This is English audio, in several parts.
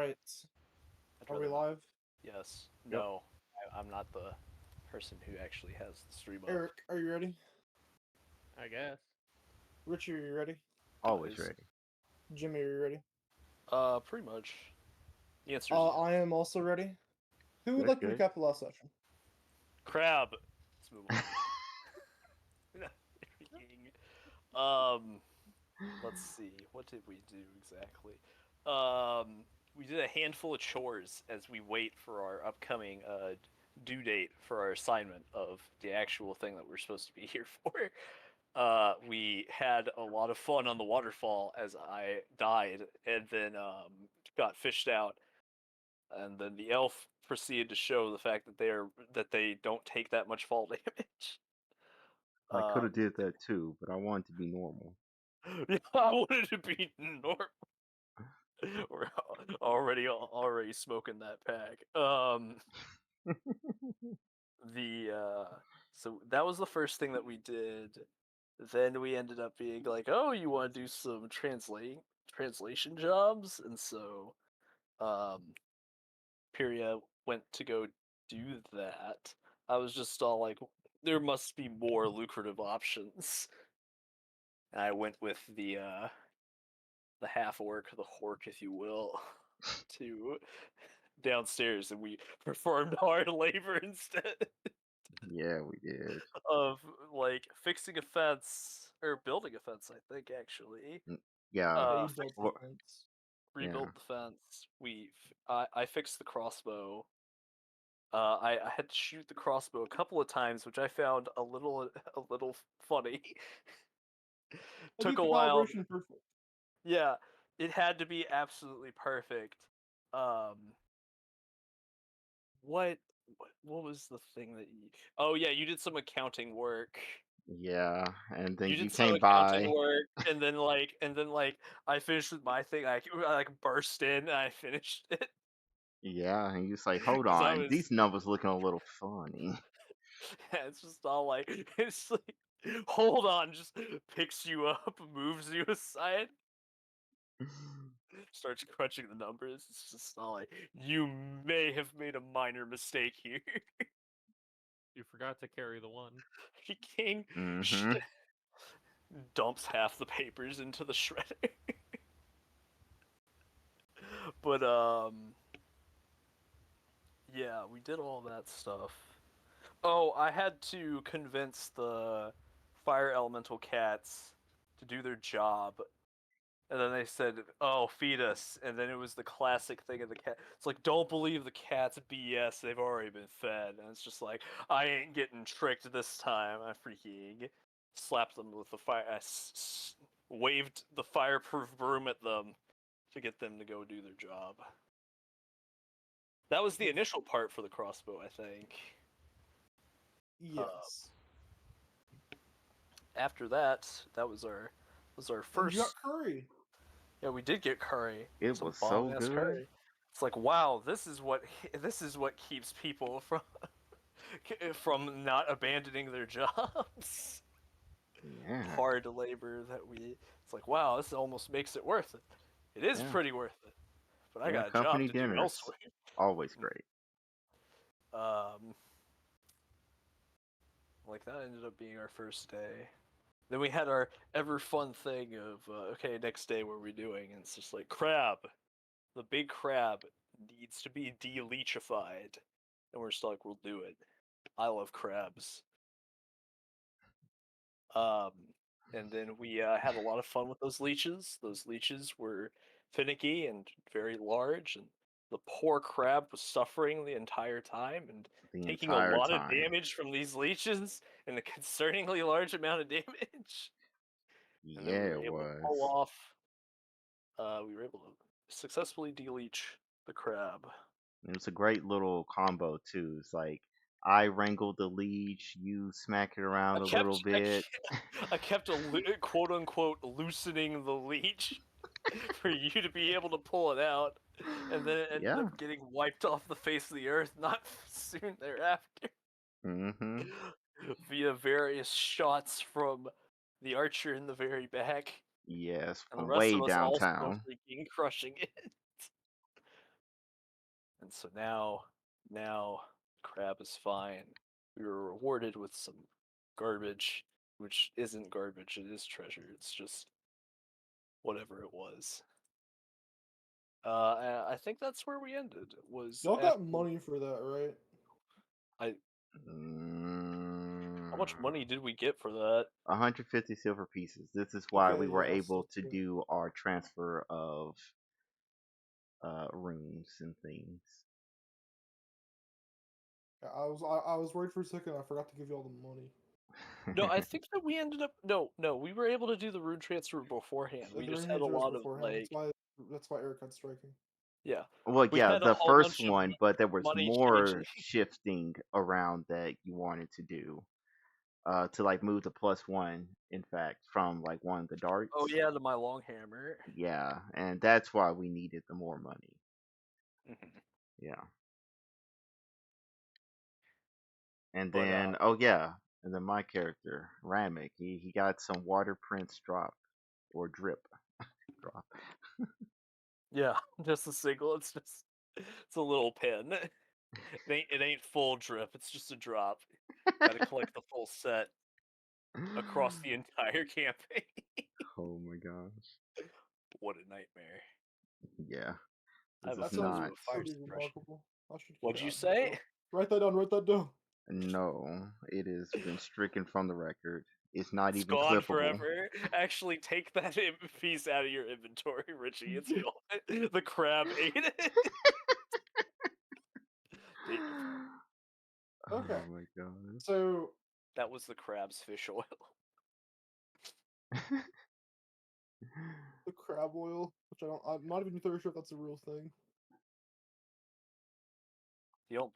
Alright. I'd Are we rather not. live? Yes. Yep. No. I'm not the person who actually has the stream up. Eric, are you ready? I guess. Richie, are you ready? Always Guys. ready. Jimmy, are you ready? Pretty much. The answer is I am also ready. Who would Good, like to good. recap the last session? crab. Let's move on. Let's see. What did we do exactly? We did a handful of chores as we wait for our upcoming due date for our assignment of the actual thing that we're supposed to be here for. We had a lot of fun on the waterfall as I died and then got fished out. And then the elf proceeded to show the fact that they don't take that much fall damage. I could have did that too, but I wanted to be normal. Yeah, I wanted to be normal. We're already smoking that pack. The so that was the first thing that we did. Then we ended up being like, oh, you want to do some translation jobs, and so um, Piria went to go do that. I was just all like, there must be more lucrative options. And I went with the half orc, the hork, if you will, to downstairs, and we performed hard labor instead Yeah, we did. of like fixing a fence or building a fence. I think actually, Yeah. Yeah, you built the Or, fence. yeah. rebuilt the fence. I fixed the crossbow. I had to shoot the crossbow a couple of times, which I found a little funny. I Took did a the while. calibration perfect. Yeah, it had to be absolutely perfect. Um, what what was the thing that you? Oh yeah, you did some accounting work. Yeah. And then You you did some came accounting by. work, and then I finished with my thing. I like burst in and I finished it Yeah, and you say, hold because I on, was. these numbers looking a little funny. Yeah, it's just all like it's like, hold on, just picks you up, moves you aside, starts crunching the numbers. It's just all like you may have made a minor mistake here. You forgot to carry the one. King Mm-hmm. dumps half the papers into the shredder. But yeah, we did all that stuff. Oh, I had to convince the fire elemental cats to do their job. And then they said, "Oh, feed us." And then it was the classic thing of the cat. It's like, "Don't believe the cat's BS. They've already been fed." And it's just like, I ain't getting tricked this time. I freaking slapped them with the fire. Waved the fireproof broom at them to get them to go do their job. That was the initial part for the crossbow, I think. Yes. After that, that was our And you got first. curry. Yeah, we did get curry. It Some was bomb so ass good. curry. It's like, wow, this is what keeps people from from not abandoning their jobs. Yeah. Hard labor that we. It's like, wow, this almost makes it worth it. It is Yeah. pretty worth it, but I Yeah. got a job Company to do dinners. elsewhere. Always great. Um, like that ended up being our first day. Then we had our ever fun thing of okay, next day what are we doing? And it's just like crab. The big crab needs to be de-leachified, and we're just like, we'll do it. I love crabs. Um, and then we had a lot of fun with those leeches. Those leeches were finicky and very large, and the poor crab was suffering the entire time and The taking a entire lot of time. damage from these leeches and a concerningly large amount of damage. And then we Yeah, were it able to was. pull off. We were able to successfully de-leech the crab. It was a great little combo too. It's like I wrangled the leech, you smack it I around a little kept, bit. I kept quote unquote loosening the leech for you to be able to pull it out, and then it ended Yeah. up getting wiped off the face of the earth not soon thereafter Mm-hmm. via various shots from the archer in the very back, Yes, and the from rest way of us also downtown. freaking crushing it. And so now crab is fine. We were rewarded with some garbage, which isn't garbage, it is treasure. It's just whatever it was. I think that's where we ended. Was Y'all got after money for that, right? I how much money did we get for that? 150 silver pieces. This is why we Okay, were yes, able that's to good. do our transfer of runes and things. Yeah, I was worried for a second. I forgot to give you all the money. No, I think that we ended up no, we were able to do the rune transfer beforehand. We The just ring had a transfers lot of beforehand. That's why Eric had striking. yeah. Well, We yeah, had a the whole first bunch of one, but there was money changing. more shifting around that you wanted to do. To like move the +1, in fact, from like one of the darts. Oh yeah, to my long hammer. Yeah, and that's why we needed the more money. Mhm. Yeah. And But then and then my character, Ramek, he got some water prints drop or drip drop. yeah, just a single. It's a little pin. It ain't full drip. It's just a drop. Got to collect the full set across the entire campaign. Oh my gosh. What a nightmare! Yeah. I This have a is That fuse sounds with not. a fire pretty suppression. remarkable. I should keep What'd that you in say? note. Write that down. Write that down. No, it has been stricken from the record. It's not It's even gone clippable. forever. Actually, take that piece out of your inventory, Richie. It's gone. The crab ate it. Damn. Okay. Oh my god. So That was the crab's fish oil. the crab oil, which I'm not even entirely sure if that's a real thing. If you don't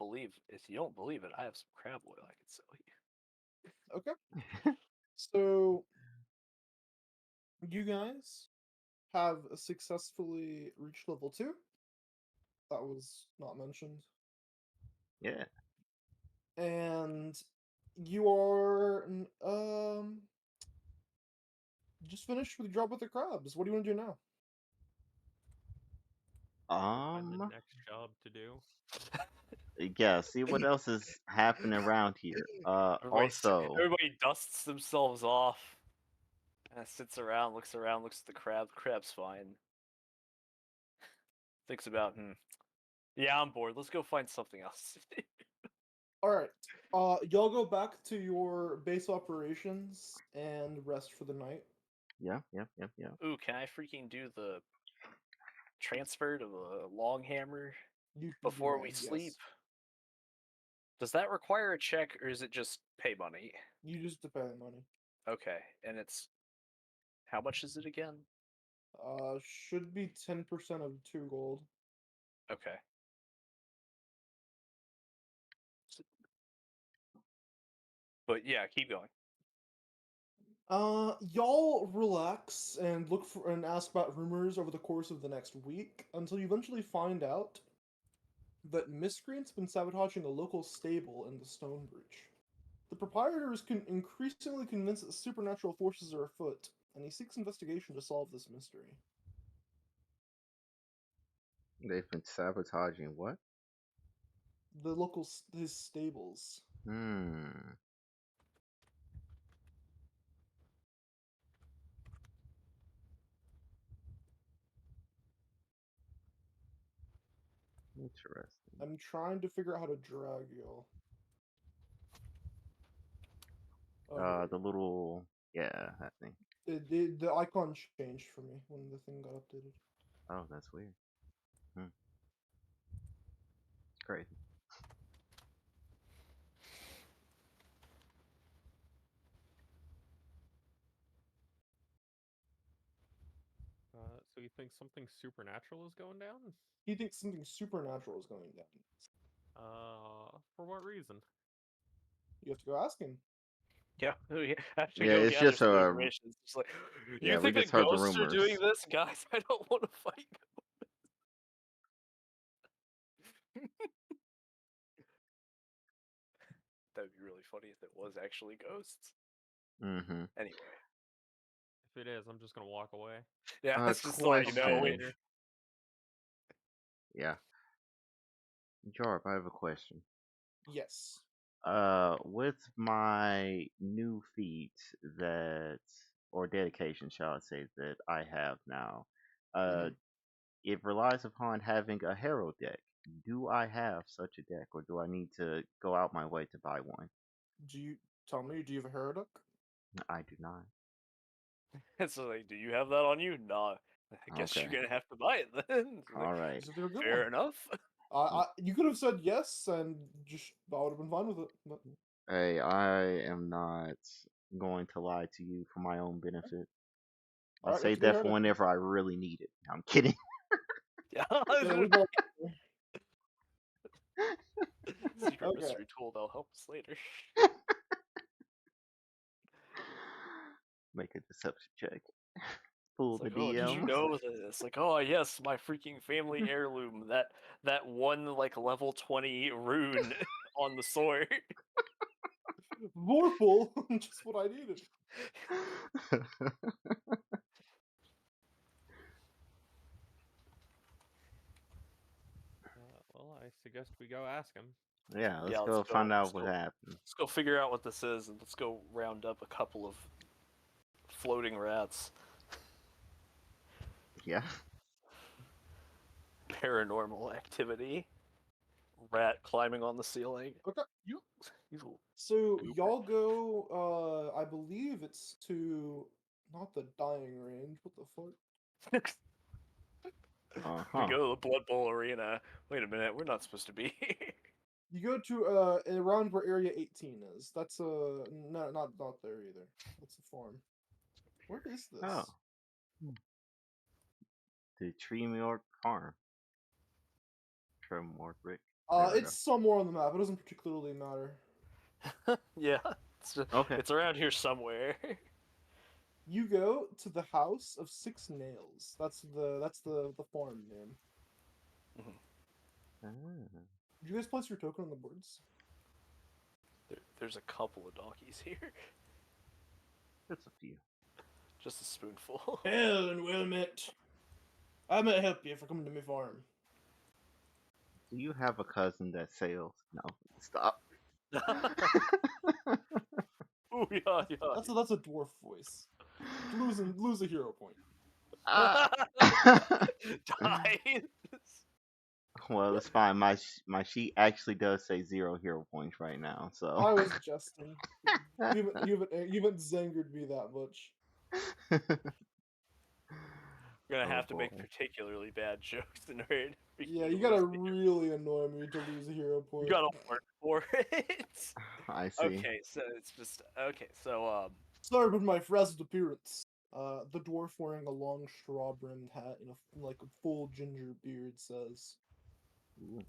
believe it, I have some crab oil I can sell you. Okay. So you guys have successfully reached level 2. That was not mentioned. Yeah. And you are just finished with your job with the crabs. What do you want to do now? Find the Um. next job to do. Yeah. See what else is happening around here. Also. Everybody dusts themselves off. Sits around, looks at the crab. The crab's fine. Thinks about, yeah, I'm bored. Let's go find something else. All right. Y'all go back to your base operations and rest for the night. Yeah. Ooh, can I freaking do the transfer to the long hammer You before we may, sleep? yes. Does that require a check or is it just pay money? You just depend money. Okay, and it's how much is it again? Should be 10% of 2 gold. Okay. But yeah, keep going. Y'all relax and look for and ask about rumors over the course of the next week until you eventually find out that miscreants been sabotaging a local stable in the Stone Breach. The proprietor is increasingly convinced that supernatural forces are afoot, and he seeks investigation to solve this mystery. They've been sabotaging what? The local his stables. Hmm. Interesting. I'm trying to figure out how to drag y'all. Oh, here The little that thing. we go. The icon changed for me when the thing got updated. Oh, that's weird. Crazy. So you think something supernatural is going down? He thinks something supernatural is going down. For what reason? You have to go ask him. Yeah, I have to Yeah, go it's gather just some information. It's just like, you yeah, we think just that heard the ghosts are doing rumors. this? Guys, I don't want to fight. That'd be really funny if it was actually ghosts. Mm-hmm. Anyway. If it is, I'm just gonna walk away. Yeah, that's just so you know. Question. Yeah. Jarb, I have a question. Yes. With my new feat that, or dedication, shall I say, that I have now, uh, Mhm. it relies upon having a hero deck. Do I have such a deck, or do I need to go out my way to buy one? Do you tell me? Do you have a Heroduk? I do not. So like, do you have that on you? Nah. I guess Okay. you're gonna have to buy it then. It's like, All right. Is it a good fair one? enough. You could have said yes, and just I would have been fine with it. But Hey, I am not going to lie to you for my own benefit. all I'll right, you have save to get a that for Heroduk. whenever I really need it. I'm kidding. Yeah. Yeah, we've all. Secret Okay. mystery tool that'll help us later. Make a deception check. Fool It's the like, oh, did you DM. know this? Like, oh yes, my freaking family heirloom. That one like level 20 rune on the sword. Vorpal, just what I needed. Well, I suggest we go ask him. Yeah, let's Yeah, let's go go. find out what happened. Let's go figure out what this is, and let's go round up a couple of floating rats. Yeah. Paranormal activity. Rat climbing on the ceiling. Okay. You. So Goop. y'all go. I believe it's to not the dying range. What the fuck? We Uh-huh. go to the Blood Bowl arena. Wait a minute, we're not supposed to be here. You go to around where Area 18 is. That's no, not there either. That's the farm. Where is this? Oh. The Tremork Farm. Tremork Rick. There we It's somewhere on the map. It doesn't particularly matter. Yeah, it's, go. Okay. it's around here somewhere. You go to the House of Six Nails. That's the farm name. Ah, Did you guys place your token on the boards? There's a couple of donkeys here. that's a few. Just a spoonful. Hell and well met. I might help you for coming to my farm. Do you have a cousin that sails? No. Stop. Ooh, yeah, yeah. That's a dwarf voice. Lose a hero point. Ah. Die. Well, it's fine. My sheet actually does say 0 hero points right now, I so. was jesting. You haven't zangered me that much. We're gonna Oh have to make boy. particularly bad jokes in order to be Yeah, you able to gotta see. really annoy me to lose a hero You point. gotta work for it. I see. Okay, so it's just okay. So Sorry with my frazzled appearance. The dwarf wearing a long straw-brimmed hat and a full ginger beard says, Ooh.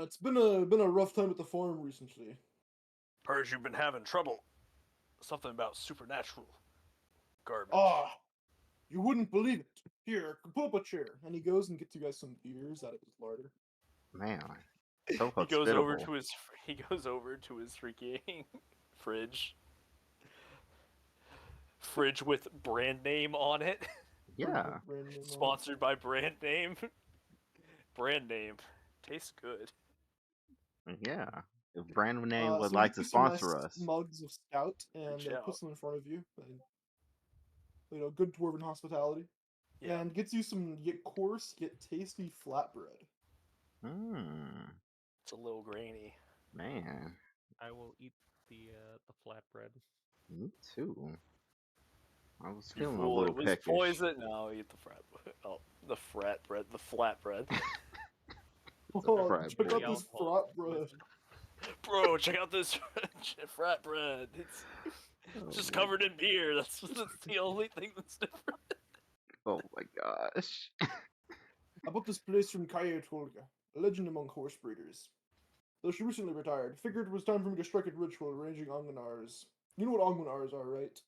It's been a rough time at the farm recently. heard you've been having trouble. Something about supernatural garbage. Ah, you wouldn't believe it. Here, pull up a chair. And he goes and gets you guys some beers out of his larder. Man, so He goes over hospitable. to his freaking fridge. Fridge with brand name on it. Yeah. Brand name on it. Sponsored by brand name. Brand name. Tastes good. Yeah. If brand name would So he like gets to you some nice sponsor us. mugs of stout and Reach out. puts them in front of you. And, good dwarven hospitality. Yeah. And gets you some yet coarse yet tasty flatbread. Mmm. It's a little grainy. Man. I will eat the flatbread. Me too. I was You feeling a fool, little it was peckish. poison. No, eat the frat. Oh, the frat bread. The flat bread. Oh, frat check bread. out this Alcohol flat bread. poison. Bro, check out this frat bread. It's just Oh, covered in beer. That's the only thing that's different. oh my gosh. I bought this place from Kaya Tolga, a legend among horse breeders. Though she recently retired, figured it was time for me to strike a ritual arranging Angunars. You know what Angunars are, right?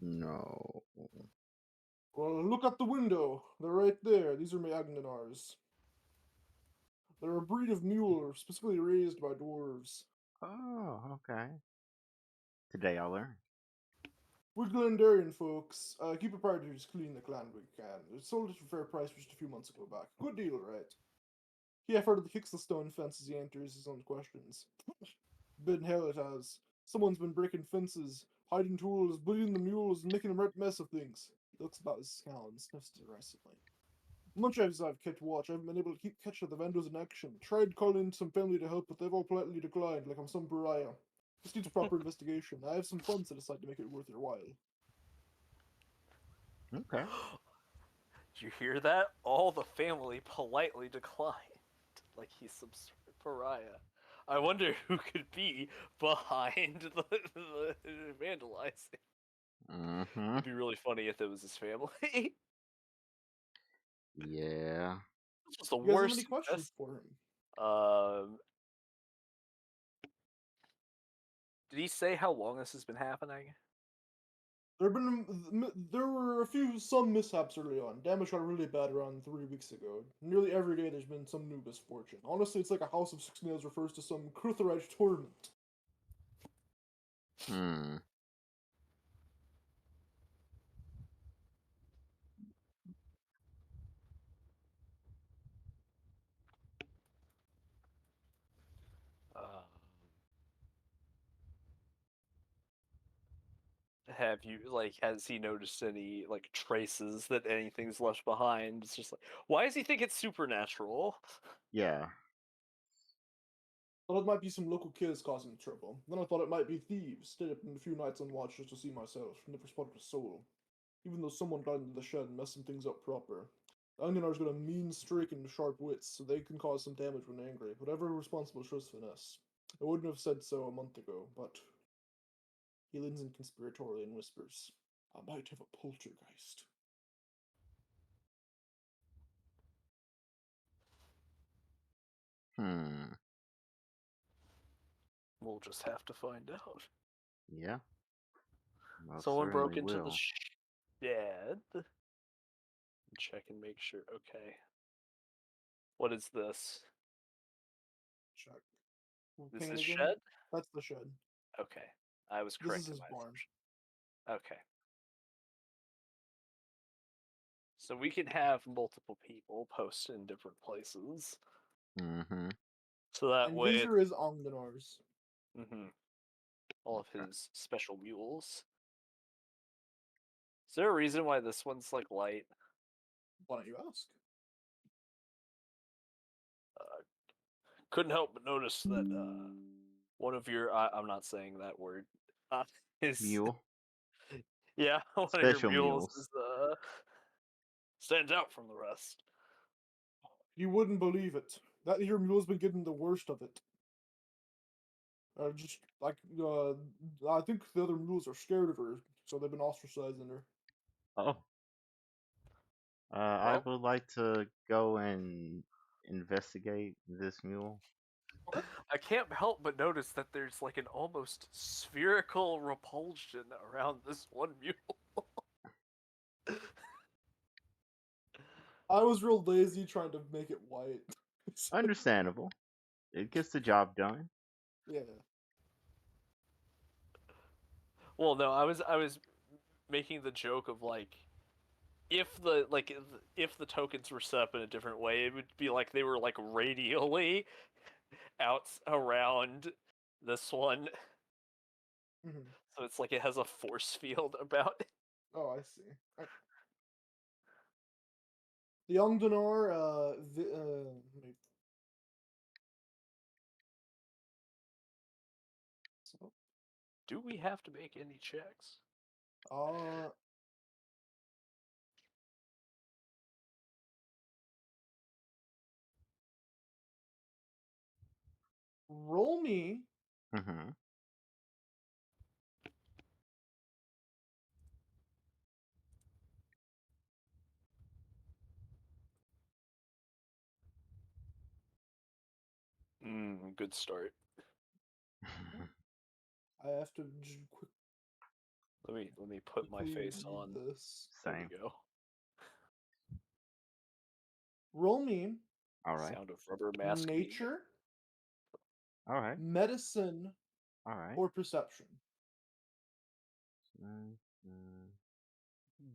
No. Well, look out the window. They're right there. These are my Angunars. They're a breed of mule specifically raised by dwarves. Oh, okay. Today I learned. We're Glendarrian folks. Keep it private to just clean the clan we can. It sold it for fair price just a few months ago back. Good deal, right? He half-heartedly kicks the stone fence as he answers his own questions. Been hell it has. Someone's been breaking fences, hiding tools, bleeding the mules, and making a right mess of things. He looks about his scowl and sniffs derisively. Much as I've kept watch, I haven't been able to keep catch of the vandals in action. Tried calling some family to help, but they've all politely declined, like I'm some pariah. This needs proper investigation. I have some funds to decide to make it worth your while. Okay. Did you hear that? All the family politely declined, like he's some sort of pariah. I wonder who could be behind the vandalizing. Mm-hmm. It'd be really funny if it was his family. Yeah. This was the You guys have any worst. questions for him? Um, did he say how long this has been happening? There were some mishaps early on. Damage got really bad around 3 weeks ago. Nearly every day there's been some new misfortune. Honestly, it's like a House of Six Nails refers to some Krutherite torment. Hmm. Have you has he noticed any like traces that anything's left behind? It's just like, why does he think it's supernatural? Yeah. Thought it might be some local kids causing trouble. Then I thought it might be thieves. Stayed up a few nights on watch just to see myself. Never spotted a soul. Even though someone got into the shed and messed some things up proper. The Onionar's got a mean streak and sharp wits, so they can cause some damage when angry. Whatever responsible shows finesse. I wouldn't have said so a month ago, but he leans in conspiratorially and whispers, I might have a poltergeist. Hmm. We'll just have to find out. Yeah. Most Someone broke certainly into the will. shed. Check and make sure. Okay. What is this? Check. This Ping it is again? shed? That's the shed. Okay. I was This correct is in his my barn. assumption. Okay. So we can have multiple people post in different places. Mm-hmm. So that And way these are his Ongnanars. all of Okay. his special mules. Is there a reason why this one's like light? Why don't you ask? Couldn't help but notice that one of your I'm not saying that word. Is Mule. yeah, one of your Special mules mules. is stands out from the rest. You wouldn't believe it. That your mule's been getting the worst of it. Just like I think the other mules are scared of her, so they've been ostracizing her. Oh. I Well, would like to go and investigate this mule. Okay. I can't help but notice that there's like an almost spherical repulsion around this one mule. I was real lazy trying to make it white. Understandable. It gets the job done. Yeah. Well, no, I was making the joke of like if the tokens were set up in a different way, it would be like they were like radially out around this one. Hmm. So it's like it has a force field about it. Oh, I see. The Ongdanar, wait. So, Do we have to make any checks? uh, roll me Mm-hmm. Good start. I have to Let me put my quickly face read on. this. There Same. we go. Roll me All right. Sound of rubber mask being made. nature, All right. medicine, All right. or perception. Mm-hmm.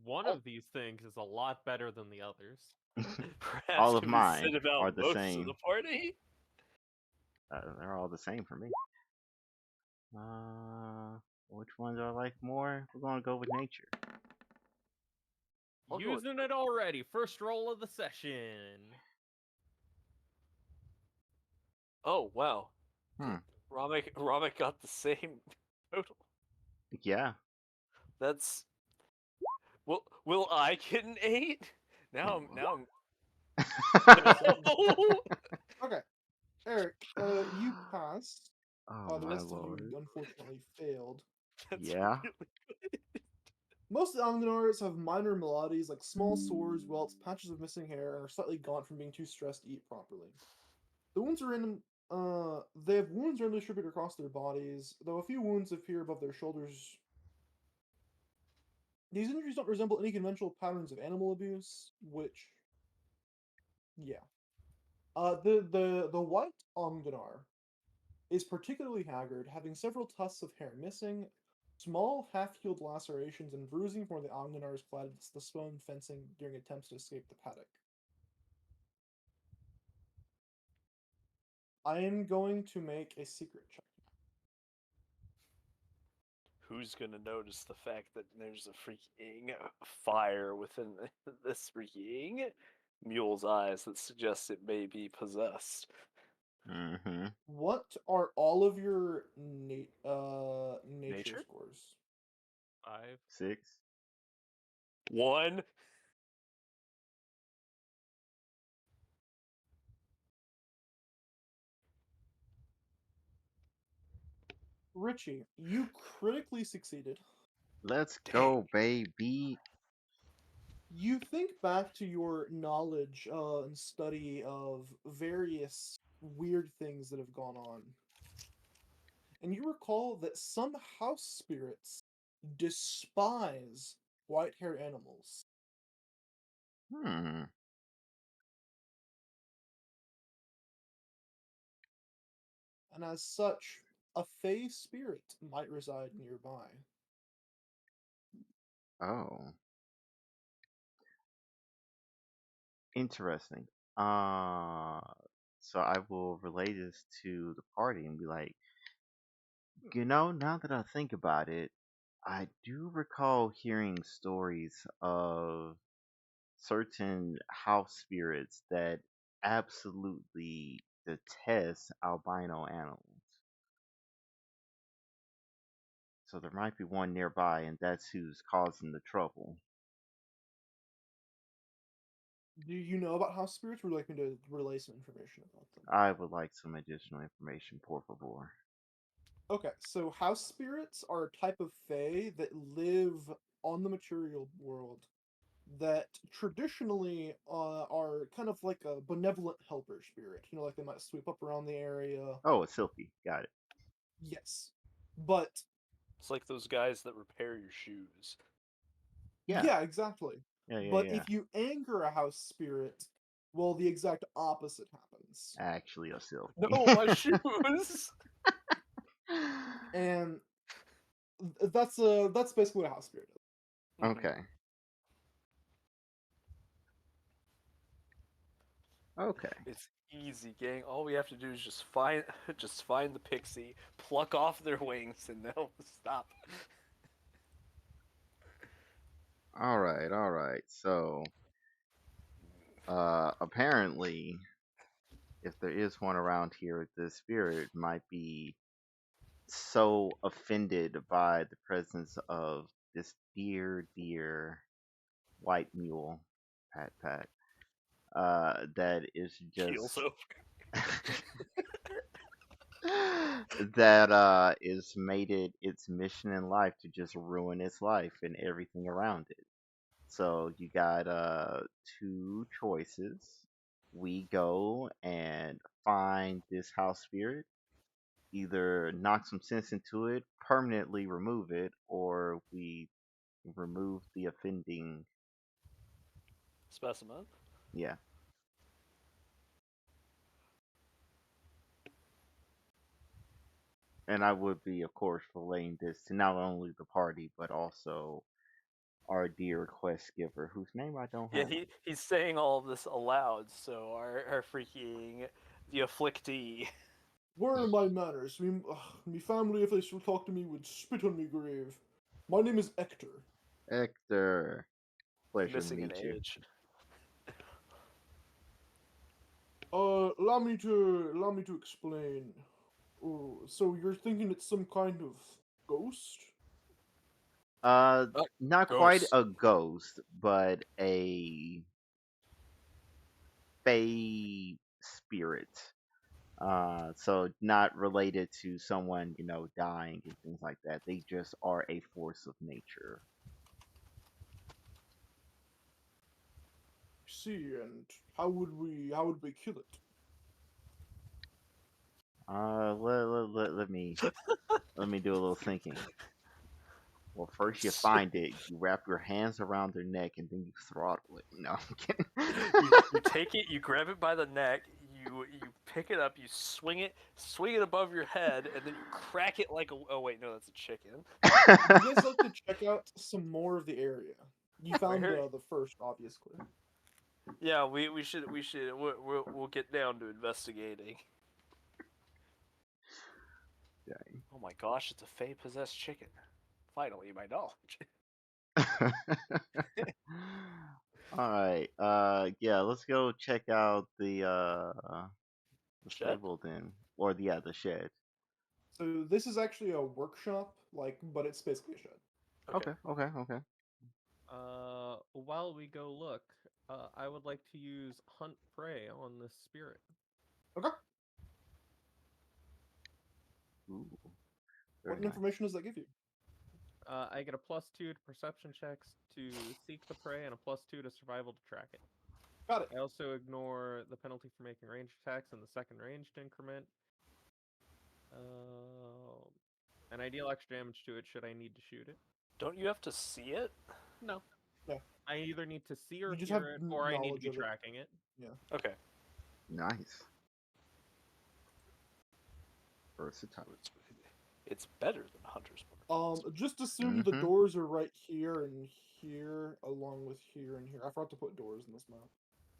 one Oh. of these things is a lot better than the others. Perhaps All of can be said mine about are the most same. of the party. They're all the same for me. Which one do I like more? We're gonna go with nature. I'll go with Using it already. First roll of the session. Oh wow, Hmm. Ramek got the same total. Yeah. That's will I get an 8? Now I'm no. Okay, Eric, you passed. Oh The my rest of you lord. unfortunately failed. That's Yeah. really Most of the Anganars have minor maladies like small sores, welts, patches of missing hair, and are slightly gaunt from being too stressed to eat properly. The wounds are in. They have wounds randomly distributed across their bodies, though a few wounds appear above their shoulders. These injuries don't resemble any conventional patterns of animal abuse, which, yeah. The white Omganar is particularly haggard, having several tufts of hair missing, small half-healed lacerations, and bruising from where the Omganars collided the stone fencing during attempts to escape the paddock. I am going to make a secret check. Who's gonna notice the fact that there's a freaking fire within this freaking mule's eyes that suggests it may be possessed? Mm-hmm. What are all of your nature Nature? scores? 5. 6. 1. Richie, you critically succeeded. Let's Dang. go, baby. You think back to your knowledge and study of various weird things that have gone on, and you recall that some house spirits despise white-haired animals, Hmm. and as such, a fey spirit might reside nearby. Oh. Interesting. Uh so I will relay this to the party and be like, now that I think about it, I do recall hearing stories of certain house spirits that absolutely detest albino animals. So there might be one nearby, and that's who's causing the trouble. Do you know about house spirits, or would you like me to relay some information about them? I would like some additional information, por favor. Okay, so house spirits are a type of fae that live on the material world that traditionally are kind of like a benevolent helper spirit. You know, like they might sweep up around the area. Oh, it's Silky. Got it. Yes. But, It's like those guys that repair your shoes. Yeah. yeah, exactly. Yeah, yeah, But yeah. if you anger a house spirit, well, the exact opposite happens. Actually, a Silky. No, my shoes. And that's basically what a house spirit is. Okay. Okay. It's easy, gang. All we have to do is just find the pixie, pluck off their wings, and they'll stop. All right. All right. So, apparently, if there is one around here, the spirit might be so offended by the presence of this dear white mule, pat pat, that is Keels just over. that is made it its mission in life to just ruin its life and everything around it. So you got two choices. We go and find this house spirit, either knock some sense into it, permanently remove it, or we remove the offending. Specimen. Yeah. And I would be, of course, relaying this to not only the party but also our dear quest giver, whose name I don't Yeah, have. he's saying all of this aloud, so our freaking the afflictee. Where are my manners? Me family, if they still talk to me, would spit on me grave. My name is Hector. Hector, pleasure to Missing an meet you. age. Allow me to explain. Oh, so you're thinking it's some kind of ghost? Uh, Uh, not quite Ghost. a ghost, but a fey spirit. So not related to someone, dying and things like that. They just are a force of nature. See, and how would we kill it? Let me do a little thinking. Well, first you find it, you wrap your hands around their neck, and then you throttle it. No, I'm kidding. You take it, you grab it by the neck, you pick it up, you swing it above your head, and then you crack it like a. Oh wait, no, that's a chicken. Would you guys like to check out some more of the area? You found Where? the first obvious clue. Yeah, we should we'll get down to investigating. Dang. Oh my gosh, it's a Fey possessed chicken. Finally, my knowledge. All right. Yeah. Let's go check out the Shed. stable then, or the shed. So this is actually a workshop, but it's basically a shed. Okay. Okay. While we go look, I would like to use hunt prey on this spirit. Okay. Ooh, very What nice. information does that give you? I get a +2 to perception checks to seek the prey and a +2 to survival to track it. Got it. I also ignore the penalty for making ranged attacks in the second ranged increment. And I deal extra damage to it should I need to shoot it. Don't you have to see it? No. Yeah. I either need to see or You just hear have it, or I need to knowledge be of it. tracking it. Yeah. Okay. Nice. So Versatile. it's better than Hunter's Mark. Just assume the Mhm. doors are right here and here, along with here and here. I forgot to put doors in this map.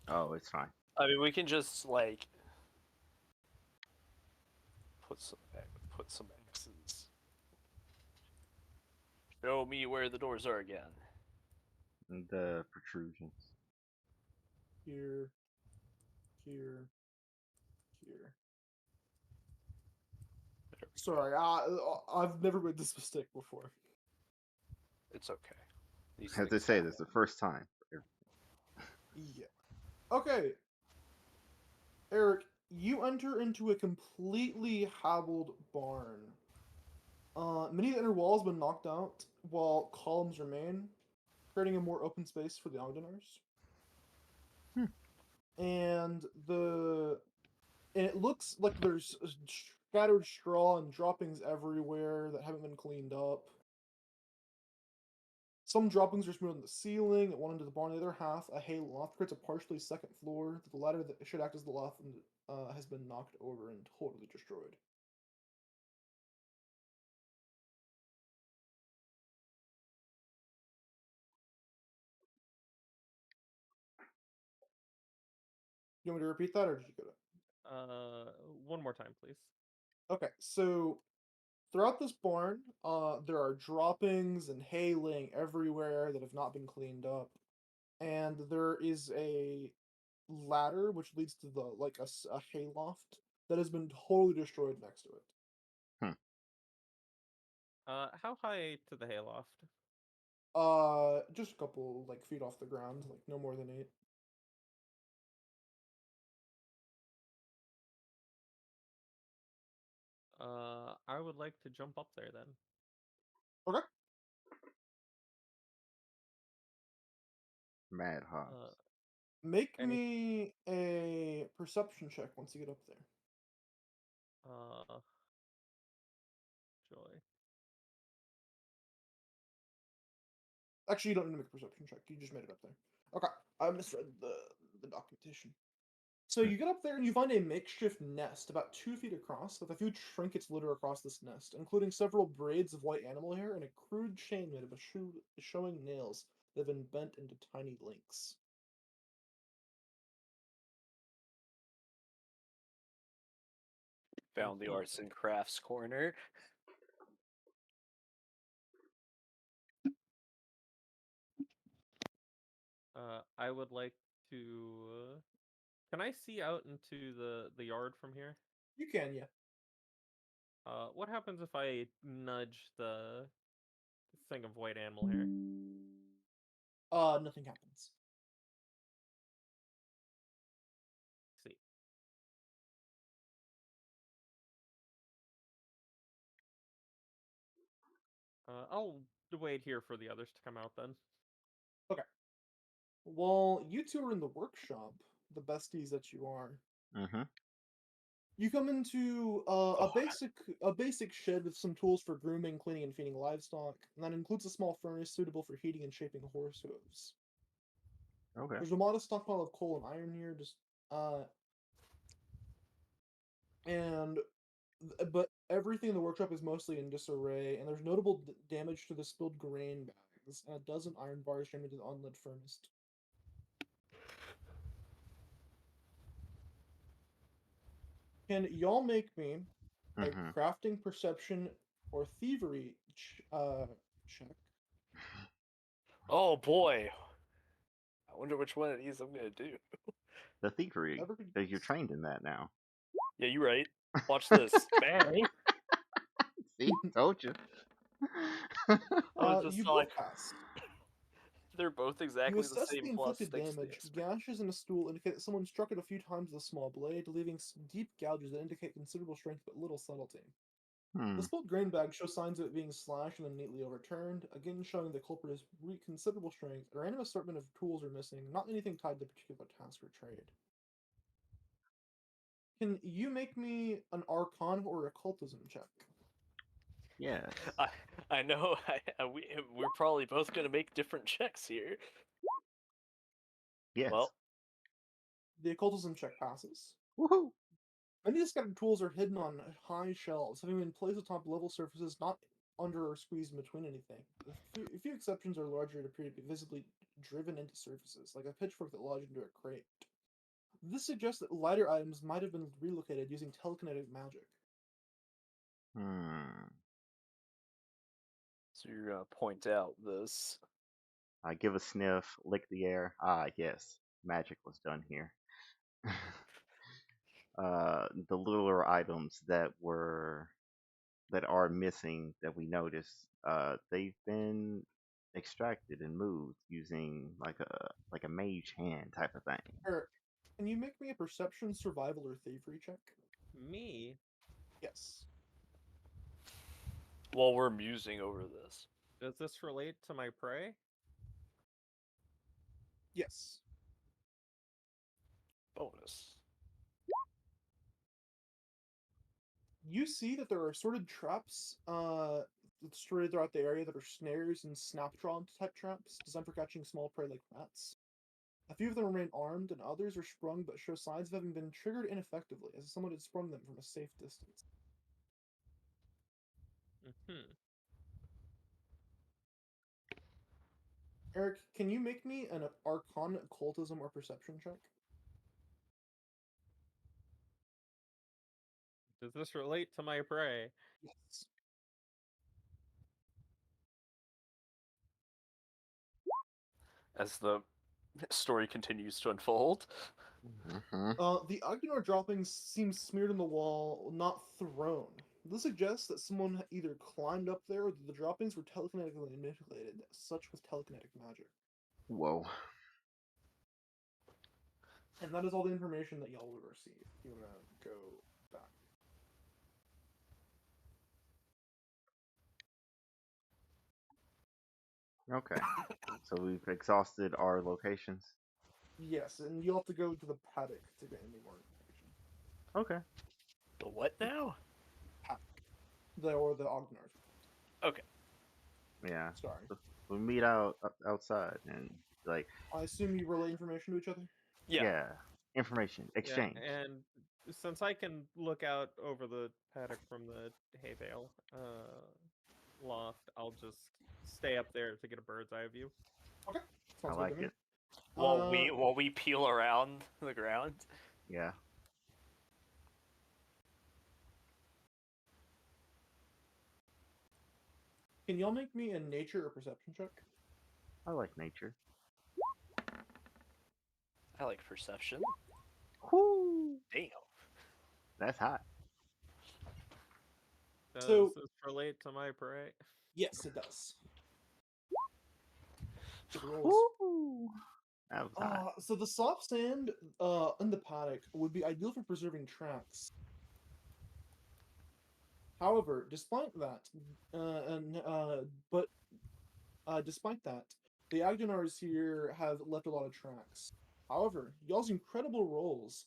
Oh, it's fine. I mean, we can just like put some X's. Show me where the doors are again. The protrusions. Here, here, here. Sorry, I've never made this mistake before. It's okay. These As they things say, happen. this is the first time. Yeah. Okay. Eric, you enter into a completely hobbled barn. Many of the inner walls have been knocked out, while columns remain, creating a more open space for the Ogdenars. Hmm. And it looks like there's scattered straw and droppings everywhere that haven't been cleaned up. Some droppings are smeared on the ceiling at one end of the barn. The other half, a hay loft, creates a partially second floor. The ladder that should act as the loft has been knocked over and totally destroyed. You want me to repeat that, or did you get it? One more time, please. Okay, so throughout this barn, there are droppings and hay laying everywhere that have not been cleaned up, and there is a ladder which leads to a hay loft that has been totally destroyed next to it. How high to the hayloft? Just a couple feet off the ground, like no more than 8. I would like to jump up there then. Okay. Mad Hobbs. Make Any me a perception check once you get up there. Joy. Actually, you don't need to make a perception check. You just made it up there. Okay, I misread the documentation. So you get up there and you find a makeshift nest about 2 feet across with a few trinkets littered across this nest, including several braids of white animal hair and a crude chain made of showing nails that have been bent into tiny links. Found the arts and crafts corner. I would like to. Can I see out into the yard from here? You can, yeah. What happens if I nudge the thing of white animal hair? Nothing happens. See. I'll wait here for the others to come out then. Okay. While you two are in the workshop, the besties that you are, Mm-hmm. you come into a basic shed with some tools for grooming, cleaning, and feeding livestock, and that includes a small furnace suitable for heating and shaping horse hooves. Okay. There's a modest stockpile of coal and iron here, but everything in the workshop is mostly in disarray, and there's notable damage to the spilled grain bags and a dozen iron bars jammed into the unlit furnace. Can y'all make me a Mm-hmm. crafting, perception, or thievery check? Oh boy. I wonder which one of these I'm gonna do. The thievery. Whatever you That you're guess. trained in that now. Yeah, you right. Watch this. Bang. See, told you. I was just You like, both pass. they're both You exactly the assess same the plus inflicted damage. 6 Gashes in a stool indicate that someone struck it a few times with a small blade, leaving deep gouges that indicate considerable strength but little subtlety. Hmm. The spilled grain bag shows signs of it being slashed and then neatly overturned, again showing the culprit has considerable strength. A random assortment of tools are missing, not anything tied to a particular task or trade. Can you make me an Arcana or Occultism check? Yes. I know. We're probably both gonna make different checks here. Yes. Well, The Occultism check passes. Woohoo! Many discarded tools are hidden on high shelves, having been placed atop level surfaces, not under or squeezed in between anything. A few exceptions are larger and appear to be visibly driven into surfaces, like a pitchfork that lodged into a crate. This suggests that lighter items might have been relocated using telekinetic magic. Hmm. so you're gonna point out this. I give a sniff, lick the air. Ah, yes, magic was done here. The littler items that are missing that we noticed, they've been extracted and moved using like a mage hand type of thing. Eric, can you make me a perception, survival, or thievery check? Me? Yes. While we're musing over this. Does this relate to my prey? Yes. Bonus. You see that there are assorted traps strayed throughout the area that are snares and snapdrawn type traps designed for catching small prey like rats. A few of them remain armed, and others are sprung but show signs of having been triggered ineffectively, as if someone had sprung them from a safe distance. Mm-hmm. Eric, can you make me an Arcana, Occultism, or Perception check? Does this relate to my prey? Yes. As the story continues to unfold. Mm-hmm. The Agnar droppings seem smeared on the wall, not thrown. This suggests that someone either climbed up there or that the droppings were telekinetically manipulated, such with telekinetic magic. Whoa. And that is all the information that y'all will receive. You wanna go back? Okay. So we've exhausted our locations. Yes, and you'll have to go to the paddock to get any more information. Okay. The what now? Paddock. Or the Ognars. Okay. Yeah. Sorry. So we meet outside and like I assume you relay information to each other? Yeah. information Yeah, exchange. and since I can look out over the paddock from the hay bale loft, I'll just stay up there to get a bird's eye view. Okay. Sounds I good like to me. it. While we peel around the ground. Yeah. Can y'all make me a nature or perception check? I like nature. I like perception. Whoo! Damn. That's hot. Does So- this relate to my prey? Yes, it does. Good rolls. Woo! That was hot. So the soft sand in the paddock would be ideal for preserving tracks. However, despite that, despite that, the Agdenars here have left a lot of tracks. However, y'all's incredible rolls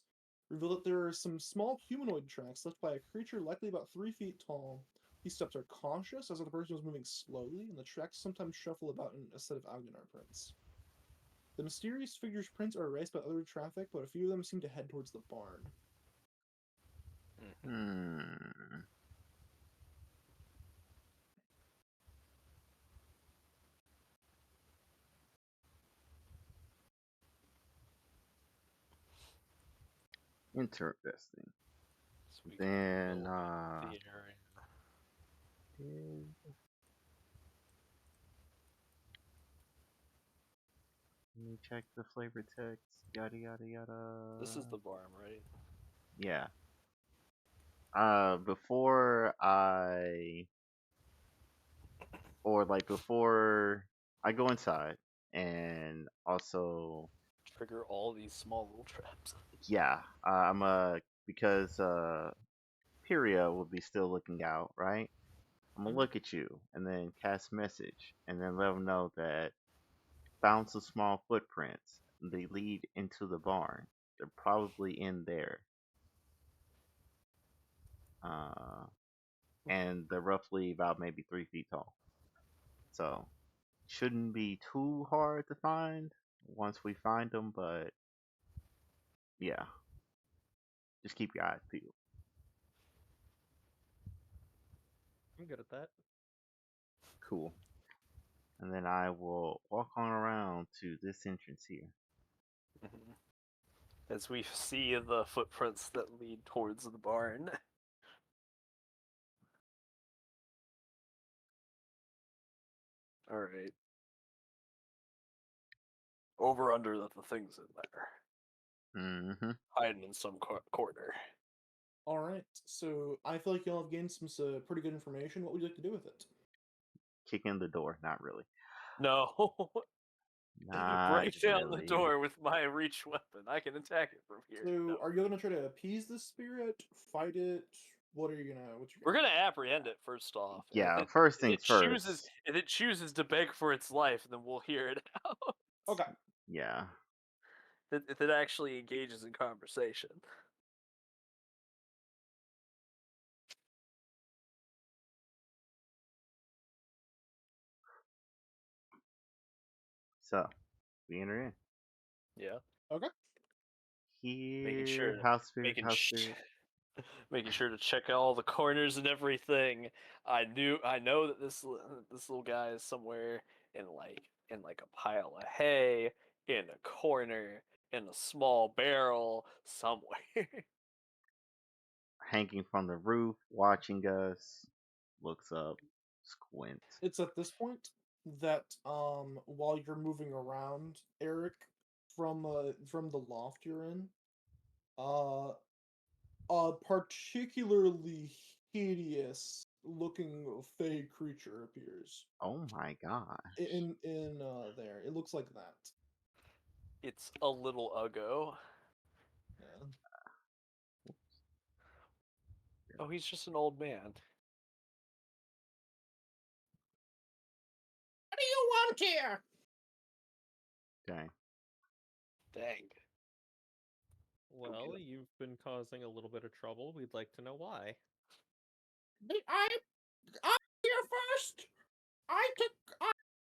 reveal that there are some small humanoid tracks left by a creature likely about 3 feet tall. These steps are cautious, as if the person was moving slowly, and the tracks sometimes shuffle about in a set of Agdenar prints. The mysterious figure's prints are erased by other traffic, but a few of them seem to head towards the barn. Hmm. Interesting. So we Then, can go the area. Let me check the flavor text. Yada yada yada. This is the barn, right? Yeah. Before I go inside, and also, Trigger all these small little traps. yeah, because Pyria will be still looking out, right? I'm gonna Mhm. look at you and then cast message, and then let them know that found some small footprints. They lead into the barn. They're probably in there. And they're roughly about maybe 3 feet tall. So shouldn't be too hard to find once we find them, but yeah, just keep your eyes peeled. I'm good at that. Cool. And then I will walk on around to this entrance here. Mhm. As we see the footprints that lead towards the barn. Alright. Over under that the thing's in there. Mm-hmm. Hiding in some corner. Alright, so I feel like y'all have gained some pretty good information. What would you like to do with it? Kick in the door. Not really. No. Not Break down the really. door with my reach weapon. I can attack it from here. So, No. are you gonna try to appease this spirit? Fight it? What are you gonna? What's your We're gonna apprehend it first off. And Yeah, first if it things chooses first. if it chooses to beg for its life, then we'll hear it out. Okay. Yeah. If it actually engages in conversation. So, we enter in. Yeah. Okay. Making sure Here, to house spirit, making house sh- spirit. making sure to check all the corners and everything. I know that this little guy is somewhere in like a pile of hay, in a corner, in a small barrel, somewhere. Hanging from the roof, watching us. Looks up, squint. It's at this point that while you're moving around, Eric, from the loft you're in, uh a particularly hideous looking fey creature appears Oh my gosh. in there. It looks like that. It's a little uggo. Yeah. Oh, he's just an old man. What do you want here? Dang. Dang. Well, you've been causing a little bit of trouble. We'd like to know why. I'm here first.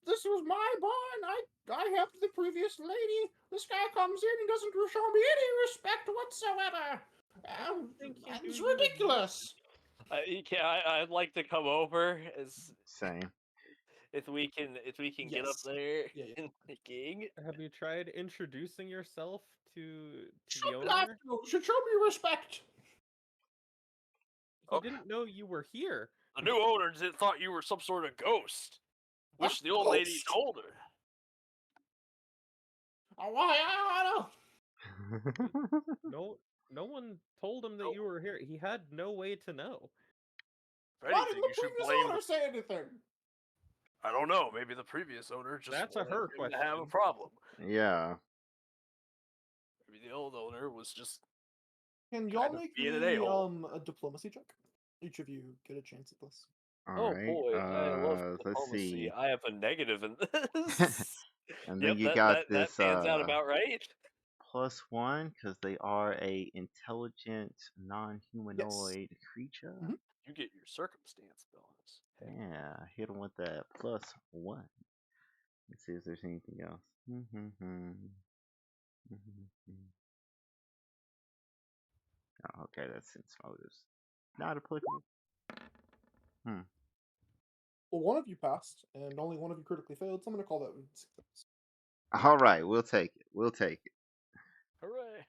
This was my barn. I helped the previous lady. This guy comes in and doesn't show me any respect whatsoever. It's ridiculous. I'd like to come over as Same. if we can get up Yes. there Yeah, yeah. in the king. Have you tried introducing yourself to the Shouldn't have owner? to. You should show me respect. He Oh. didn't know you were here. The new owner thought you were some sort of ghost. Wish A the old lady ghost? told her. Oh, I know. No one told him that you were here. He had no way to know. If Why anything, didn't you the should previous blame. owner say anything? I don't know. Maybe the previous owner just That's a wanted her him to have a question. problem. Yeah. Maybe the old owner was just Can y'all kind of make being an me a-hole. a diplomacy check? Each of you get a chance at this. All Oh right. boy, I love Let's diplomacy. see. I have a negative in this. And then Yep, you that got that this that pans out about right. +1 because they are a intelligent Yes. non-humanoid creature. Mhm. You get your circumstance bonus. Heck, Yeah, hit them with that +1. Let's see if there's anything else. Oh, okay, that's sense motives. Not applicable. Well, one of you passed, and only one of you critically failed, so I'm going to call that a success. All right, we'll take it. We'll take it. hooray!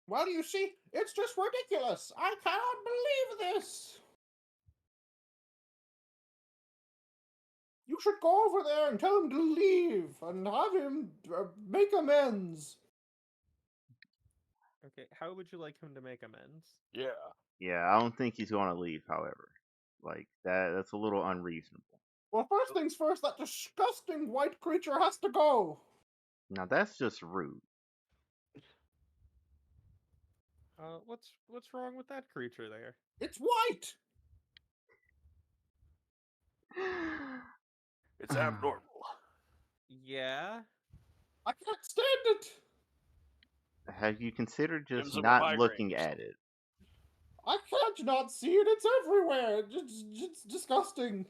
Well, you see, it's just ridiculous. I cannot believe this. You should go over there and tell him to leave and have him make amends. Okay, how would you like him to make amends? Yeah. Yeah, I don't think he's gonna leave. However, like that's a little unreasonable. Well, first things first, that disgusting white creature has to go. Now that's just rude. What's wrong with that creature there? It's white. It's abnormal. Yeah. I can't stand it. Have you considered just Gives him a not migraine looking or at something. it? I can't not see it. It's everywhere. It's disgusting.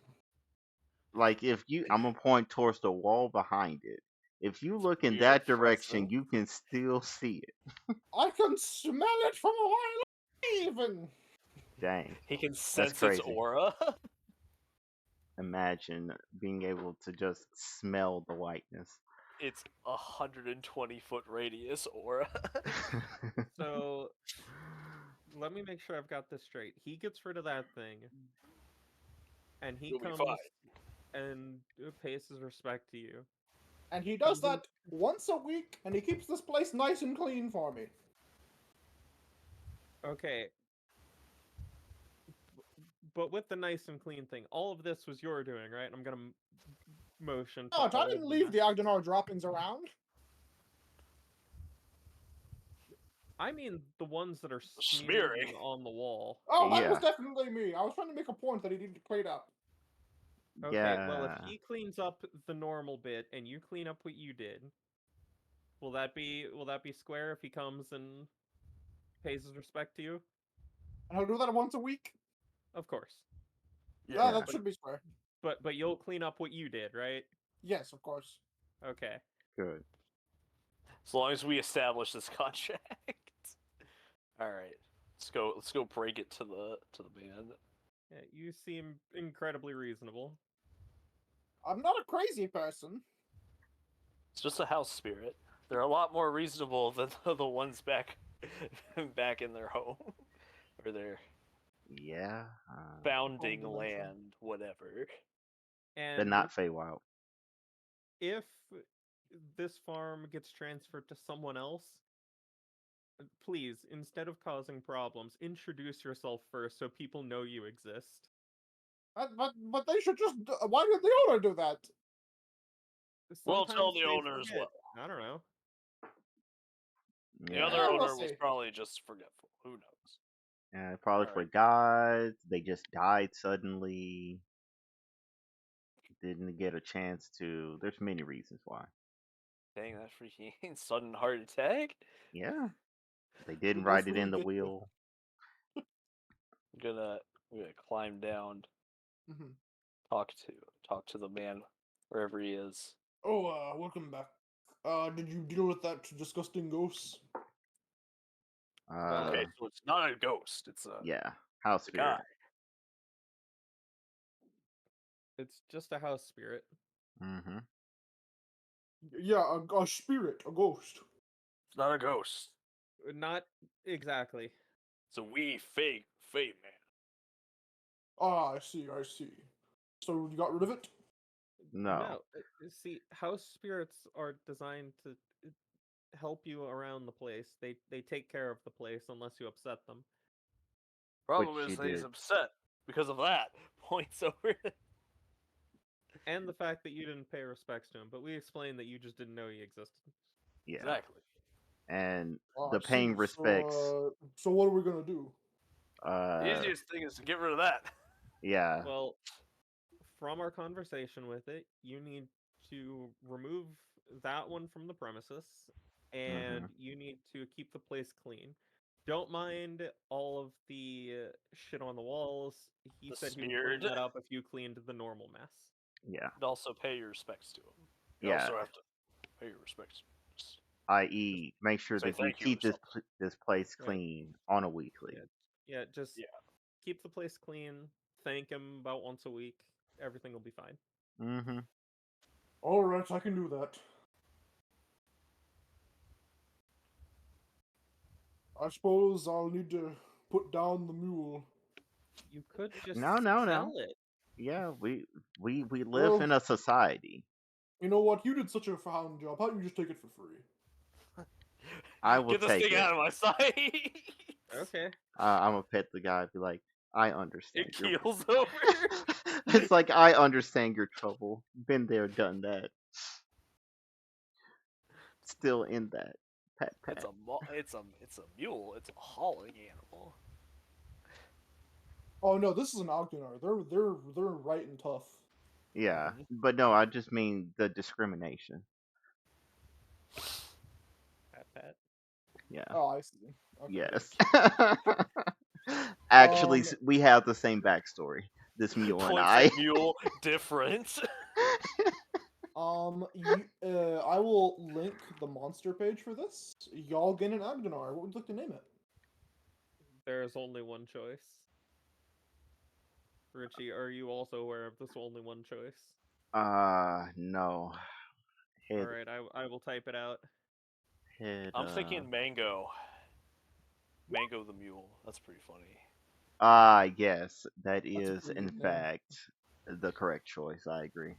Like if you, I'm gonna point towards the wall behind it. If you look in Weird that and direction, oppressive. you can still see it. I can smell it from a while even. Dang, He can that's sense its crazy. aura. Imagine being able to just smell the whiteness. It's 120-foot radius aura. So let me make sure I've got this straight. He gets rid of that thing, and he You'll be comes fine. and pays his respect to you. And he does Comes in- that once a week, and he keeps this place nice and clean for me. Okay. But with the nice and clean thing, all of this was your doing, right? I'm gonna motion. To No, I all didn't of leave them. the Agdanar droppings around. I mean the ones that are Smearing. smearing on the wall. Oh, that was Yeah, definitely me. I was trying to make a point that he needed to clean up. Okay, well if yeah. he cleans up the normal bit and you clean up what you did, will that be square if he comes and pays his respect to you? And he'll do that once a week. Of course. Yeah, Yeah. that should be square. But you'll clean up what you did, right? Yes, of course. Okay. Good. As long as we establish this contract. All right. Let's go break it to the band. Yeah, you seem incredibly reasonable. I'm not a crazy person. It's just a house spirit. They're a lot more reasonable than the ones back in their home or their Yeah. founding dimension. land, whatever. But And not Feywild. if this farm gets transferred to someone else, please, instead of causing problems, introduce yourself first so people know you exist. But they should just. Why did the owner do that? We'll tell Sometimes the they owner as forget. well. I don't know. The Yeah. other Yeah, we'll owner was see. probably just forgetful. Who knows? Yeah, probably Alright. forgot. They just died suddenly. Didn't get a chance to. There's many reasons why. Dang, that freaking sudden heart attack. Yeah. They didn't It write does it really in the get you. will. I'm gonna climb down, Mhm. talk to the man wherever he is. Oh, welcome back. Did you deal with that disgusting ghost? Okay, so it's not a ghost. It's a Yeah. House The guy. spirit. It's just a house spirit. Mm-hmm. Yeah, a spirit, a ghost. It's not a ghost. Not exactly. It's a wee fake man. Ah, I see, I see. So you got rid of it? No. See, house spirits are designed to help you around the place. They take care of the place unless you upset them. Problem Which is you that he's did. upset because of that. Points over. And the fact that you didn't pay respects to him, but we explained that you just didn't know he existed. Yeah. Exactly. And Ah, the I see. paying respects. So what are we gonna do? The easiest thing is to get rid of that. Yeah. Well, from our conversation with it, you need to remove that one from the premises, and Mm-hmm. you need to keep the place clean. Don't mind all of the shit on the walls. He The said he would clean smeared. that up if you cleaned the normal mess. Yeah. And also pay your respects to him. You Yeah. also have to pay your respects. Just I.e., make sure say that you thank you or keep this something. this place Right. clean on a weekly. Yeah, just Yeah. keep the place clean. Thank him about once a week. Everything will be fine. Mm-hmm. Alright, I can do that. I suppose I'll need to put down the mule. You could just No. sell it. Yeah, we live Well, in a society. you know what? You did such a fine job. How don't you just take it for free? I will Get this take thing it. out of my sight. Okay. I'm gonna pet the guy. Be like, I understand. It keels over. It's like I understand your trouble. Been there, done that. Still in that. Pat It's pat. a mule. It's a hauling animal. Oh no, this is an Ogdenar. They're right and tough. Yeah, Mhm. but no, I just mean the discrimination. Pat pat. Yeah. Oh, I see. Okay. Yes. Actually, Um, we have the same backstory. This mule and Points I. at mule different. I will link the monster page for this. Y'all get an Ogdenar. What would you like to name it? There's only one choice. Richie, are you also aware of this only one choice? No. Head, Alright, I will type it out. head. I'm thinking mango. Mango the mule. That's pretty funny. Yes, that That's a is pretty in good name. fact the correct choice. I agree.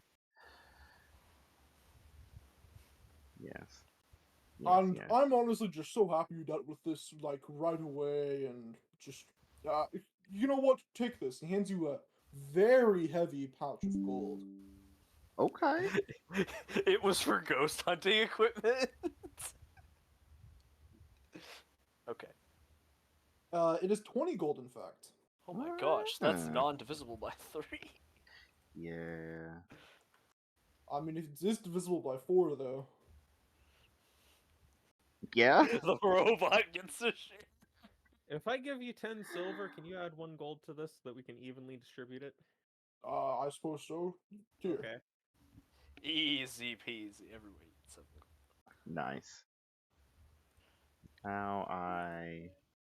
Yes. Yes. And Yes. I'm honestly just so happy you dealt with this like right away and just you know what? Take this. He hands you a very heavy pouch of gold. Okay. It was for ghost hunting equipment. Okay. It is 20 gold, in fact. Oh my gosh, that's Ah, non-divisible by 3. yeah. I mean, it is divisible by 4, though. Yeah. The robot gets to share. If I give you 10 silver, can you add 1 gold to this so that we can evenly distribute it? I suppose so. Here. Okay. Easy peasy. Everybody gets something. Nice. Now I.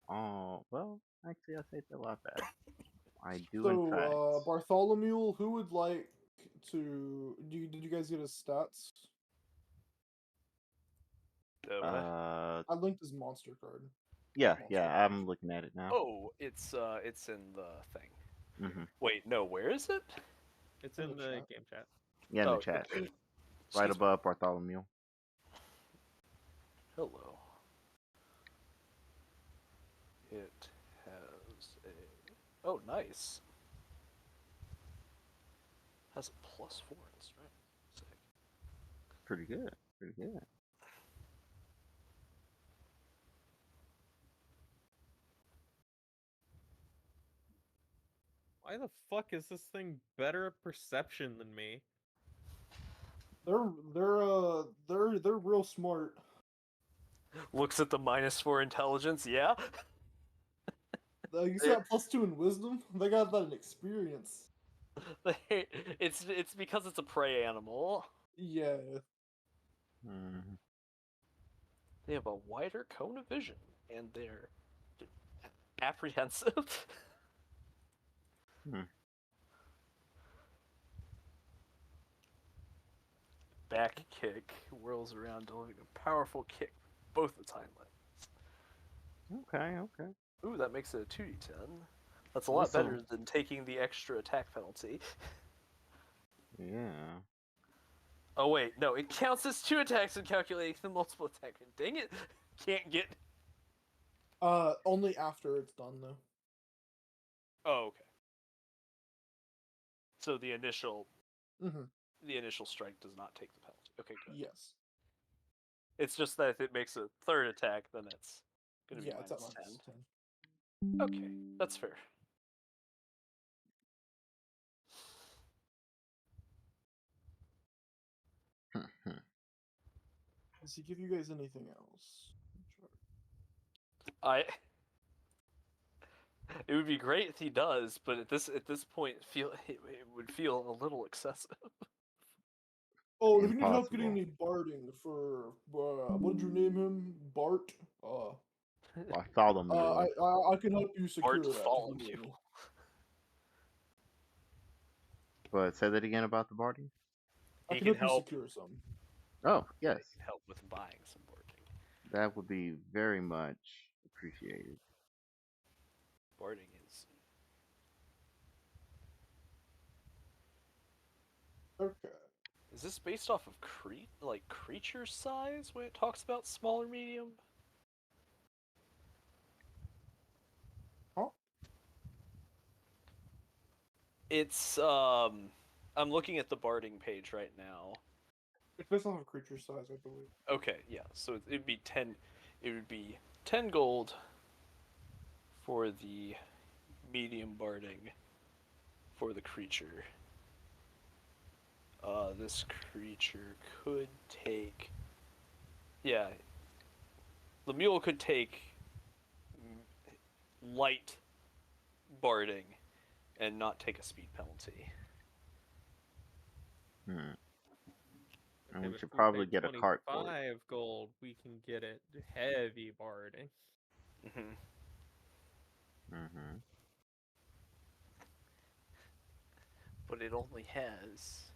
Oh well. Actually, I take that a lot back. I do in fact. So, Bartholomew, who would like to... Did you guys get his stats? Okay. I linked his monster card. Yeah. Monster Yeah. card. I'm looking at it now. Oh, it's in the thing. Mm-hmm. Wait, no, where is it? It's In in the the chat. game chat. Yeah, in Oh, the chat, okay. right Excuse me. above Bartholomew. Hello. It has a. Oh, nice. Has a +4 in strength. Sick. Pretty good. Pretty good. Why the fuck is this thing better at perception than me? They're real smart. Looks at the -4 intelligence. Yeah. You see that +2 in wisdom? They got that in experience. It's because it's a prey animal. Yeah. Mm. They have a wider cone of vision, and they're apprehensive. Hmm. Back kick whirls around, delivering a powerful kick both the time limits. Okay, okay. Ooh, that makes it a 2d10. That's a Well, lot this a better than taking the extra attack penalty. yeah. Oh wait, no, it counts as 2 attacks and calculating the multiple attack. Dang it! Can't get. Only after it's done though. Oh, okay. So the initial Mm-hmm. strike does not take the penalty. Okay, good. Yes. It's just that if it makes a third attack, then it's gonna be Yeah, it's at minus minus 10. 10. Okay, that's fair. Does he give you guys anything else? I. It would be great if he does, but at this point, it would feel a little excessive. Oh, if you need help getting Impossible. me barding for what did you name him? Bart. Bartholomew. I can help you secure Bart that if follow you need you. me. But say that again about the barding. I He can can help you help. secure some. Oh, He yes. can help with buying some boarding. That would be very much appreciated. Boarding is. Okay. Is this based off of creature size when it talks about small or medium? Huh? It's I'm looking at the barding page right now. It's based off of creature size, I believe. Okay, yeah. So it'd be 10. It would be 10 gold for the medium barding for the creature. This creature could take. Yeah, the mule could take light barding and not take a speed penalty. Hmm. And Okay, we but should if we probably pay get a cart for it. 25 gold, we can get it heavy barding. Mm-hmm. Mm-hmm. But it only has.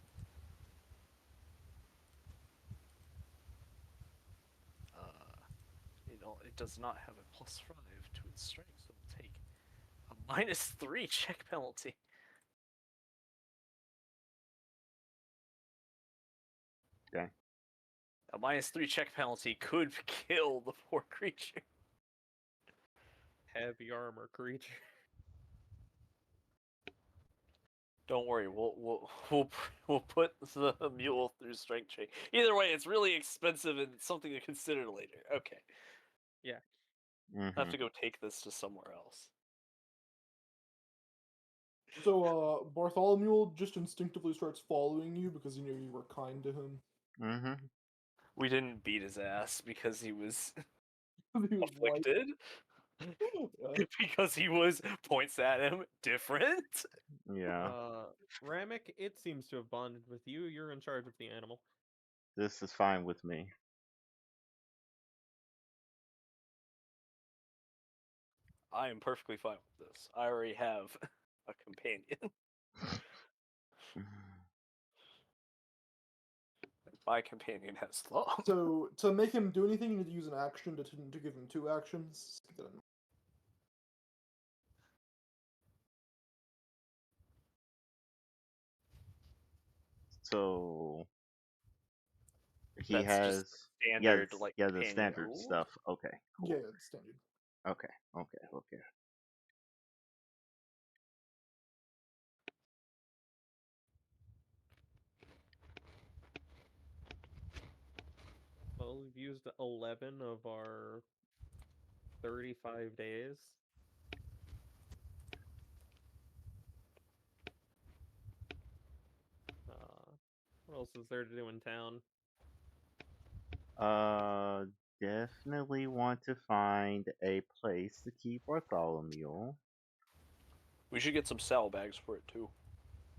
It does not have a +5 to its strength, so it'll take a -3 check penalty. Okay. A -3 check penalty could kill the poor creature. Heavy armor creature. Don't worry, we'll put the mule through strength training. Either way, it's really expensive and something to consider later. Okay, Yeah. I have Mm-hmm. to go take this to somewhere else. So, Bartholomew just instinctively starts following you because you were kind to him. Mm-hmm. We didn't beat his ass because he was He was like, afflicted. yeah. Because he was points at him different. Yeah. Ramek, it seems to have bonded with you. You're in charge of the animal. This is fine with me. I am perfectly fine with this. I already have a companion. My companion has thumb. So, to make him do anything, you need to use an action to give him 2 actions. Keep that in mind. So he That's just has standard like the companion standard rules. stuff. Okay, cool. Yeah, it's standard. Okay, okay, okay. Well, we've used 11 of our 35 days. What else is there to do in town? Definitely want to find a place to keep Bartholomew. We should get some saddlebags for it too.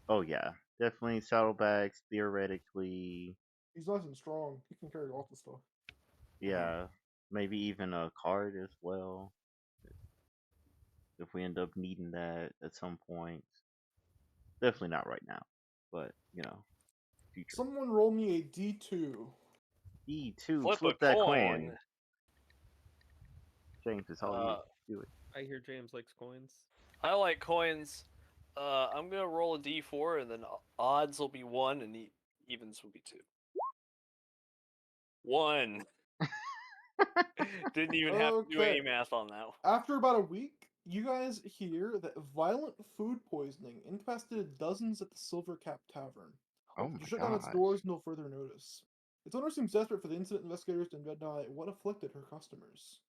Oh yeah, definitely saddlebags. Theoretically, He's nice and strong. He can carry lots of stuff. yeah, maybe even a cart as well. If we end up needing that at some point. Definitely not right now, but you know, future. Someone roll me a D2. E2, Flip a flip that coin. coin. James, it's all you. Do it. I hear James likes coins. I like coins. I'm gonna roll a d4, and then odds will be 1, and evens will be 2. 1. Didn't even have to do any Okay. math on that one. After about a week, you guys hear that violent food poisoning incapacitated dozens at the Silver Cap Tavern. Oh To my shut down its gosh. doors until further notice. Its owner seems desperate for the incident investigators to identify what afflicted her customers.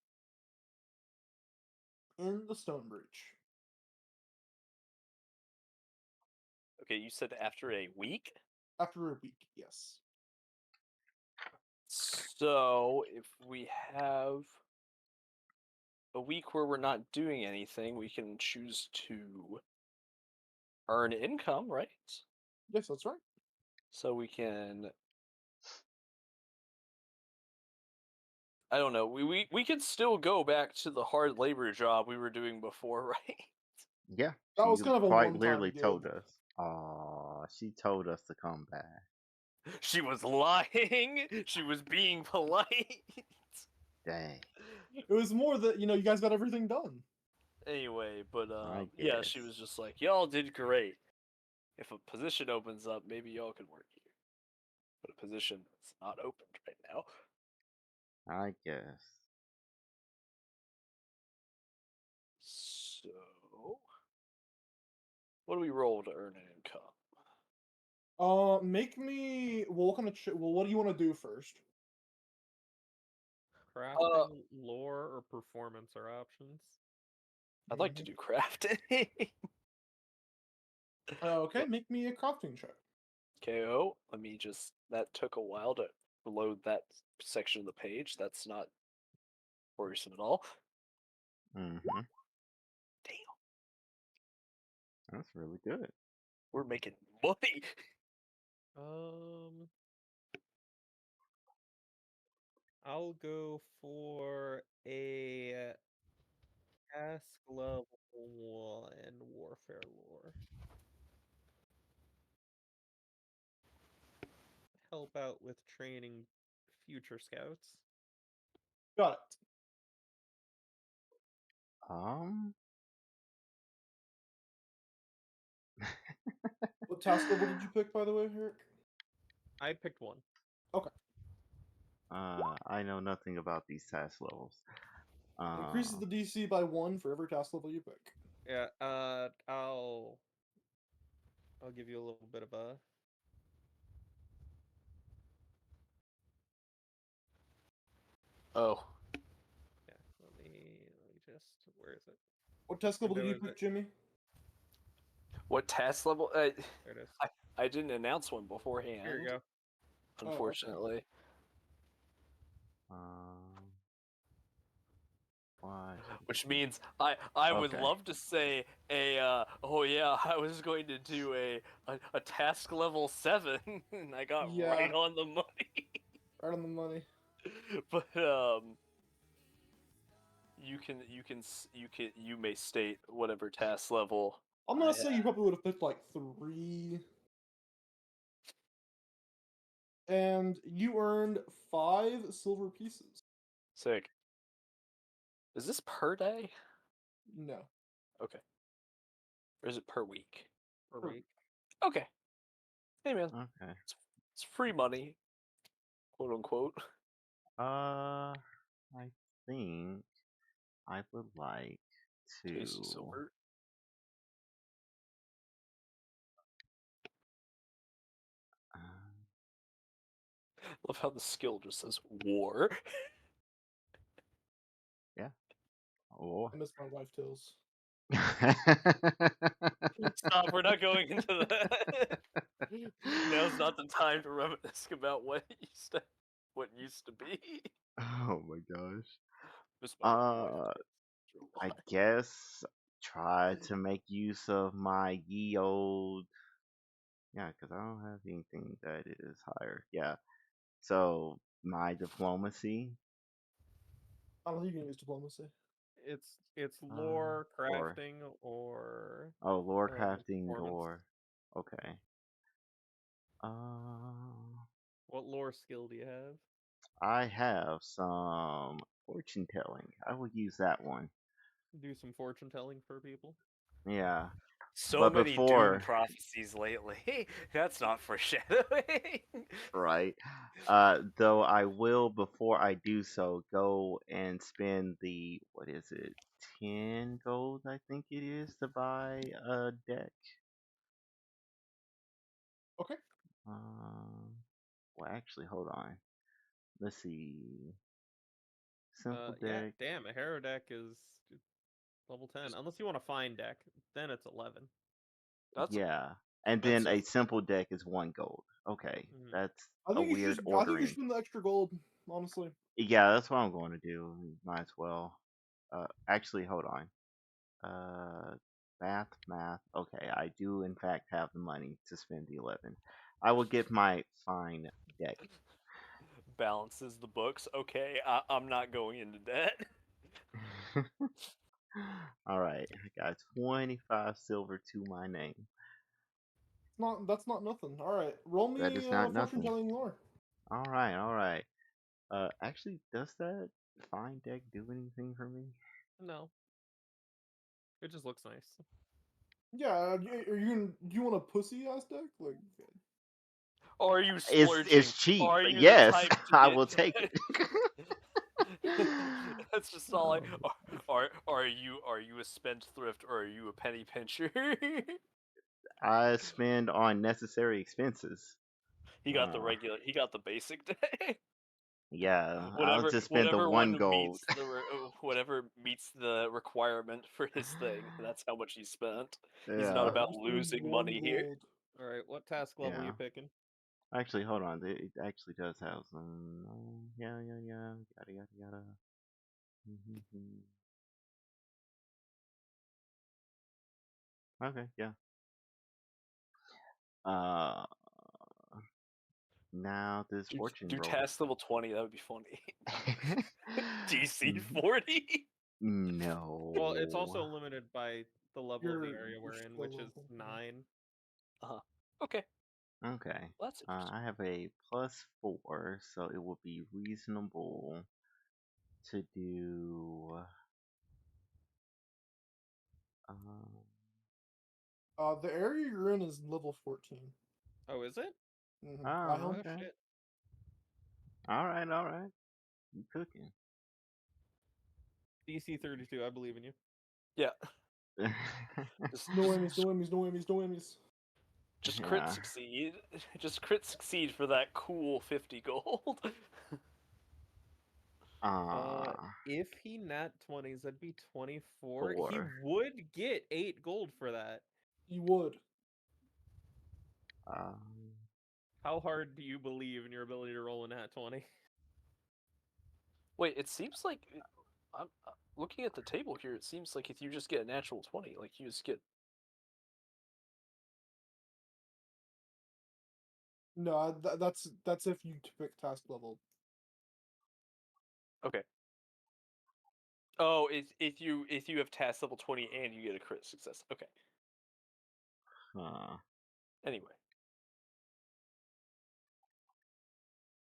In the Stone Breach. Okay, you said after a week? After a week, yes. So, if we have a week where we're not doing anything, we can choose to earn income, right? Yes, that's right. So we can, I don't know, we could still go back to the hard labor job we were doing before, right? Yeah, That she was kind of a quite one-time literally gig. told us. She told us to come back. She was lying. She was being polite. Dang. It was more that, you guys got everything done. Anyway, but I yeah, she guess. was just like, y'all did great. If a position opens up, maybe y'all can work here. But a position that's not opened right now. I guess. So, what do we roll to earn an income? Make me. Well, what do you want to do first? Crafting, lore, or performance are options. I'd like to do crafting. Okay, make me a crafting check. KO. Let me just. That took a while to load that section of the page. That's not worrisome at all. Mm-hmm. Damn, That's really good. we're making money. I'll go for a task level 1 warfare lore. Help out with training future scouts. Got it. What task level did you pick, by the way, Eric? I picked 1. Okay. I know nothing about these task levels. Increases the DC by 1 for every task level you pick. Yeah, I'll give you a little bit of a Oh, yeah, let me just where is it? What task level did Window you is pick, it? Jimmy? what task level? There it is. I didn't announce one beforehand. Here you go. Unfortunately. Why? Which means I would Okay. love to say oh yeah, I was going to do a task level 7 and I got Yeah. right on the money. Right on the money. But you may state whatever task level. I'm gonna say you probably would have picked like 3. And you earned 5 silver pieces. Sick. Is this per day? No. Okay. Or is it per week? Per Per week. Okay. Hey man, Okay. it's free money, quote unquote. I think I would like Tasty to. silver. Love how the skill just says war. Yeah. Oh. I miss my wife Tills. Stop, we're not going into that. Now's not the time to reminisce about what used to be. Oh my gosh. Miss my wife. I guess try to make use of my ye old. Yeah, because I don't have anything that is higher. Yeah. So my diplomacy. I don't think you can use diplomacy. It's lore, Or crafting, or lore crafting performance. or Okay. Uh, What lore skill do you have? I have some fortune telling. I will use that one. Do some fortune telling for people. Yeah. So But many doom before, prophecies lately. That's not foreshadowing. right? Though I will, before I do so, go and spend the, what is it, 10 gold, I think it is, to buy a deck. Okay. Well, actually, hold on. Let's see. Simple Yeah, deck. damn, a hero deck is level 10. Unless you want a fine deck, then it's 11. That's Yeah. And then a expensive. simple deck is 1 gold. Okay. Mhm. That's I a think you weird should. I think you should ordering. spend the extra gold. Honestly. Yeah, that's what I'm going to do. Might as well. Actually, hold on. Math. Okay, I do in fact have the money to spend the 11. I will get my fine deck. Balances the books. Okay, I'm not going into debt. All right, I got 25 silver to my name. Not. That's not nothing. All right. Roll That me is not fortune nothing. telling lore. All right, all right. Actually, does that fine deck do anything for me? No. It just looks nice. Yeah. Do you want a pussy ass deck? Like. Or are you It's splurging? cheap. Are you the Yes, type to I get? will take it. That's just all I. Um, Are you a spendthrift or are you a penny pincher? I spend on necessary expenses. He got the Uh, regular. He got the basic day. yeah, I'll whatever just spend the whatever one 1 gold. meets whatever meets the requirement for his thing. That's how much he spent. He's not Yeah, about Alright, you spend losing one money here. gold. Alright, what task level yeah. you picking? Actually, hold on. It actually does have some. Yeah. Yada. Mhm. Okay, yeah. Uh, now this fortune Do roll. task level 20. That would be funny. DC N- 40. Well, it's also no. limited by the level of the area Your we're in, skill which is level. 9. Uh-huh. Okay. Okay. Well, that's interesting. I have a +4, so it would be reasonable to do. Um, The area you're in is level 14. Oh, is it? I oh, help. Oh, okay. shit. All right. You cooking? DC 32, I believe in you. Yeah. Just, No just, whammies, no just, whammies, no whammies, no whammies. just crit Yeah. succeed. Just crit succeed for that cool 50 gold. Uh, Ah, if he nat 20s, that'd be 24. He 4. would get 8 gold for that. You would. Um, How hard do you believe in your ability to roll a nat 20? Wait, it seems like I'm looking at the table here. It seems like if you just get a natural 20, like you just get. No, that's if you pick task level. Okay. Oh, if you have task level 20 and you get a crit success. Okay. huh. Anyway,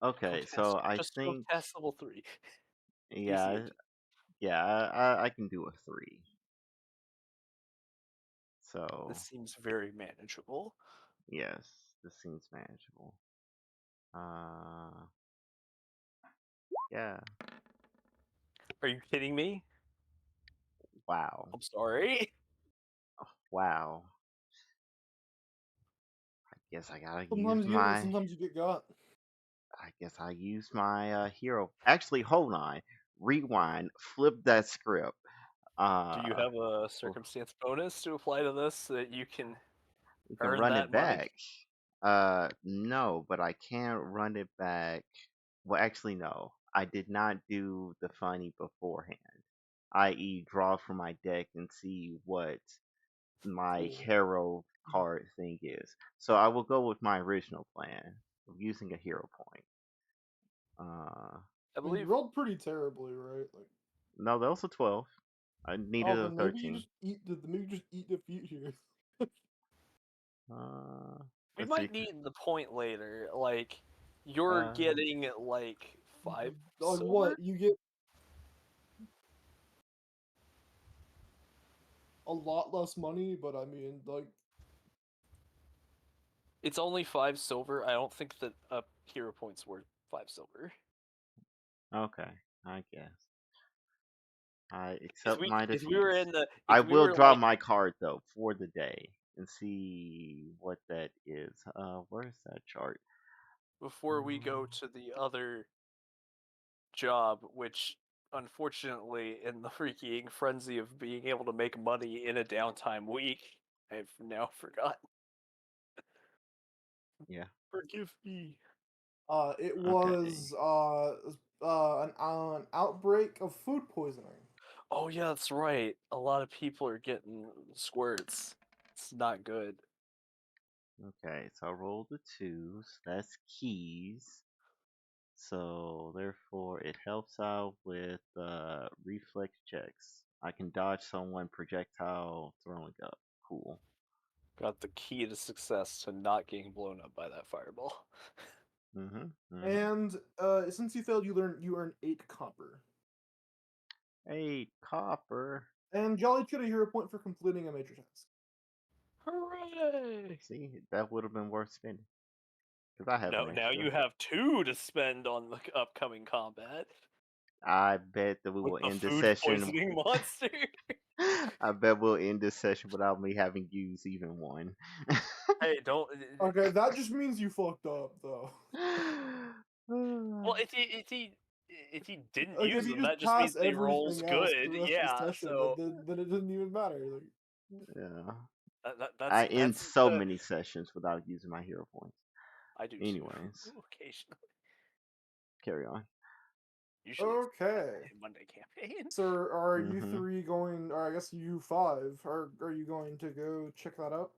Okay, so I just go think, task level 3. DC yeah, 18. yeah, I can do a 3. This So, seems very manageable. yes, this seems manageable. Uh, yeah, Are you kidding me? wow, I'm sorry. wow. I guess I gotta use Sometimes you get, my, sometimes you get got. I guess I use my hero. Actually, hold on, rewind, flip that script. Do you Uh, have a circumstance bonus to apply to this so that you can you can earn run that it money? back. No, but I can't run it back. Well, actually, no. I did not do the funny beforehand, i.e., draw from my deck and see what my Cool. hero card thing is. So I will go with my original plan of using a hero point. I I mean, you believe. rolled pretty terribly, right? Like, No, that was a 12. I needed oh, a then maybe you 13. just eat the maybe you just eat defeat here. We Let's see. might need the point later. Like, you're Uh, getting like 5 Like silver. what? You get a lot less money, but I mean, like, It's only 5 silver. I don't think that a hero point's worth 5 silver. Okay, I guess. I If accept my if we were defeats. in the I if we will were draw like my card though for the day and see what that is. Where's that chart? before we go to the other job, which unfortunately in the freaking frenzy of being able to make money in a downtime week, I've now forgotten. Yeah. Forgive me. it Okay. was an outbreak of food poisoning. Oh yeah, that's right. A lot of people are getting squirts. It's not good. Okay. So I rolled the twos. That's keys. So therefore, it helps out with reflex checks. I can dodge someone projectile throwing up. Cool. Got the key to success to not getting blown up by that fireball. Mm-hmm. And since you failed, you earn 8 copper. 8 copper. And Jolly get a hero point for completing a major task. Hooray! See, that would have been worth spending. Because I have No, an now extra. you have 2 to spend on the upcoming combat I bet that we with will the end this food session. poisoning monster. I bet we'll end this session without me having used even one. Hey, don't. Okay, that just means you fucked up, though. Well, if he didn't Like, if use you them, just that just means pass he rolls everything else for good. the rest of the Yeah, session, so then it doesn't even matter. Like, Yeah. that's I end so many sessions without using my hero points. I do Anyways, too. Occasionally, carry on. usually it's okay. Monday campaign. So, are you Mm-hmm. three going, or I guess you five, are you going to go check that out?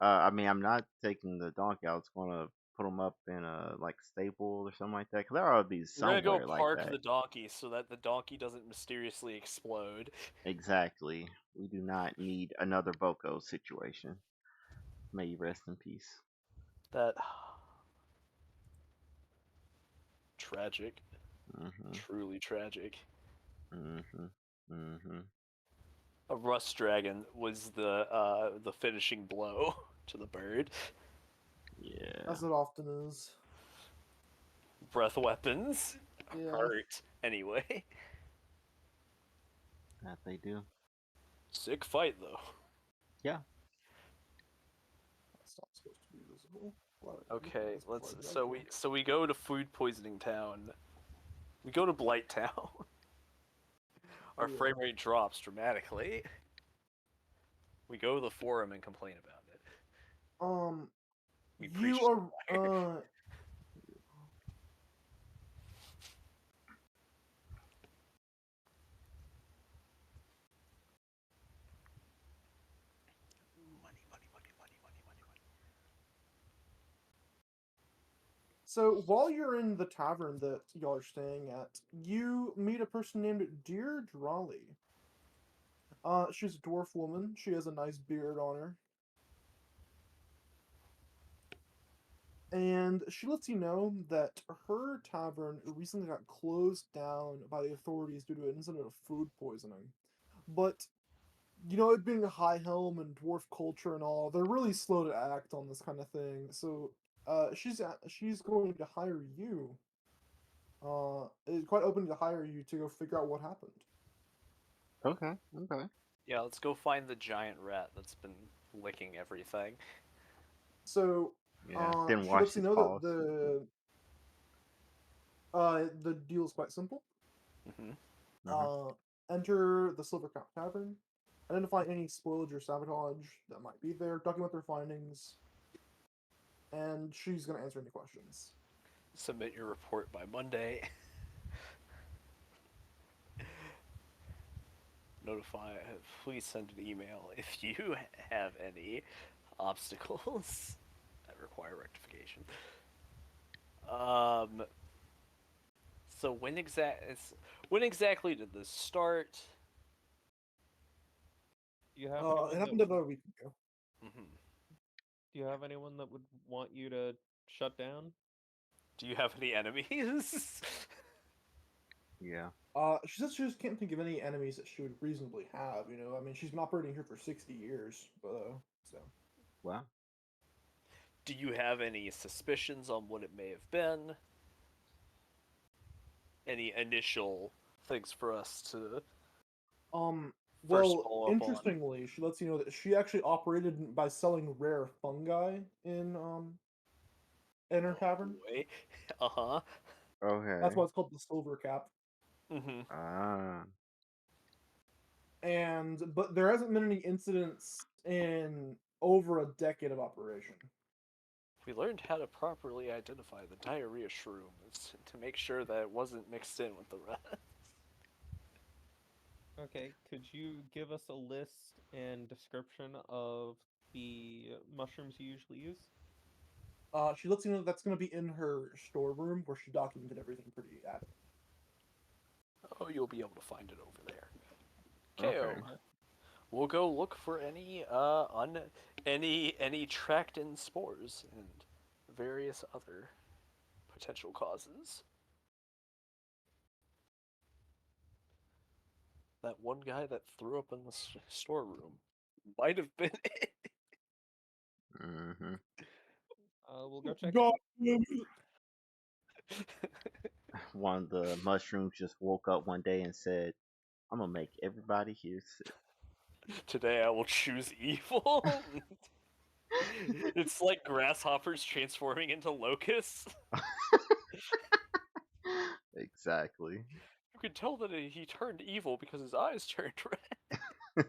I mean, I'm not taking the donkey out. It's gonna put them up in a like stable or something like that. Cause there ought to be We're gonna go somewhere like park that. the donkey so that the donkey doesn't mysteriously explode. Exactly. We do not need another Boko situation. May you rest in peace. That tragic, Mm-hmm. truly tragic. Mm-hmm. Mm-hmm. A rust dragon was the finishing blow to the bird. Yeah. As it often is. Breath weapons Yeah. hurt anyway. That they do. Sick fight though. Yeah. That's not supposed to be visible. Okay, so we go to food poisoning town. We go to Blight Town. Our Yeah. frame rate drops dramatically. We go to the forum and complain about it. We preach You to the choir. are, Money, money, money, money, money, money, money. So while you're in the tavern that y'all are staying at, you meet a person named Dear Drawley. She's a dwarf woman. She has a nice beard on her. And she lets you know that her tavern recently got closed down by the authorities due to an incident of food poisoning. But, you know, it being a high helm and dwarf culture and all, they're really slow to act on this kind of thing. So, she's going to hire you. Is quite open to hire you to go figure out what happened. Okay. Okay. Yeah, let's go find the giant rat that's been licking everything. So, Yeah. Didn't she wash lets you his know that paws. the deal is quite simple. Mm-hmm. Mm-hmm. Enter the Silver Cup Tavern, identify any spoilage or sabotage that might be there, document their findings, and she's gonna answer any questions. Submit your report by Monday. Notify. Please send an email if you have any obstacles that require rectification. So when exactly did this start? You have It anyone that happened was about a week ago. Mm-hmm. Do you have anyone that would want you to shut down? Do you have any enemies? Yeah. She says she just can't think of any enemies that she would reasonably have. You know, I mean, she's been operating here for 60 years, so. Well, Do you have any suspicions on what it may have been? Any initial things for us to first Well, follow up on? interestingly, she lets you know that she actually operated by selling rare fungi in her tavern. Boy. Uh-huh. That's okay. why it's called the Silver Cap. Mm-hmm. Ah. But there hasn't been any incidents in over a decade of operation. We learned how to properly identify the diarrhea shrooms to make sure that it wasn't mixed in with the rest. Okay, could you give us a list and description of the mushrooms you usually use? She lets you know that that's going to be in her storeroom where she documented everything pretty adequately. Oh, you'll be able to find it over there. Okay. KO. We'll go look for any any tract-in spores and various other potential causes. That one guy that threw up in the storeroom might have been it. Mm-hmm. We'll go check it God out. damn it. One of the mushrooms just woke up one day and said, "I'm gonna make everybody here sick." Today I will choose evil. It's like grasshoppers transforming into locusts. Exactly. You can tell that he turned evil because his eyes turned red.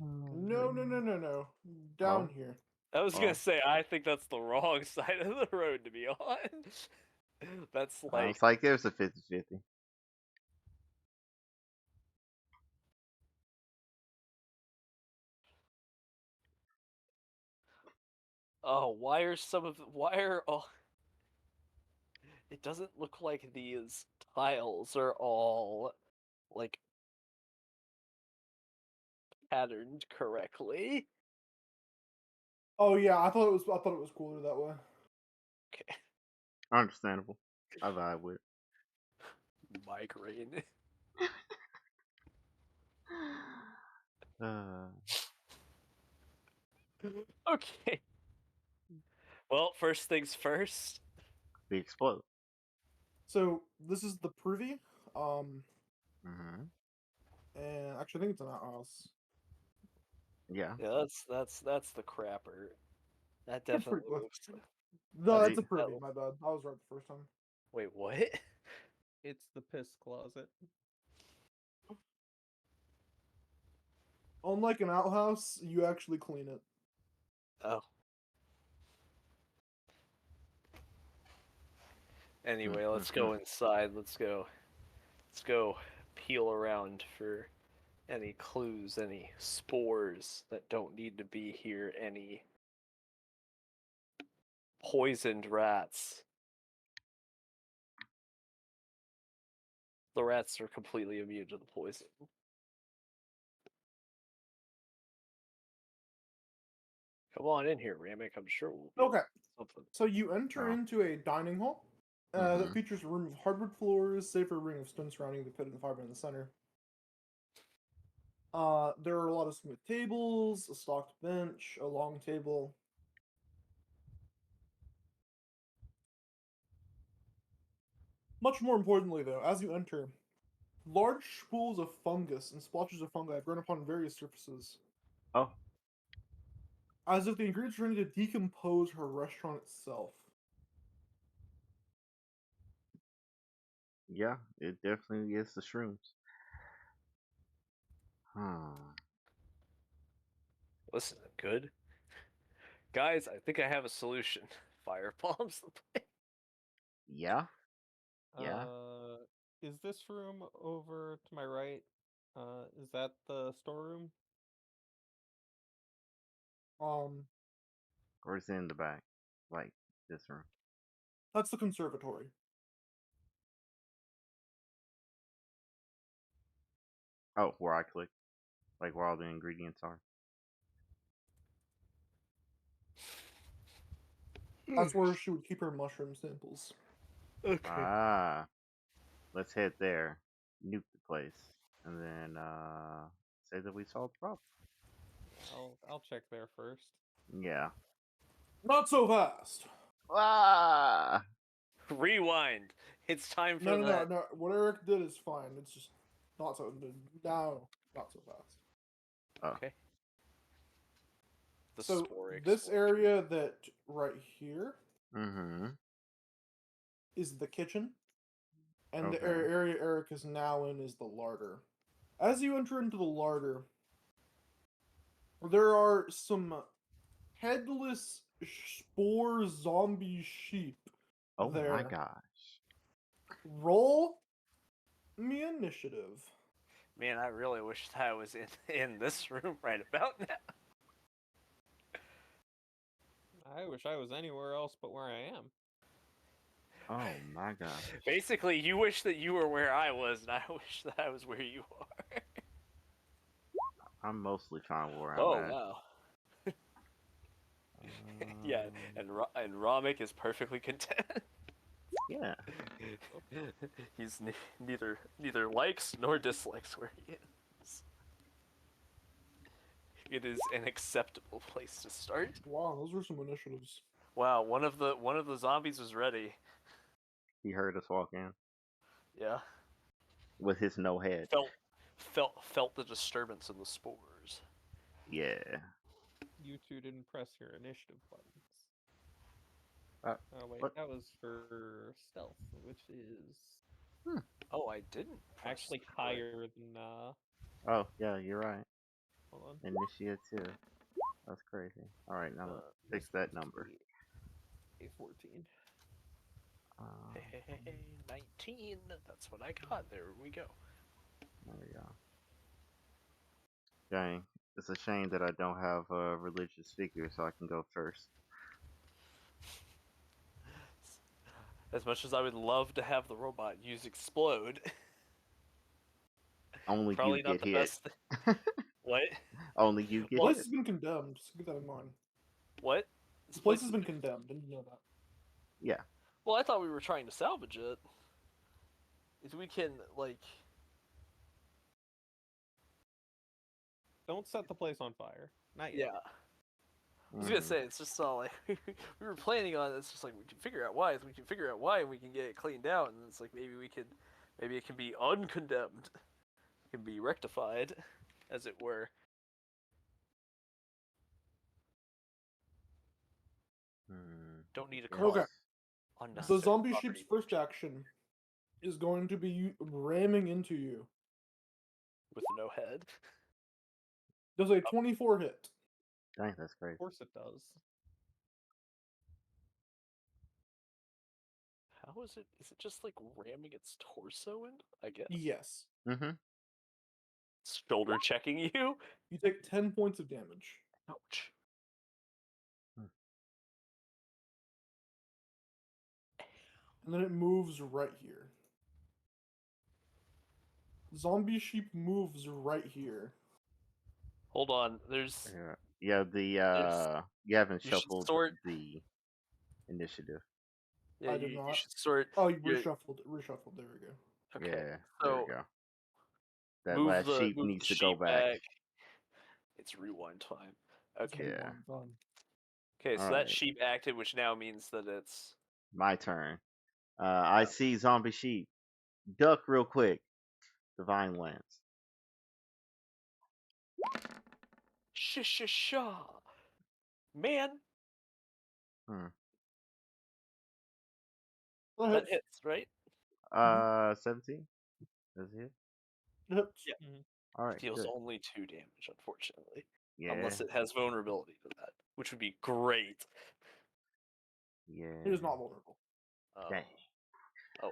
Oh, No, no, no, man. no, no. Oh, Down here. I was gonna oh. say, I think that's the wrong side of the road to be on. That's like, Sounds like there's a 50-50. oh, why are, oh, it doesn't look like these tiles are all, like, patterned correctly. Oh yeah, I thought it was cooler that way. Okay, Understandable. I vibe with. migraine. Uh, Okay, well, first things first. we explode. So this is the privy. Um, Mm-hmm. and actually, I think it's an outhouse. Yeah. Yeah, that's the crapper. That It's pretty definitely close. looks, No, that's, it's They a that privy. looks, My bad. I was right the first time. wait, what? It's the piss closet. Unlike an outhouse, you actually clean it. Oh. Anyway, let's Mm-hmm. go inside. Let's go peel around for any clues, any spores that don't need to be here, any poisoned rats. The rats are completely immune to the poison. Come on in here, Ramek. I'm sure we'll be able to Okay, do something. so you enter Oh. into a dining hall that Mm-hmm. features a room of hardwood floors, save for a ring of stone surrounding the pit and the fireman in the center. There are a lot of smooth tables, a stocked bench, a long table. Much more importantly, though, as you enter, large pools of fungus and splotches of fungi have grown upon various surfaces, Oh, as if the ingredients are trying to decompose her restaurant itself. yeah. It definitely is the shrooms. Huh. Listen, good guys. I think I have a solution. Fire bombs the place. Yeah. Yeah. Uh, is this room over to my right? Is that the storeroom? Um, Or is it in the back? Like this room. that's the conservatory. Oh, where I click. Like where all the ingredients are. That's where she would keep her mushroom samples. Okay. Ah, let's head there, nuke the place, and then say that we solved the problem. I'll check there first. Yeah. Not so fast. Ah. Rewind. It's time for No, no, that. no, no. What Eric did is fine. It's just not so. No, not so fast. Oh. Okay. The So spore this explosion. area that right here Mm-hmm. is the kitchen, and the Okay. area Eric is now in is the larder. As you enter into the larder, there are some headless spore zombie sheep Oh my there. gosh. Roll me initiative. Man, I really wish that I was in this room right about now. I wish I was anywhere else but where I am. Oh my gosh. Basically, you wish that you were where I was, and I wish that I was where you are. I'm mostly fine where I'm Oh at. wow. Yeah, and Ramik is perfectly content. Yeah. He's neither likes nor dislikes where he is. It is an acceptable place to start. Wow, those were some initiatives. Wow, one of the zombies was ready. He heard us walk in Yeah, with his no head. felt the disturbance in the spores. Yeah. You two didn't press your initiative buttons. Oh wait, what? that was for stealth, which is Oh, I didn't press actually the correct- higher than Oh yeah, you're right. hold on. Initiate too. That's crazy. All right, now let's fix This that one's number. A14. Hey, 19. That's what I got. There we go. There we go. Dang, it's a shame that I don't have a religious figure, so I can go first. As much as I would love to have the robot use explode, Only probably you not get the hit. best. What? Only you get This Well, place hit. has been condemned. Just keep that in mind. What? This place has been condemned. Didn't you know that? Yeah. Well, I thought we were trying to salvage it. If we can, like, Don't set the place on fire. Not yet. yeah. I was gonna say it's just all like we were planning on. It's just like we can figure out why. If we can figure out why, and we can get it cleaned out, and it's like maybe it can be uncondemned, it can be rectified, as it were. Don't need to Okay. cause The unnecessary zombie property sheep's first damage action is going to be ramming into you. with no head. Does a 24 hit? Dang, that's Of crazy. course it does. How is it? Is it just like ramming its torso in? I guess. Yes. Mm-hmm. Shoulder checking you. You take 10 points of damage. Ouch. And then it moves right here. Zombie sheep moves right here. Hold on. There's. Yeah, you haven't You should shuffled sort. the initiative. Yeah, I did you not. should sort. Oh, you your- reshuffled. Reshuffled. There we go. Okay. Yeah, So there we go. That move last the sheep needs to sheep go back. It's rewind time. It's Okay. Yeah. Done. Okay, so that Alright. sheep acted, which now means that it's. My turn. I see zombie sheep. Duck real quick. Divine Lance. Sha. Man, that hits, right? 17. Does it hit? Hits. Yeah. All right. Deals Good. only 2 damage, unfortunately. Yeah. Unless it has vulnerability to that, which would be great. Yeah. It is not vulnerable. Dang. Oh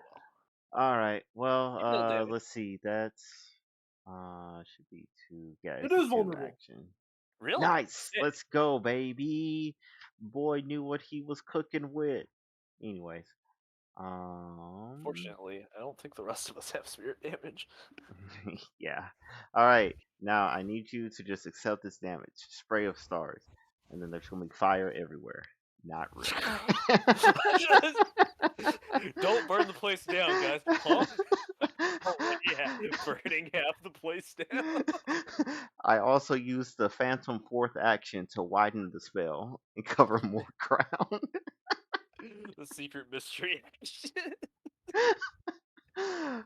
well. All right. You deal Well, damage. let's see. That's should be 2. Yeah, It it's a is 2 vulnerable. action. Really? Nice. Sick. Let's go, baby. Boy knew what he was cooking with. Anyways, Fortunately, I don't think the rest of us have spirit damage. yeah. All right. Now I need you to just accept this damage. Spray of stars, and then there's gonna be fire everywhere. Not really. Don't burn the place down, guys. Huh? Burning half the place down. I also used the Phantom fourth action to widen the spell and cover more ground. The secret mystery action.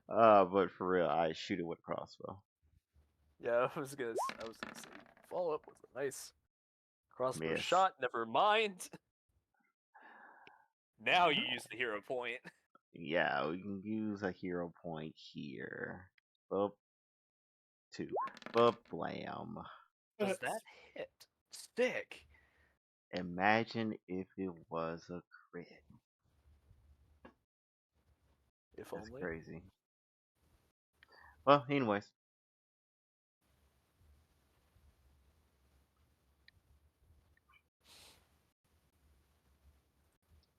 But for real, I shoot it with a crossbow. Yeah, I was gonna say follow up with a nice crossbow Miss. shot. Never mind. Now you use the hero point. Yeah, we can use a hero point here. Boop. 2. Boop. Blam. Does that hit? Stick. Imagine if it was a crit. If That's only. crazy. Well, anyways.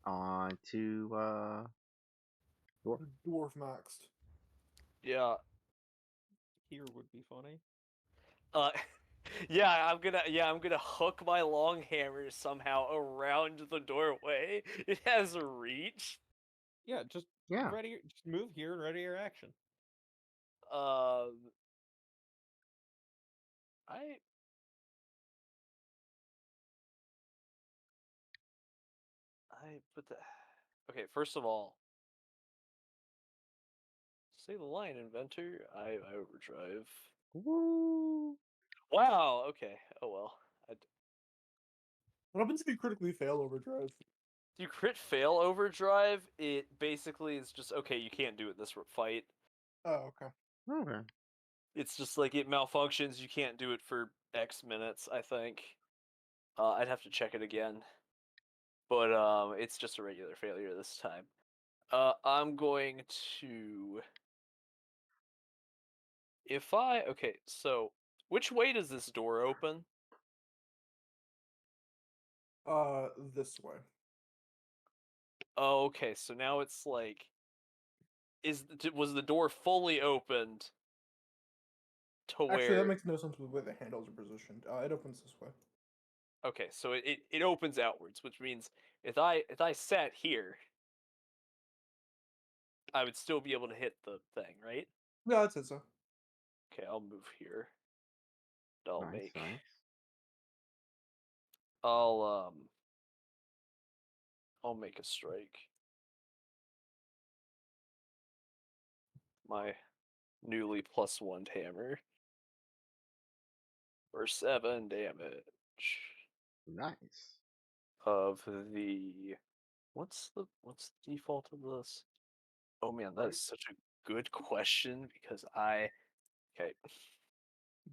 On to Dwarf. Dwarf maxed. Yeah. Here would be funny. Uh, I'm gonna hook my long hammer somehow around the doorway. It has a reach. Yeah, just Yeah. just move here and ready your action. I put the. Okay, first of all, say the line, inventor. I overdrive. Woo. Wow. Okay. Oh well. What happens if you critically fail overdrive? If you crit fail overdrive, it basically is just okay. You can't do it this fight. Oh, okay. Okay. It's just like it malfunctions. You can't do it for X minutes. I think. I'd have to check it again. But it's just a regular failure this time. I'm going to. Okay, so which way does this door open? This way. Oh, okay, so now it's like, was the door fully opened to Actually, that where? makes no sense with the way the handles are positioned. It opens this way. Okay, so it opens outwards, which means if I sat here, I would still be able to hit the thing, right? Yeah, it says so. Okay, I'll move here. I'll Nice, make. nice. I'll I'll make a strike. My newly +1 hammer for 7 damage Nice. of the. What's the default of this? Oh man, that is such a good question because okay,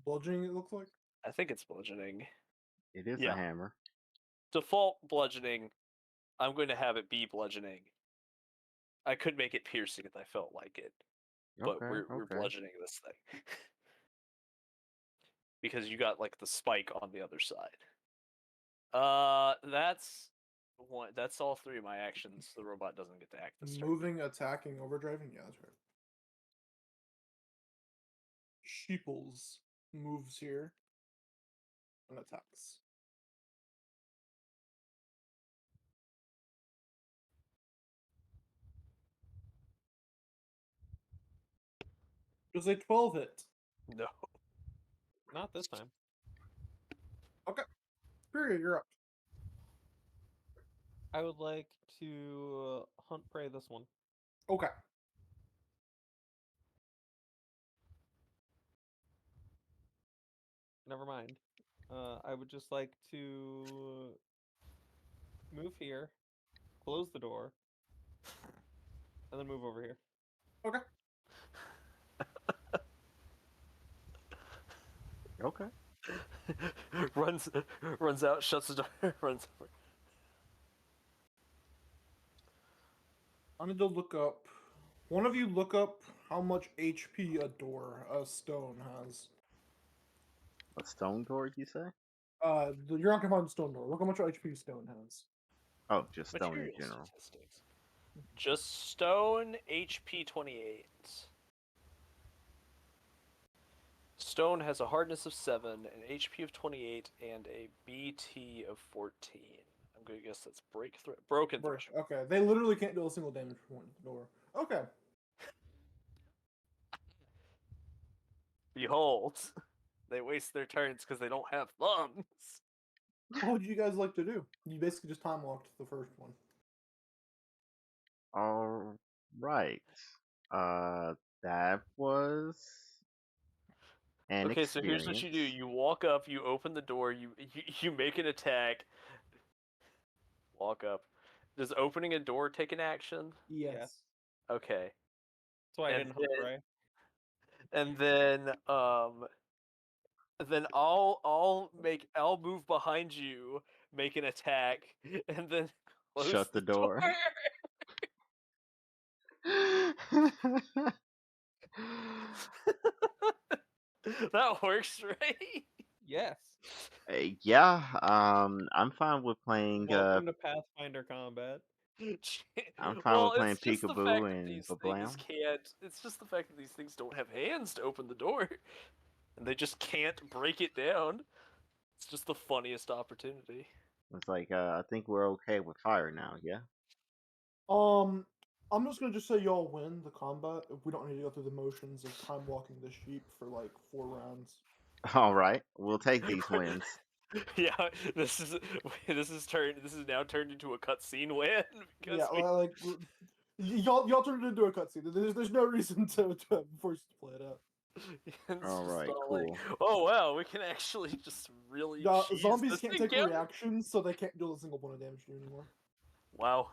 Bludgeoning, it looks like. I think it's bludgeoning. It is a Yeah, hammer. default bludgeoning. I'm going to have it be bludgeoning. I could make it piercing if I felt like it, but Okay, we're okay. bludgeoning this thing because you got like the spike on the other side. That's one. That's all 3 of my actions. The robot doesn't get to act this turn. Moving, attacking, overdriving. Yeah, that's right. Sheeples moves here and attacks. Does a 12 hit? No. Not this time. Okay. Period, you're up. I would like to hunt prey this one. Okay. Never mind. I would just like to move here, close the door, and then move over here. Okay. Okay. runs out, shuts the door, runs over. I need to look up. One of you look up how much HP a stone has. A stone door, you say? You're not gonna find the stone door. Look how much HP stone has. Oh, just stone in Material general. statistics. Just stone HP 28. Stone has a hardness of 7, an HP of 28, and a BT of 14. I'm gonna guess that's broken Break. threshold. Okay, they literally can't deal a single damage from one door. Okay. Behold, they waste their turns because they don't have thumbs. What would you guys like to do? You basically just time locked the first one. All right. That was an Okay, so here's what you do: experience. you walk up, you open the door, you make an attack. Walk up. Does opening a door take an action? Yes. Okay, That's why I and didn't hunt prey. and then I'll move behind you, make an attack, and then close Shut the door. That works, right? Yes. Yeah, I'm fine with playing Welcome to Pathfinder combat. I'm fine Well, with playing it's just the fact peekaboo that and these things bablam. can't. It's just the fact that these things don't have hands to open the door, and they just can't break it down. It's just the funniest opportunity. It's like I think we're okay with fire now, yeah? I'm just gonna say y'all win the combat. We don't need to go through the motions of time walking the sheep for like 4 rounds. Alright, we'll take these wins. Yeah, this is now turned into a cutscene win because Yeah, like y'all turned it into a cutscene. There's no reason to force you to play it out. it's just Alright, all like, cool. oh wow, we can actually just really cheese Zombies this can't thing take down. reactions, so they can't deal a single point of damage to you anymore. Wow.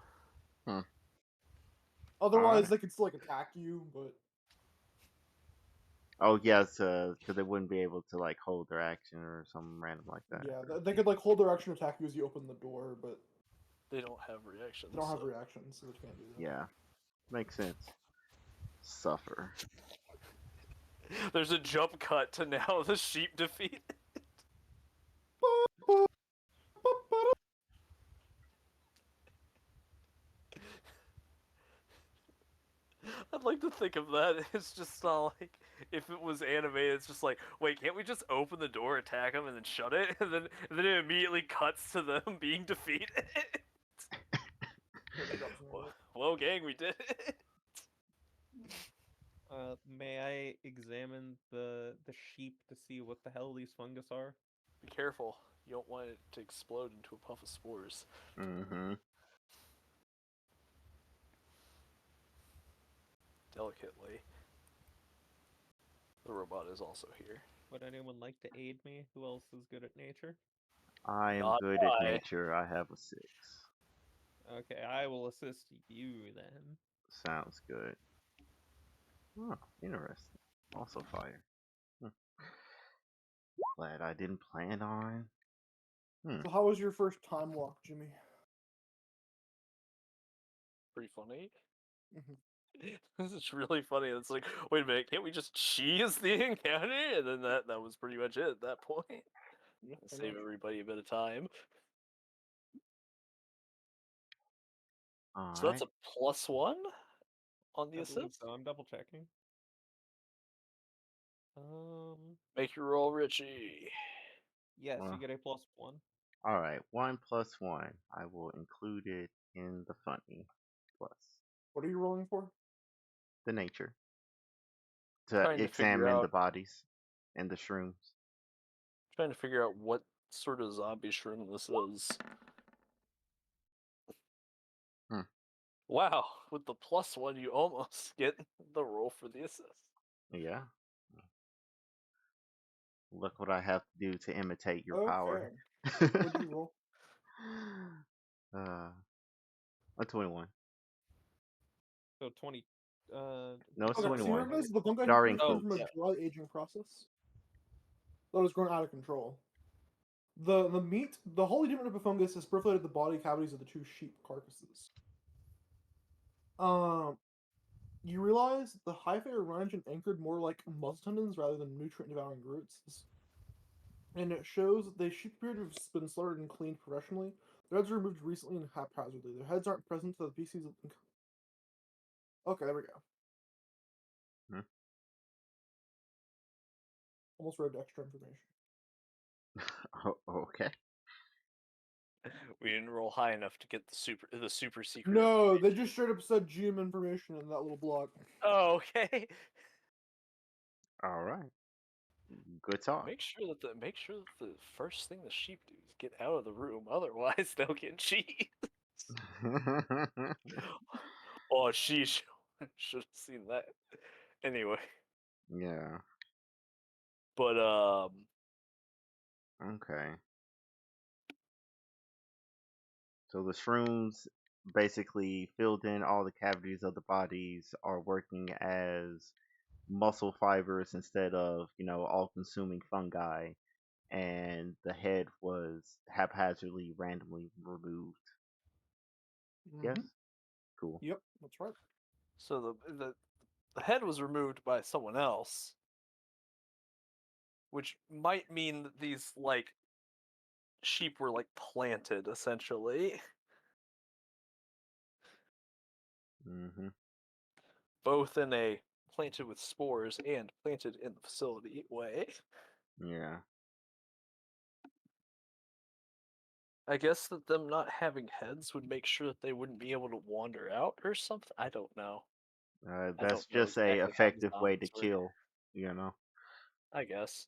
Otherwise, Alright. they could still like attack you, but Oh yes, because they wouldn't be able to like hold their action or something random like that. yeah, they could like hold their action attack you as you open the door, but They don't have reactions. they don't have so- reactions, so they can't do that. Yeah. Makes sense. Suffer. There's a jump cut to now the sheep defeat. I'd like to think of that. It's just not like if it was animated. It's just like, wait, can't we just open the door, attack them, and then shut it, and then it immediately cuts to them being defeated. Whoa, gang, we did it. May I examine the sheep to see what the hell these fungus are? Be careful. You don't want it to explode into a puff of spores. Mm-hmm. Delicately. The robot is also here. Would anyone like to aid me? Who else is good at nature? I am Not good at I. nature. I have a 6. Okay, I will assist you then. Sounds good. Oh, interesting. Also fire. Glad I didn't plan on. So how was your first time walk, Jimmy? Pretty funny. Mhm. This is really funny. It's like, wait a minute, can't we just cheese the encounter? And then that was pretty much it at that point. Yeah, pretty Save much. everybody a bit of time. So that's Alright. a +1 on the I believe assist. so. I'm double checking. Make your roll, Richie. Yes, Well, you get a +1. alright. 1 plus 1. I will include it in the funny. Plus What are you rolling for? the nature. To Trying to figure examine the out bodies and the shrooms. what sort of zombie shroom this is. Hmm. Wow, with the +1, you almost get the roll for the assist. Yeah. Look what I have to do to imitate your power. Okay. What'd you roll? A 21. So 20. No, it's Okay, so you 21. recognize the fungi It here already is coming Oh, from a includes. yeah. dry aging process that was grown out of control. The meat, the wholly different type of fungus has perforated the body cavities of the two sheep carcasses. You realize the hyphae are ranged and anchored more like muscle tendons rather than nutrient-devouring roots. And it shows the sheep appear to have been slaughtered and cleaned professionally. Their heads were removed recently and haphazardly. Their heads aren't present to the species of... Okay, there we go. Hmm. Almost read extra information. Oh, okay. We didn't roll high enough to get the super secret. No, they just straight up said GM information in that little block. Oh, okay. All right. Good talk. Make sure that the first thing the sheep do is get out of the room. Otherwise, they'll get cheese. Oh, sheesh. Should have seen that. Anyway, Yeah. but Okay. So the shrooms basically filled in all the cavities of the bodies, are working as muscle fibers instead of, all-consuming fungi, and the head was haphazardly, randomly removed. Yes? Mhm. Cool. Yep, that's right. so the head was removed by someone else, which might mean that these like sheep were like planted essentially, Mm-hmm. both in a planted with spores and planted in the facility way. Yeah. I guess that them not having heads would make sure that they wouldn't be able to wander out or something. I don't know. I That's don't know just a exactly how the effective way to zombies work. kill, you know. I guess.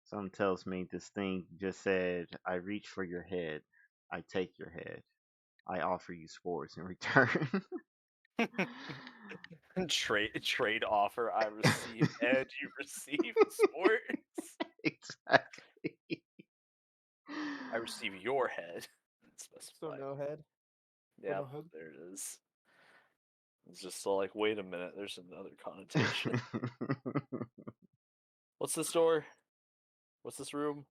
Something tells me this thing just said, I reach for your head, I take your head, I offer you spores in return. Trade offer. I receive and you receive sports. Exactly. I receive your head. So Specify. no head. Yeah, no head. there it is. It's just so like, wait a minute, there's another connotation. What's this door? What's this room?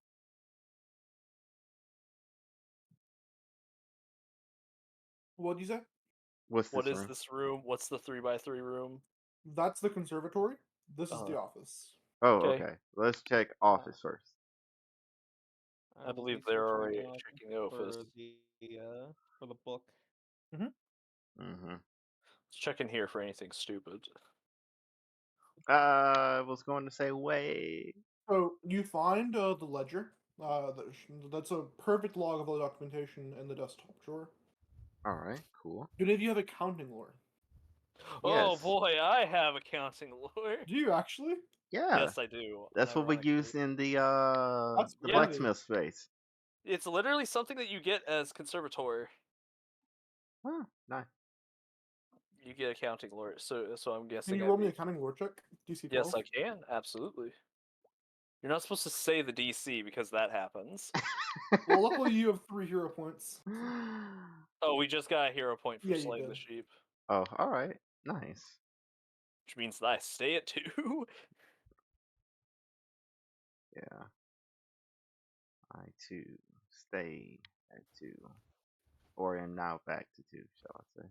What do you say? What's What this is room? this room? What's the 3x3 room? That's the conservatory. This is Uh, the office. Oh, okay. okay. Let's check office first. I I'm believe they're researching already up checking the office. for the book. Mm-hmm. Let's check in here for anything stupid. I was going to say, wait. So you find the ledger. That's a perfect log of all the documentation in the desktop drawer. All right, cool. Do any of you have accounting lore? Oh Yes. boy, I have accounting lore. Do you actually? Yeah. Yes, I do. That's what we Unironically. use in the That's the Yeah. handy. blacksmith space. It's literally something that you get as conservator. Oh, nice. You get accounting lore, so I'm Can guessing you I'd roll me be. accounting lore check? DC 12. Yes, I can. Absolutely. You're not supposed to say the DC because that happens. Well, luckily you have 3 hero points. Oh, we just got a hero point for Yeah, you slaying did. the sheep, Oh, all right. Nice. which means that I stay at 2. Yeah. I too stay at 2. Or am now back to 2, shall I say.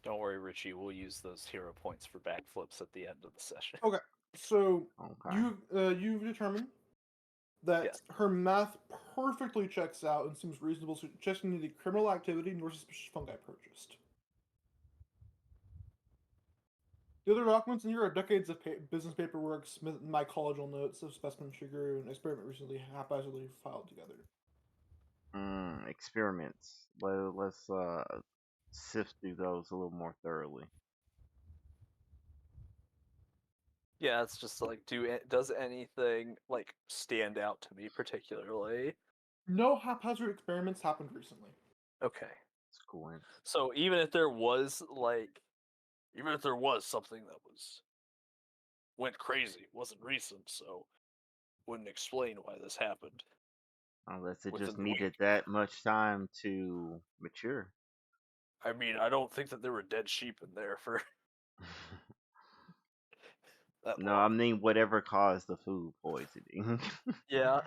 Don't worry, Richie. We'll use those hero points for backflips at the end of the session. Okay, so Okay. you've determined that Yes. her math perfectly checks out and seems reasonable, suggesting neither criminal activity nor suspicious fungi purchased. The other documents in here are decades of business paperwork, mycological notes of specimen sugar, and experiment recently haphazardly filed together. Experiments. Let's sift through those a little more thoroughly. Yeah, it's just like, does anything like stand out to me particularly? No haphazard experiments happened recently. Okay. It's cool. So even if there was something that went crazy, wasn't recent, so wouldn't explain why this happened Unless it within just the week. needed that much time to mature. I mean, I don't think that there were dead sheep in there for that No, long. I mean whatever caused the food poisoning. Yeah.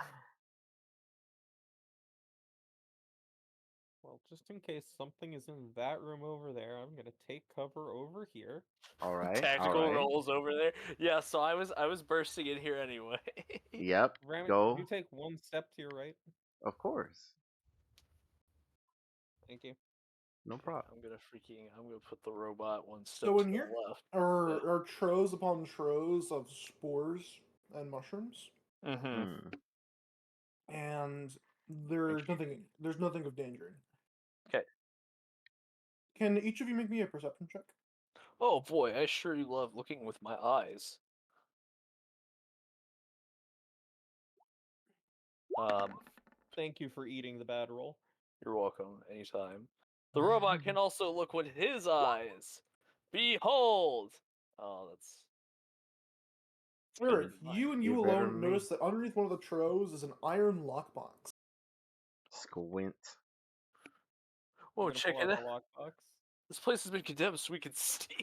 Well, just in case something is in that room over there, I'm gonna take cover over here. All right. Tactical rolls over there. Yeah, so I was bursting in here anyway. Yep. Ramek, Go. could you take one step to your right? Of course. Thank you. No problem. I'm gonna put the robot one step So to in the here left. are troves upon troves of spores and mushrooms. Mm-hmm. Hmm. and there's nothing of danger. Okay. Can each of you make me a perception check? Oh boy, I sure do love looking with my eyes. Thank you for eating the bad roll. You're welcome. Anytime. The robot can also look with his eyes. Behold! Oh, that's. It's better Eric, than you mine. and You're you better alone than me. notice that underneath one of the trows is an iron lockbox. Squint. Whoa, I'm gonna check pull it out out. the lockbox. This place has been condemned so we can steal.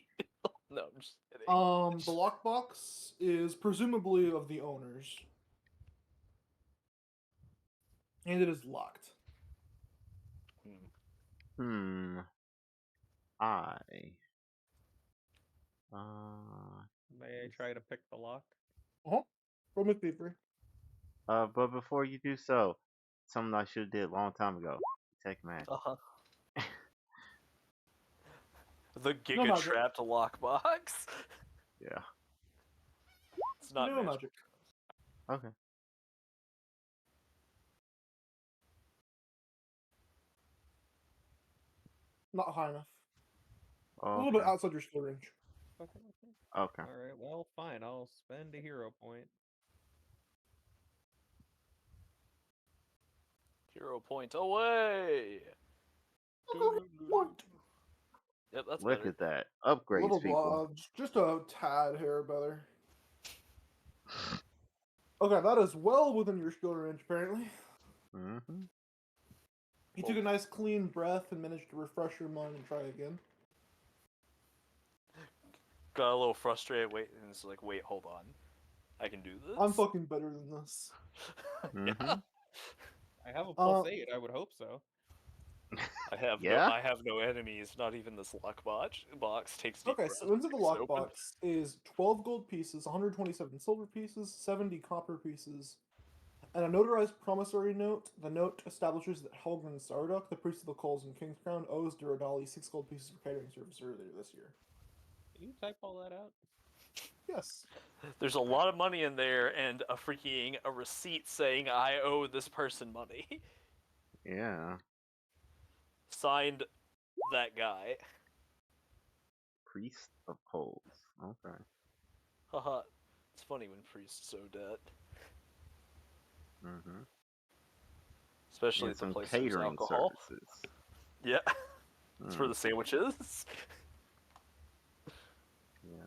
No, I'm just kidding. The lockbox is presumably of the owners. And it is locked. Hmm. I. Uh. May I try to pick the lock? Uh-huh. Roll me thievery. But before you do so, something I should have did a long time ago. Take magic. Uh-huh. The No Giga magic. Trapped lockbox. Yeah. It's not No magic. Okay. Not high enough. A Okay. little bit outside your skill range. Okay. Okay. Alright, well, fine. I'll spend a hero point. Hero point away. Point. Yep, that's Look better. at that. A Upgrades, little people. just a tad hair better. Okay, that is well within your skill range, apparently. Mm-hmm. You took a nice clean breath and managed to refresh your mind and try again. Got a little frustrated. Wait, and it's like, wait, hold on. I can do this. I'm fucking better than this. Yeah. Mm-hmm. I have a +8, I would hope so. I have Yeah? no enemies. Not even this luck box takes deep Okay, breath. so into the It's open. lockbox is 12 gold pieces, 127 silver pieces, 70 copper pieces, and a notarized promissory note. The note establishes that Helgren Sarduk, the priest of the Coals in King's Crown, owes Duradali 6 gold pieces for catering service earlier this year. Can you type all that out? Yes. There's a lot of money in there, and a receipt saying I owe this person money. Yeah. Signed, that guy. Priest of Coals. Okay. Haha. It's funny when priests owe debt, Mm-hmm. especially And at the some place there's catering alcohol. services. Yeah, it's for Mm, the sandwiches. yeah.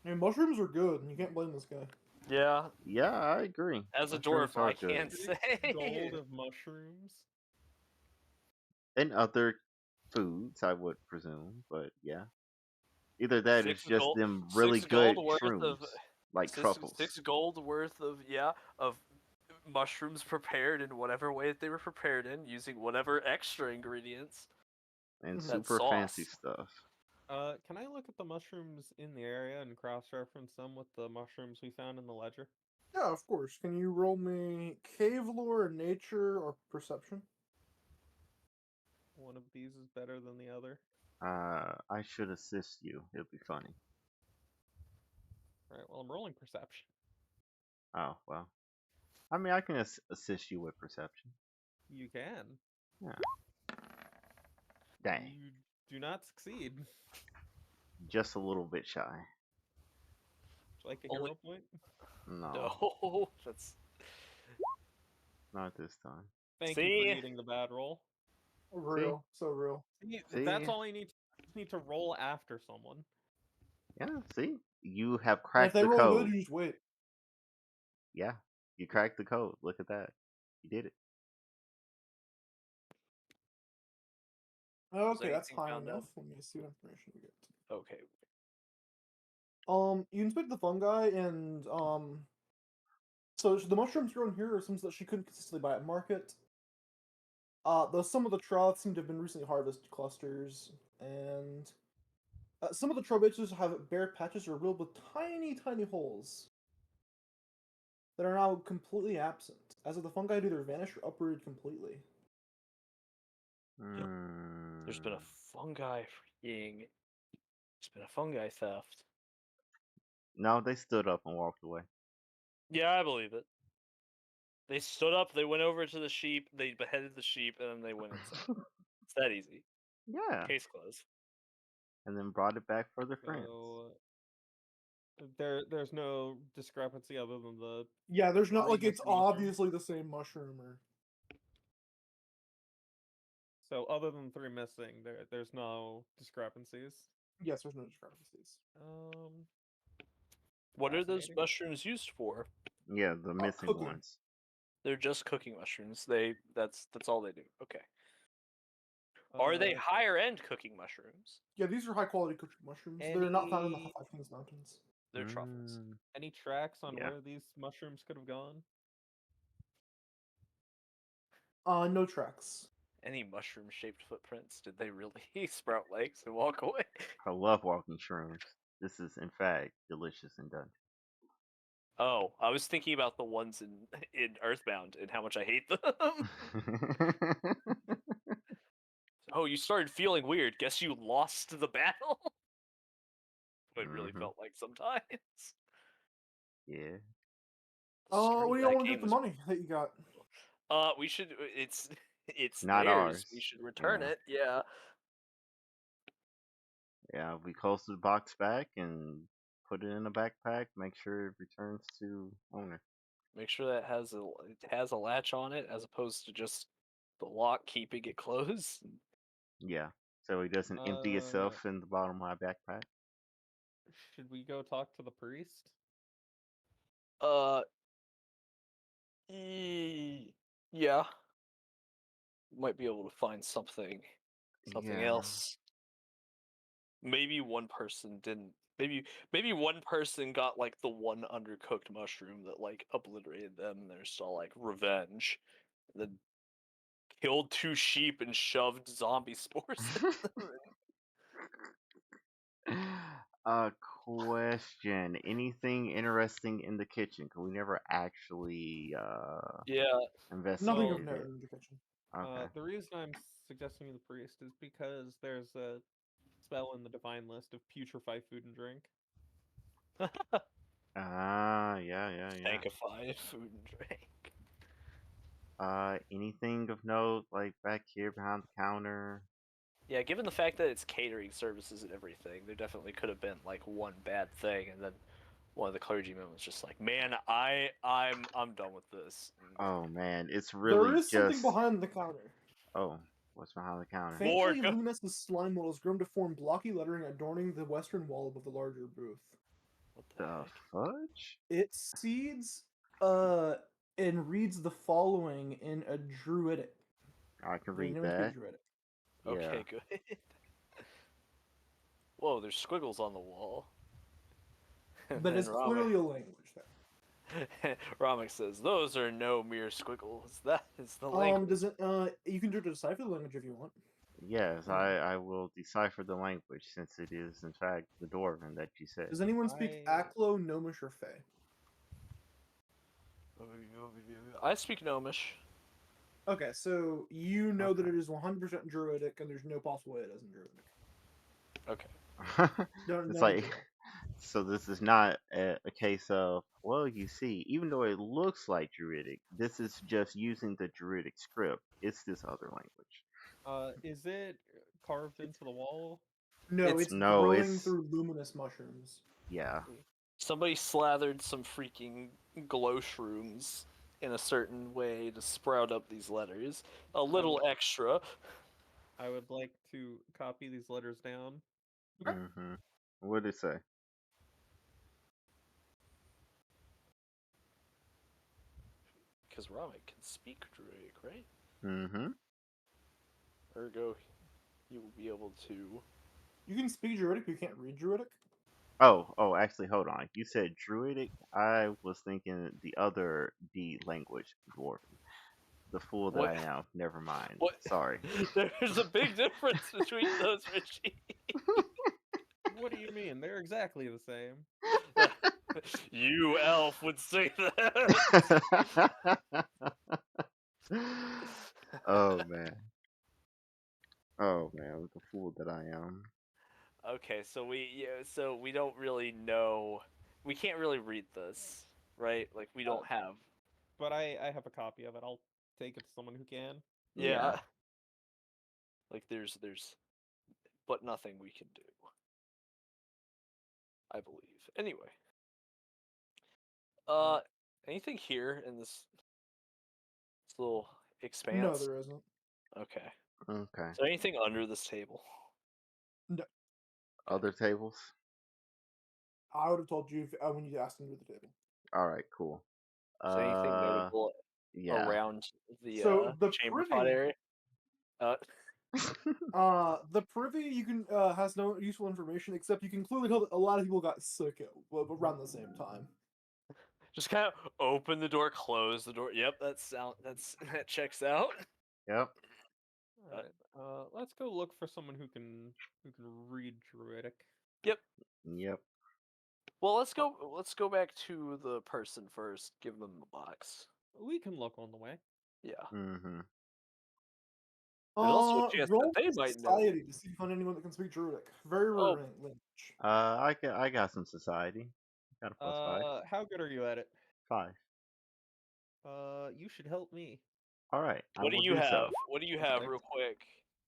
I mean, mushrooms are good, and you can't blame this guy. Yeah, Yeah, I agree. as a Mushrooms dwarf, are I good. can't 6 say. gold of mushrooms. And other foods, I would presume, but yeah. Either that or it's Six just gold, them really good worth shrooms, of like truffles. 6 gold worth of mushrooms prepared in whatever way that they were prepared in, using whatever extra ingredients. And Mhm. That super fancy sauce. stuff. Can I look at the mushrooms in the area and cross-reference them with the mushrooms we found in the ledger? Yeah, of course. Can you roll me cave lore, nature, or perception? One of these is better than the other. I should assist you. It'll be funny. Alright, well, I'm rolling perception. Oh, well. I mean, I can assist you with perception. You can. Yeah. Dang. You do not succeed. Would Just a little bit shy. you like a Only- hero point? No, No, that's not this time. Thank you See? for eating the bad roll. Real. So real. That's See? all you need. You just need to roll after someone. Yeah, see? You have And if cracked they the roll code. good, you just wait. Yeah, you cracked the code. Look at that. You did it. Okay, that's anything high found enough. out? Let me see what information we get. okay. You inspect the fungi, and so the mushrooms grown here are some that she couldn't consistently buy at market. Though some of the troughs seem to have been recently harvested clusters, and some of the trough bitches have bare patches or riddled with tiny, tiny holes that are now completely absent, as if the fungi had either vanished or uprooted completely. Yep. There's been a fungi freaking. There's been a fungi theft. No, they stood up and walked away. Yeah, I believe it. They stood up, they went over to the sheep, they beheaded the sheep, and then they went inside. It's that easy. Yeah, Case closed. and then brought it back for their friends. So there's no discrepancy other than the Yeah, there's not three like it's missing mushrooms? obviously the same mushroom or. So other than 3 missing, there's no discrepancies. Yes, there's no discrepancies. What are those Fascinating. mushrooms used for? Yeah, the missing cooking. ones. They're just cooking mushrooms. That's all they do. Okay. Are they higher end cooking mushrooms? Yeah, these are high quality cooking mushrooms. They're not found in the Any- Five Kings Mountains. They're truffles. Mm, Any tracks on Yeah. where these mushrooms could have gone? No tracks. Any mushroom shaped footprints? Did they really sprout legs and walk away? I love walking shrooms. This is, in fact, delicious and done. Oh, I was thinking about the ones in Earthbound and how much I hate them. Oh, you started feeling weird. Guess you lost the battle? What it really Mhm. felt like sometimes. Yeah. The story What of do you that want to do game with the was money that you got? we should it's Not theirs. We ours. should return Yeah. it. Yeah. Yeah, we close the box back and put it in a backpack. Make sure it returns to owner. Make sure that it has a latch on it as opposed to just the lock keeping it closed. Yeah. So he doesn't empty itself in the bottom of my backpack. Should we go talk to the priest? Uh yeah. Might be able to find something Yeah. else. Maybe one person didn't. Maybe one person got like the one undercooked mushroom that like obliterated them. And they're still like revenge. And then killed 2 sheep and shoved zombie spores. Question. Anything interesting in the kitchen? Cause we never actually Yeah. Nothing of investigated note it. in the kitchen. Okay. The reason I'm suggesting you the priest is because there's a spell in the divine list of putrefy food and drink. Yeah. Tankify food and drink. Anything of note, like back here behind the counter? Yeah, given the fact that it's catering services and everything, there definitely could have been like one bad thing, and then one of the clergymen was just like, "Man, I'm done with this." Oh man, it's There really is something just. behind the counter. Oh, what's behind the counter? More Faintly luminescent slime mold has grown to form blocky lettering adorning the western wall above the larger booth. What the The heck? fudge? It seeds and reads the following in a druidic. I can Do you read know when to that. speak druidic? Yeah. Okay, good. Whoa, there's squiggles on the wall. And But then it's clearly a language there. Ramek says, "Those are no mere squiggles. That is the language." Does it you can do to decipher the language if you want. Yes, I will decipher the language since it is in fact the Dwarven that you said. Does anyone speak Aklo, Gnomish, or Fey? I speak Gnomish. Okay, so you know that Okay. it is 100% druidic, and there's no possible way it isn't druidic. Okay. Don't It's know. like, so this is not a case of, well, you see, even though it looks like Druidic, this is just using the Druidic script. It's this other language. Is it carved into the wall? No, it's No, growing it's through luminous mushrooms. yeah. Somebody slathered some freaking glow shrooms in a certain way to sprout up these letters. A little extra. I would like to copy these letters down. Okay. Mm-hmm. What did it say? Because Ramek can speak Druidic, right? Mm-hmm. Ergo, you will be able to. You can speak druidic, but you can't read druidic. Oh, actually, hold on. You said Druidic. I was thinking the other D language, Dwarven. The fool that What? I am. Never mind. What? Sorry. There's a big difference between those, Richie. What do you mean? They're exactly the same. You elf would say that. Oh man. Oh man, what the fool that I am. Okay, so we don't really know. We can't really read this, right? Like we don't have. but I have a copy of it. I'll take it to someone who can. Yeah. Like there's but nothing we can do. I believe. Anyway. Anything here in this little No, expanse? there isn't. Okay. Okay. Is there anything under this table? No. Other tables? I would have told you when you asked under the table. All right, cool. Is there anything notable Yeah. around the So the chamber pot privy, area? the privy you can has no useful information except you can clearly tell that a lot of people got sick around the same time. Just kind of open the door, close the door. Yep, that checks out. Yep. Alright. Let's go look for someone who can read Druidic. Yep. Yep. Well, let's go back to the person first. Give them the box. We can look on the way. Yeah. Mm-hmm. There's also a chance that Roll they for might know. society to see if you find anyone that can speak Druidic. Very Oh. rare language. I got some society. Got a +5. How good are you at it? 5. You should help me. All right. I What do will you do so. have? What do you have, real quick?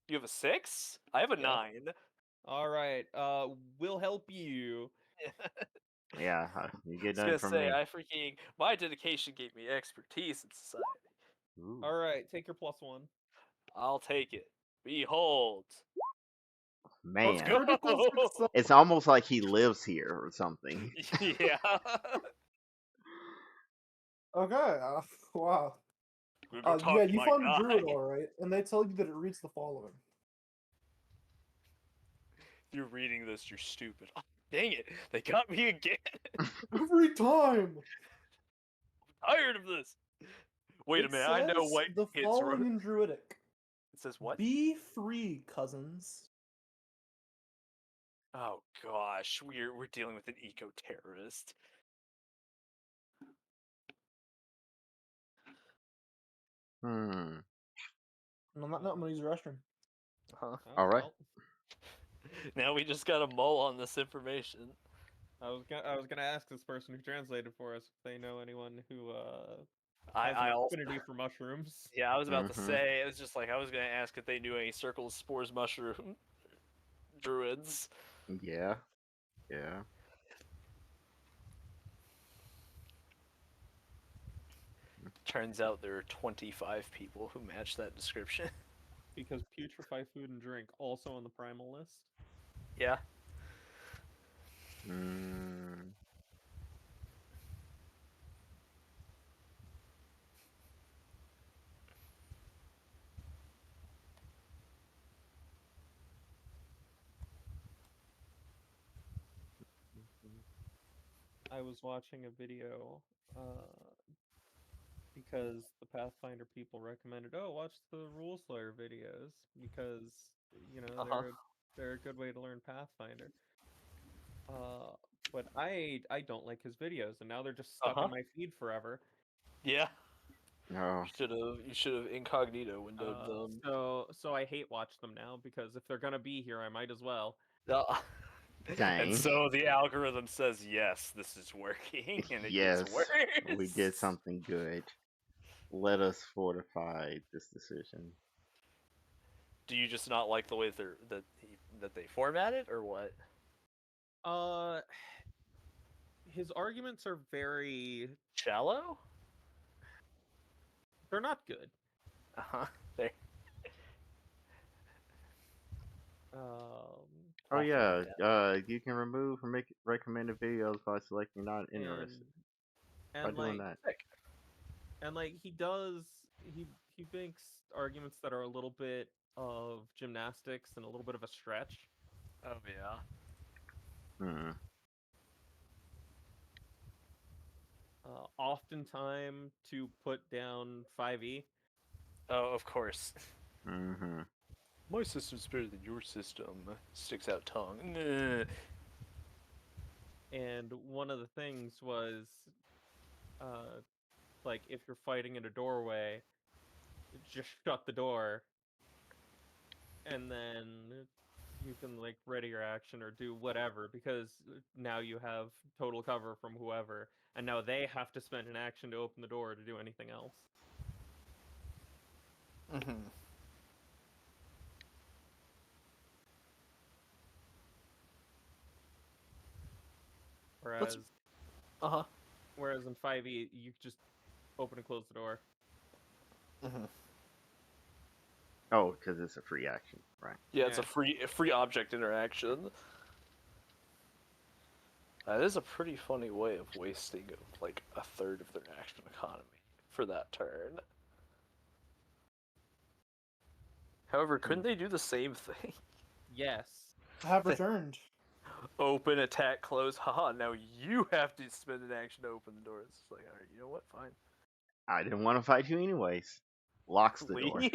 You have a 6? I have a Yeah. 9. Alright, we'll help you. Yeah, you get I was done gonna from say, me. my dedication gave me expertise in society. Ooh. Alright, take your +1. I'll take it. Behold. Man, Let's go. Critical success. it's almost like he lives here or something. Yeah. Okay, wow. Go talk Yeah, to you my found guy. a druid, alright, and they tell you that it reads the following. If you're reading this, you're stupid. Oh, dang it! They got me again. Every time! I'm tired of this. Wait a minute, I know what the kids following wrote. in Druidic. It says what? Be free, cousins. Oh gosh, we're dealing with an eco-terrorist. Hmm. And on that note, I'm gonna use the restroom. Huh? All right. Well, Now we just got a mull on this information. I was gonna ask this person who translated for us if they know anyone who I has an also affinity for mushrooms. Yeah, I was about to Mhm. say, it was just like I was gonna ask if they knew any circle of spores mushroom druids. Yeah. Yeah. Turns out there are 25 people who match that description. Because putrefy food and drink also on the primal list. Yeah. Mm. I was watching a video because the Pathfinder people recommended, oh, watch the Rule Slayer videos because Uh-huh. they're a good way to learn Pathfinder. But I don't like his videos, and now they're just stuck Uh-huh. in my feed forever. Yeah. Oh. You should have incognito windowed them. So I hate watch them now because if they're gonna be here, I might as well. Dang. And so the algorithm says, yes, this is working, and it Yes, gets worse. we did something good. Let us fortify this decision. Do you just not like the way that they format it, or what? His arguments are very. Shallow? They're not good. Uh-huh. There. Oh I'll yeah, find out. you can remove or make recommended videos by selecting not interested. By And doing like that. and like he makes arguments that are a little bit of gymnastics and a little bit of a stretch. Oh yeah. Hmm. Oftentimes to put down 5e. Oh, of course. Mm-hmm. My system's better than your system. Sticks out tongue. Nah. And one of the things was, like if you're fighting in a doorway, just shut the door, and then you can like ready your action or do whatever because now you have total cover from whoever, and now they have to spend an action to open the door to do anything else. Mm-hmm. Whereas Uh-huh. whereas in 5e you just open and close the door. Mm-hmm. Oh, because it's a free action, right? Yeah, it's Yeah. a free object interaction. That is a pretty funny way of wasting like a third of their action economy for that turn. However, couldn't they do the same thing? Yes. I have returned. Open, attack, close. Haha, now you have to spend an action to open the door. It's like, alright, you know what? Fine. I didn't want to fight you anyways. Locks the door. Leave?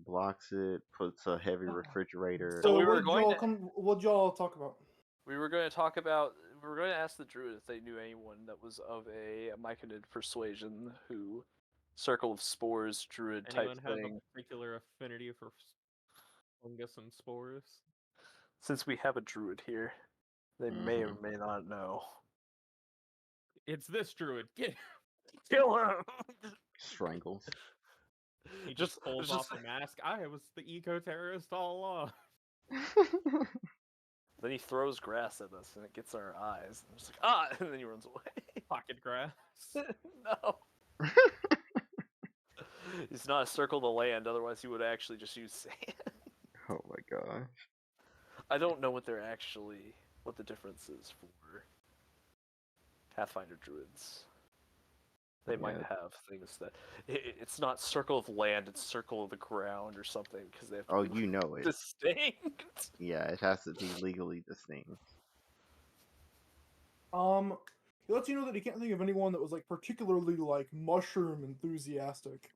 Blocks it, puts a heavy refrigerator. So So we were what going y'all to- come? What y'all talk about? We were going to talk about. We were going to ask the druid if they knew anyone that was of a myconid persuasion who. Circle of Spores druid type Anyone have thing. a particular affinity for fungus and spores? Since we have a druid here, they may or Mhm. may not know. It's this druid. Get Kill him! Strangles. He just pulls off a mask. I was the eco-terrorist all along. Then he throws grass at us and it gets our eyes. And it's like, ah! And then he runs away. Pocket grass. No. He's not a circle of the land, otherwise he would actually just use sand. Oh my gosh. I don't know what the difference is for Pathfinder druids. They might Yeah. have things that it's not circle of land, it's circle of the ground or something because they have to Oh, be you know it. distinct. Yeah, it has to be legally distinct. He lets you know that he can't think of anyone that was like particularly like mushroom enthusiastic.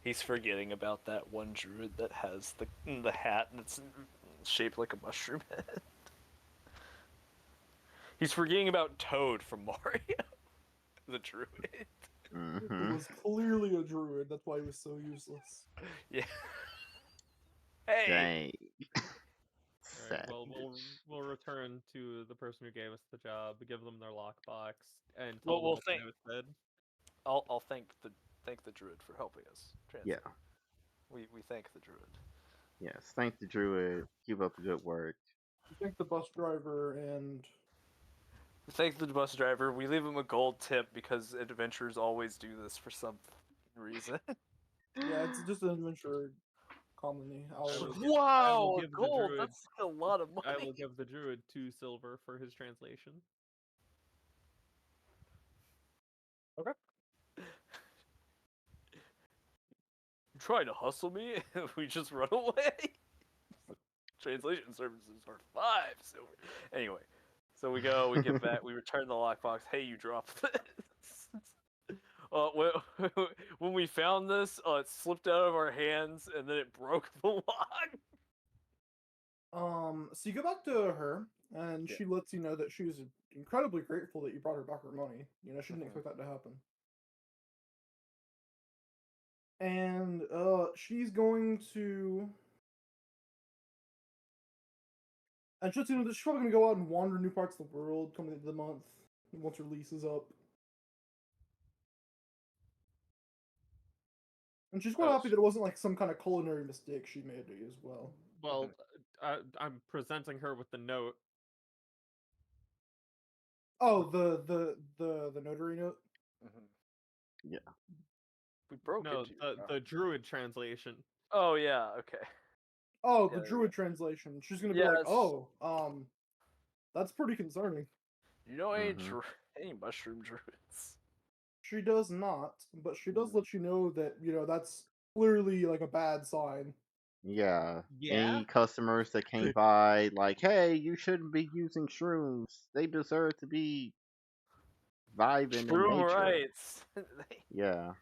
He's forgetting about that one druid that has the hat that's shaped like a mushroom head. He's forgetting about Toad from Mario, the druid. It Mm-hmm. was clearly a druid. That's why he was so useless. Yeah. Hey. Dang. Alright, Sad. well, we'll return to the person who gave us the job, give them their lockbox, and tell Well, them we'll what the thank- note said. I'll thank the druid for helping us. Yeah. We thank the druid. Yes. Thank the druid. Keep up the good work. I think the bus driver and We thank the bus driver. We leave him a gold tip because adventurers always do this for some reason. yeah, it's just an adventure commonly. will give- Wow, give the gold! druid- That's a lot of I money. will give the druid 2 silver for his translation. Okay. You trying to hustle me? If we just run away? Translation services are 5 silver. Anyway, so we go, we get back, we return the lockbox. Hey, you dropped this. When we found this, it slipped out of our hands and then it broke the lock. So you go back to her, and Yeah. she lets you know that she was incredibly grateful that you brought her back her money. You know, she didn't expect that to happen. And she's going to, and she'll let you know that she's probably gonna go out and wander new parts of the world coming into the month once her lease is up. And she's quite Oh, happy that it wasn't like some kind of culinary mistake she made as well. Well, I'm presenting her with the note. Oh, the notary note. Mm-hmm. Yeah. We broke No, into your the druid translation. Oh yeah, okay. Oh, Yeah, the there we druid translation. She's gonna be Yeah, like, that's- oh, that's pretty concerning. You know any Mhm. any mushroom druids? She does not, but she does Hmm. let you know that, you know, that's clearly like a bad sign. Yeah. Yeah? Any customers that came by, like, hey, you shouldn't be using shrooms. They deserve to be vibing in Shroom nature. rights. Yeah.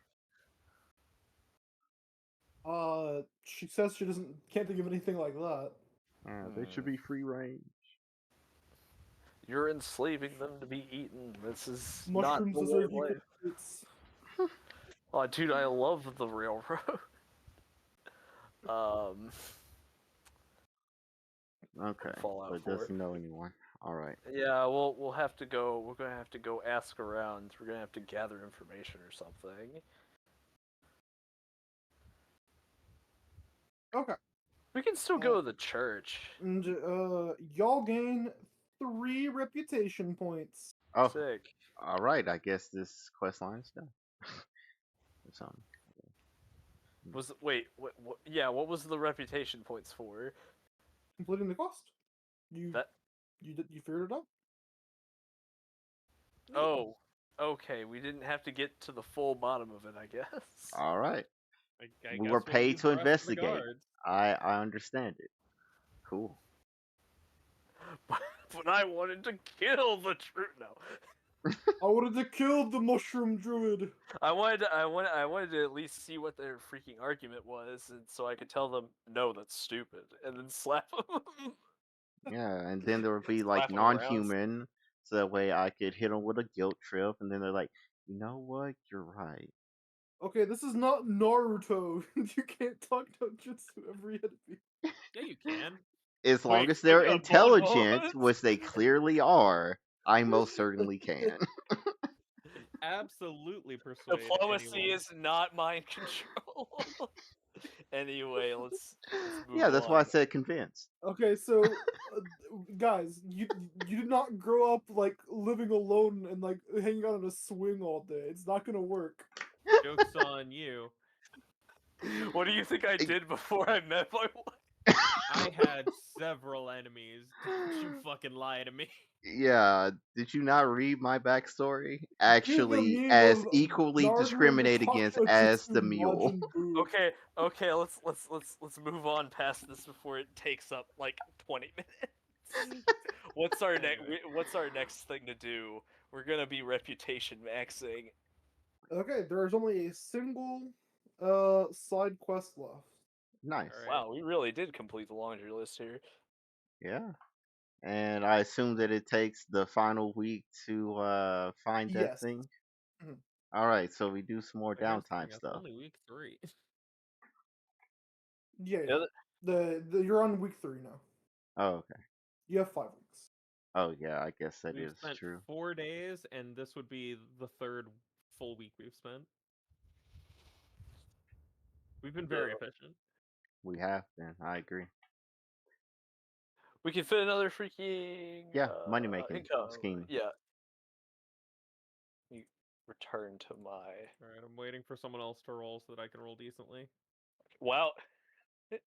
She says she can't think of anything like that. Yeah, they should be free range. You're enslaving them to be eaten. This is Mushrooms not the way deserve of equal life. rights. Oh, dude, I love the railroad. um, Okay, Fallout but 4. doesn't know anyone. All right. Yeah, we'll have to go. We're gonna have to go ask around. We're gonna have to gather information or something. Okay. We can still go to the church. And y'all gain 3 reputation points. Oh, Sick. all right. I guess this quest line is done. Or something. Wait, what? Yeah, what was the reputation points for? Completing the quest. You That. you figured it out. Oh, okay. We didn't have to get to the full bottom of it, I guess. All right. I We guess were we'll paid use to the rest of the investigate. guards. I understand it. Cool. But I wanted to kill the truth. No, I wanted to kill the mushroom druid. I wanted to at least see what their freaking argument was, and so I could tell them, no, that's stupid, and then slap them. Yeah, and then there would be like Slap 'em around. non-human, so that way I could hit them with a guilt trip, and then they're like, you know what? You're right. Okay, this is not Naruto. You can't talk jutsu every enemy. Yeah, you can. As long Wait, as they're a bon intelligent, mot? which they clearly are, I most certainly can. Absolutely persuade Diplomacy anyone. is not mind control. Anyway, let's move Yeah, that's why I on. said convinced. Okay, so guys, you did not grow up like living alone and like hanging out on a swing all day. It's not gonna work. Joke's on you. What do you think I did before I met my wife? I had several enemies. Don't you fucking lie to me. Yeah, did you not read my backstory? Give the Actually, meme as of equally Naruto and the discriminated against as Kakajutsu the mule. Majin Buu. Let's move on past this before it takes up like 20 minutes. What's our Anyway. what's our next thing to do? We're gonna be reputation maxing. Okay, there's only a single side quest left. Nice. Alright. Wow, we really did complete the laundry list here. Yeah. And I assume that it takes the final week to find that Yes. thing. Mhm. All right, so we do some more But here's the downtime thing, it's stuff. only week 3. Yeah, Yeah, the you're on week 3 now. Oh, okay. You have 5 weeks. Oh, yeah, I guess that We've is spent true. 4 days, and this would be the 3rd full week we've spent. We've been very efficient. We have been. I agree. we can fit another freaking Yeah, money making income. scheme. Yeah. You return to my Alright, I'm waiting for someone else to roll so that I can roll decently. wow.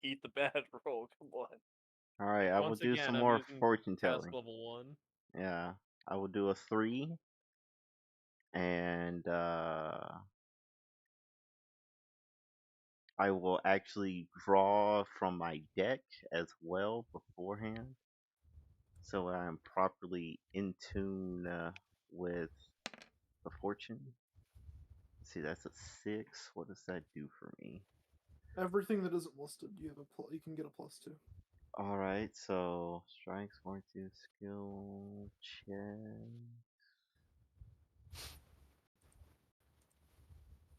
Eat the bad roll. Come on. All right, I will Once do again, some I'm more using fortune task telling. level 1. Yeah, I will do a 3, and I will actually draw from my deck as well beforehand, so I am properly in tune with the fortune. Let's see, that's a 6. What does that do for me? Everything that isn't listed, you can get a +2. All right, so strikes, fortitude, skill check.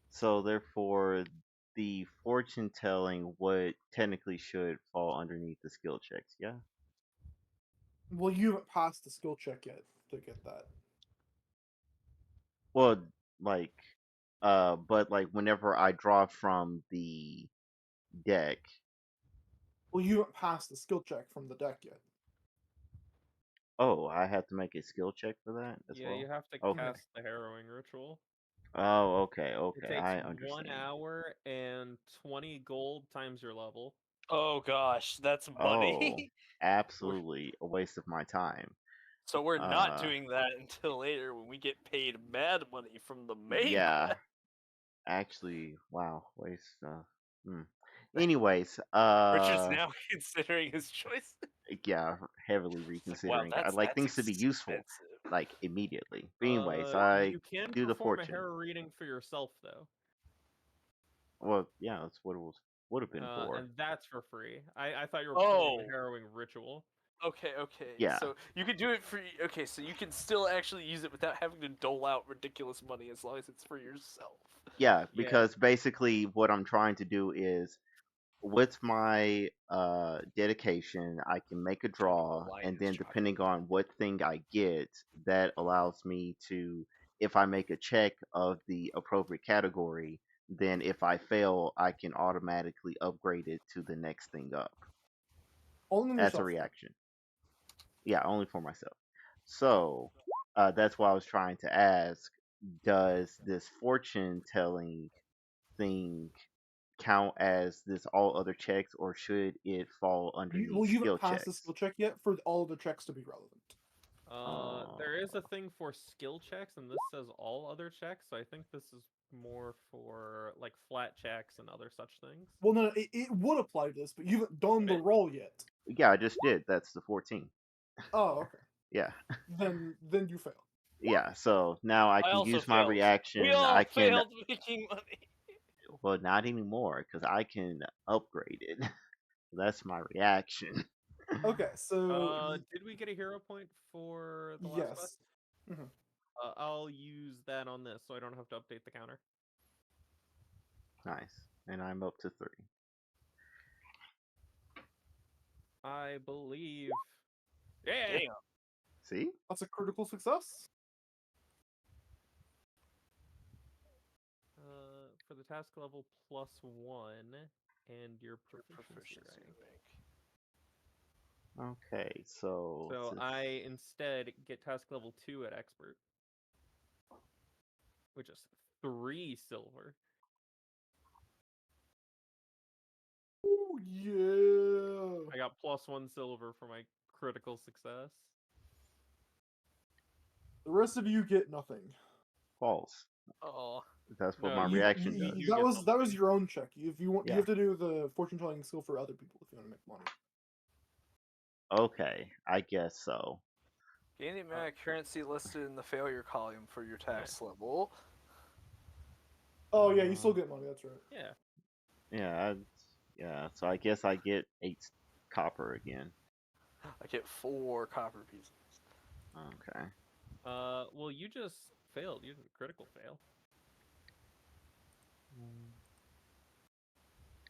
So therefore, the fortune telling would technically should fall underneath the skill checks. Yeah. Well, you haven't passed the skill check yet to get that. Well, like, but like whenever I draw from the deck. Well, you haven't passed the skill check from the deck yet. Oh, I have to make a skill check for that as Yeah, well. you have to Okay. cast the harrowing ritual. Oh, okay, It okay, takes I 1 understand. hour and 20 gold times your level. Oh gosh, that's Oh, money. absolutely a waste of my time. So we're not doing that until later when we get paid mad money from the main Yeah. quest. Actually, wow, waste. Anyways, Richard's now considering his choice. yeah, heavily Wow, reconsidering. I'd that's like things to be useful, expensive. like immediately. But anyways, You can do the perform a fortune. harrow reading for yourself, though. Well, yeah, that's what it would have been for. And that's for free. I thought you were performing the harrowing ritual. Okay. Yeah. So you can do it for. Okay, so you can still actually use it without having to dole out ridiculous money as long as it's for yourself. Yeah, Yeah. because basically what I'm trying to do is with my dedication, I can make a draw, and then depending on what thing I get, that allows me to, if I make a check of the appropriate category, then if I fail, I can automatically upgrade it to the next thing up. Only That's a yourself, though. reaction. Yeah, only for myself. So that's why I was trying to ask: does this fortune telling thing count as this all other checks, or should it fall underneath You skill haven't passed the checks? skill check yet for all the checks to be relevant. There is a thing for skill checks, and this says all other checks. So I think this is more for like flat checks and other such things. Well, no, it would apply to this, but you haven't done the roll yet. Yeah, I just did. That's the 14. Oh, okay. Yeah. Then you fail. Yeah, so now I I can also use my failed. reaction. We all I can, failed making money. well, not anymore, because I can upgrade it. That's my reaction. Okay, so Did we get a hero point for the last yes. quest? Mhm. I'll use that on this, so I don't have to update the counter. Nice. And I'm up to 3. I believe. Yeah. Damn. See? That's a critical success. For the task level +1 and your proficiency rank. Okay, so. So I instead get task level 2 at expert, which is 3 silver. Oh yeah. I got +1 silver for my critical success. The rest of you get nothing. False. Oh. That's what No, my you- reaction you- does. you that get was something. your own check. If you want, Yeah. you have to do the fortune telling skill for other people if you want to make money. Okay, I guess so. Gain the amount of currency listed in the failure column for your tax level. Oh yeah, you still get money. That's right. Yeah. Yeah, yeah. So I guess I get 8 copper again. I get 4 copper pieces. Okay. Well, you just failed. You didn't critical fail.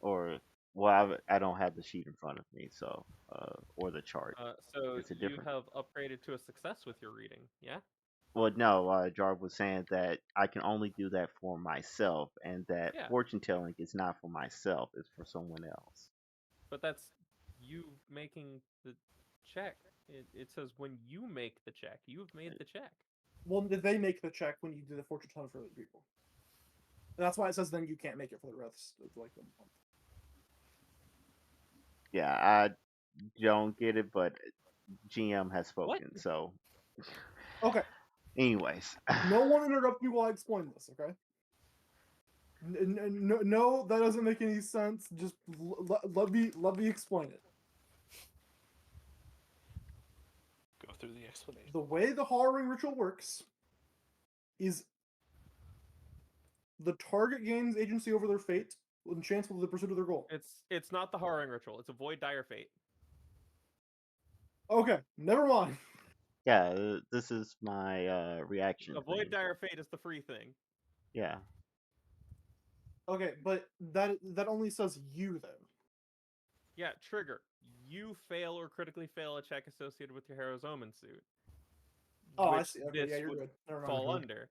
Or, well, I don't have the sheet in front of me, so or the chart. So Is it you different? have upgraded to a success with your reading, yeah? Well, no, Jarv was saying that I can only do that for myself, and that Yeah. fortune telling is not for myself; it's for someone else. But that's you making the check. It says when you make the check, you have made the check. Well, they make the check when you do the fortune telling for other people. And that's why it says then you can't make it for the rest of like the month. Yeah, I don't get it, but GM has spoken. So, Okay, anyways, no one interrupt me while I explain this. Okay. No, that doesn't make any sense. Just let me explain it. Go through the explanation. The way the hollowing ritual works is the target gains agency over their fate and chance with the pursuit of their goal. It's not the harrowing ritual. It's avoid dire fate. Okay, never mind. yeah, this is my reaction. Avoid thing. dire fate is the free thing. Yeah. Okay, but that only says you though. Yeah, trigger. You fail or critically fail a check associated with your Hero's Omen suit. Oh, I which see. Okay, this yeah, you're would good. Never mind. fall under.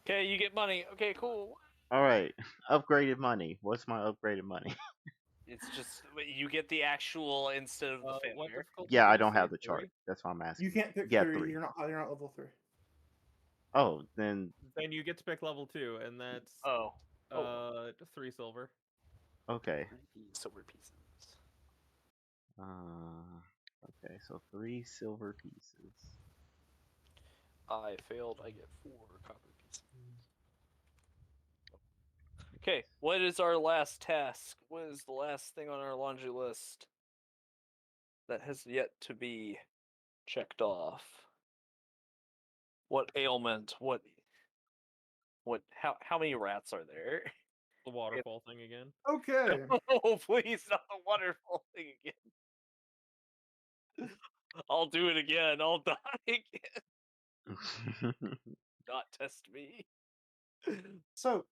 Okay, you get money. Okay, cool. All right, upgraded money. What's my upgraded money? It's just you get the actual instead of the What failure. difficulty Yeah, did I you don't say? have the chart. 3? That's why I'm asking. You can't pick Yeah, 3. 3. You're not level 3. Oh, then Then you get to pick level 2, and that's Oh. 3 silver. okay. 3 silver pieces. Okay, so 3 silver pieces. I failed. I get 4 copper pieces. Okay, what is our last task? What is the last thing on our laundry list that has yet to be checked off? What ailment? What? How many rats are there? The waterfall thing again. Okay. Oh, please, not the waterfall thing again. I'll do it again. I'll die again. Not test me. So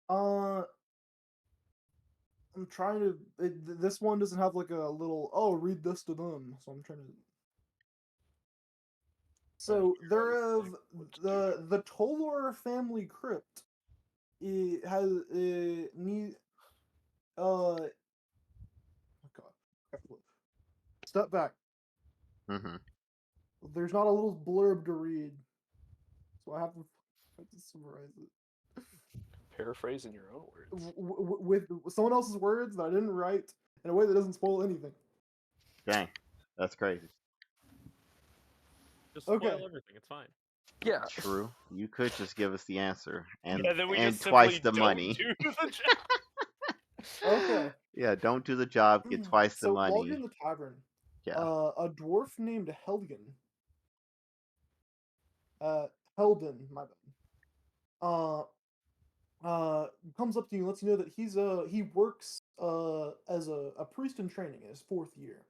I'm trying to. This one doesn't have like a little. Oh, read this to them. So I'm trying to. So there of the Tolor family crypt. It has need. Oh God. Step back. Mm-hmm. There's not a little blurb to read, so I have to summarize it Paraphrase in your own words. with someone else's words that I didn't write in a way that doesn't spoil anything. Dang, that's crazy. Just Okay. spoil everything. It's fine. Yeah. True. You could just give us the answer and Yeah, then we and just twice simply the don't money. do the job. Okay. Yeah, don't do the job, get twice the So while you're in money. the tavern, Yeah. a dwarf named Helgen, Helden, my bad, comes up to you and lets you know that he works as a priest in training in his 4th year,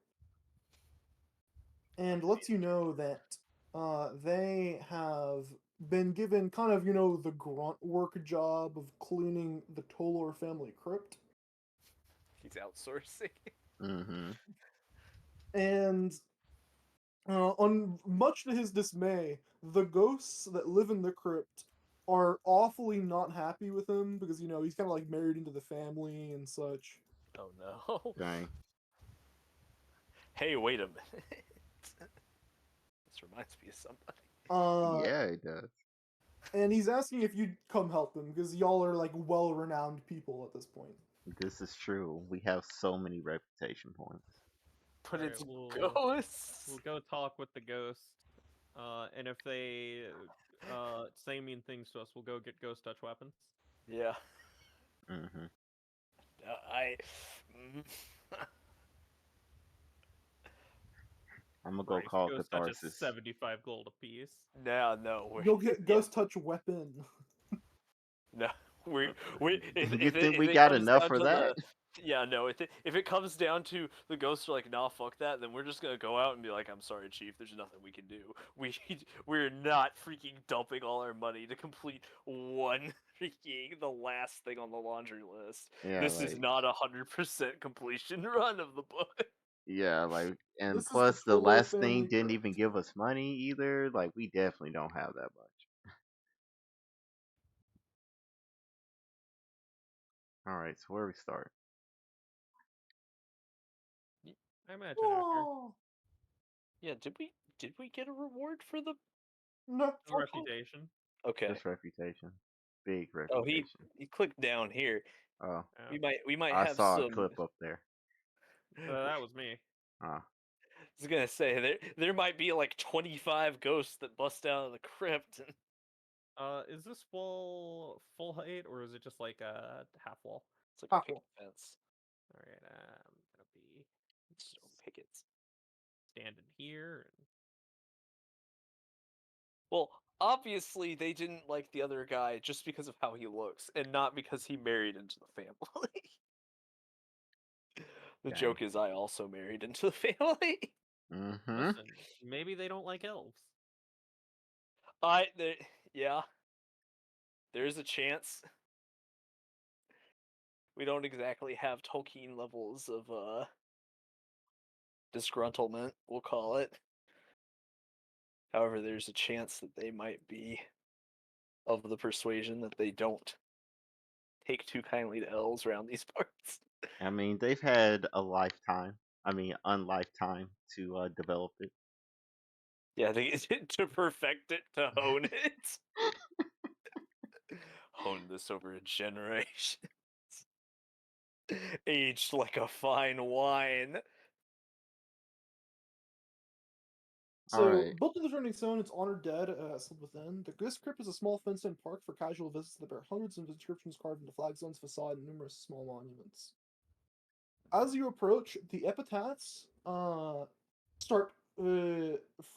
and lets you know that they have been given kind of the grunt work job of cleaning the Tolor family crypt, He's outsourcing. Mm-hmm. and on much to his dismay, the ghosts that live in the crypt are awfully not happy with him because he's kind of like married into the family and such. Oh no. Dang. Hey, wait a minute. This reminds me of somebody. Uh, Yeah, it does. and he's asking if you'd come help him because y'all are like well-renowned people at this point. This is true. We have so many reputation points. But Alright, it's we'll ghosts. go talk with the ghost. And if they say mean things to us, we'll go get ghost touch weapons. Yeah. Mm-hmm. I. I'm gonna go Christ, call ghost touch is Catharsis. 75 gold apiece. No. You'll get ghost touch weapon. No, we You think if we it got comes enough down for to that? no, if it comes down to the ghosts are like, nah, fuck that, then we're just gonna go out and be like, I'm sorry, chief, there's nothing we can do. We're not freaking dumping all our money to complete one freaking the last thing on the laundry list. Yeah, This is like not 100% completion run of the book. yeah, like and This is the plus the Tolor last thing family didn't crypt. even give us money either. Like we definitely don't have that much. All right, so where we start? I imagine out here. Oh, Yeah, did we get a reward for the no. Some reputation. Okay. Just reputation, big Oh, reputation. he clicked down here. Oh, We might I have saw a some. clip up there. That was me. Ah, I was gonna say there might be like 25 ghosts that bust out of the crypt. And Is this wall full height or is it just like a half wall? it's like a Apple. picket fence. Alright, I'm gonna be Stone pickets. standing here. And... Well, obviously they didn't like the other guy just because of how he looks, and not because he married into the family. The dang. joke is I also married into the family. Mm-hmm. Listen, maybe they don't like elves. Yeah, there's a chance. We don't exactly have Tolkien levels of disgruntlement, we'll call it. However, there's a chance that they might be of the persuasion that they don't take too kindly to elves around these parts. I mean, they've had a lifetime. I mean, unlifetime to develop it. Yeah, they to perfect it, to hone it. Hone this over a generation. Aged like a fine wine. So, Alright. built in the Turning Stone, its honored dead sleep within. The Ghost Crypt is a small fenced-in park for casual visits that bear hundreds of inscriptions carved into flagstones, facade, and numerous small monuments. As you approach, the epitaphs start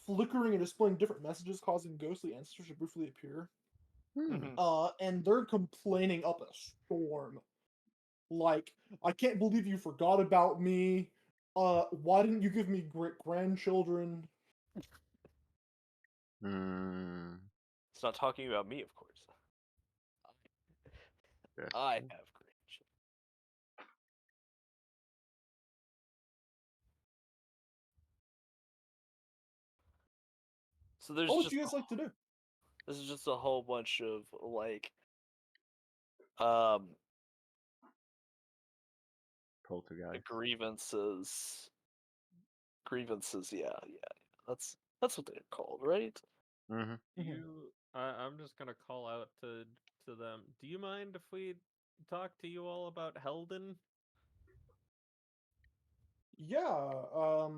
flickering and displaying different messages, causing ghostly ancestors to briefly appear. Hmm. And they're complaining up a storm. Like, I can't believe you forgot about me. Why didn't you give me great grandchildren? Hmm. It's not talking about me, of course. I suggestion. have great. So there's What would just you guys like to do? this is just a whole bunch of like um Poltergeist. grievances. Grievances, yeah. That's what they're called, right? Mm-hmm. Do you? I'm just gonna call out to them. Do you mind if we talk to you all about Helden? Yeah, roll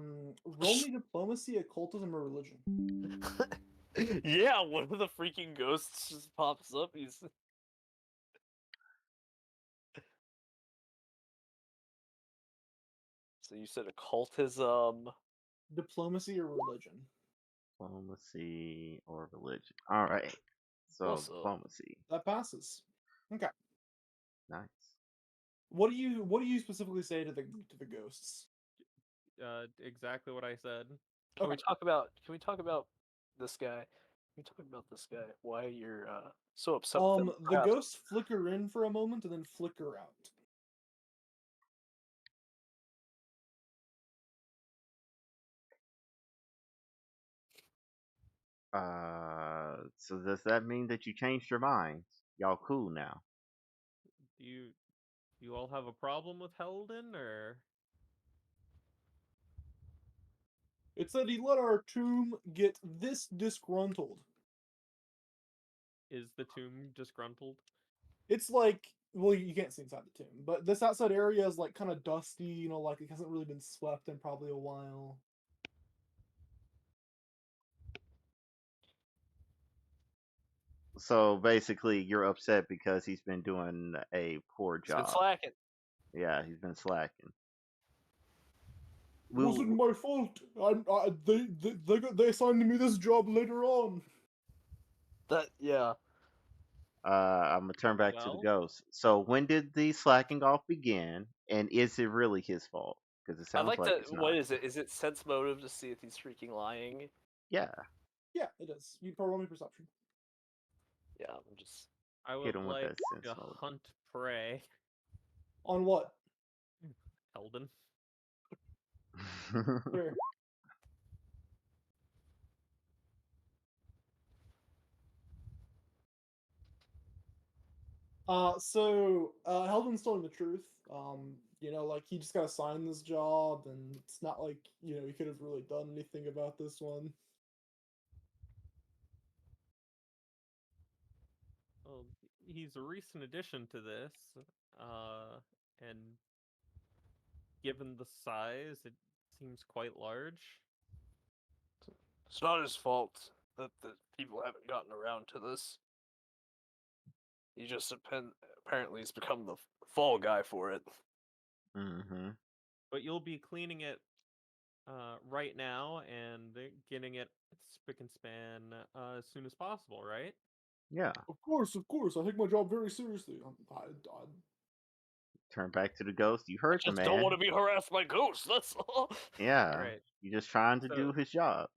me diplomacy, occultism, or religion. Yeah, one of the freaking ghosts just pops up. He's so you said occultism. Diplomacy or religion. Diplomacy or religion. All right. So What's up? diplomacy. That passes. Okay. Nice. What do you specifically say to the ghosts? Exactly what I said. Can we Okay. talk about this guy? Can we talk about this guy? Why you're so upset with him? The Perhaps ghosts flicker in for a moment and then flicker out. So does that mean that you changed your minds? Y'all cool now? Do you all have a problem with Helden, or It said he let our tomb get this disgruntled. is the tomb disgruntled? It's like, well, you can't see inside the tomb, but this outside area is like kind of dusty, you know, like it hasn't really been swept in probably a while. So basically, you're upset because he's been doing a poor he's been job. slacking. Yeah, he's been slacking. It wasn't my fault. They assigned me this job later on. Yeah. I'm gonna turn back to the Well, ghost. So when did the slacking off begin, and is it really his fault? Because it I'd sounds like like to. it's What not. is it? Is it sense motive to see if he's freaking lying? Yeah, Yeah, it is. You roll me perception. Yeah, I'm just. I hit would him with like that sense to mode. hunt prey. On what? Helden. Where? Heldon's telling the truth. You know, like he just got assigned this job, and it's not like, you know, he could have really done anything about this one. Well, he's a recent addition to this, and given the size, it seems quite large. It's not his fault that the people haven't gotten around to this. He just apparently has become the fall guy for it. Mm-hmm. But you'll be cleaning it right now and getting it spick and span as soon as possible, right? Yeah. Of course, of course. I take my job very seriously. Turn back to the ghost. You I heard the just don't man. want to be harassed by ghosts. That's all. Yeah. Right. You're just trying to So, do his job.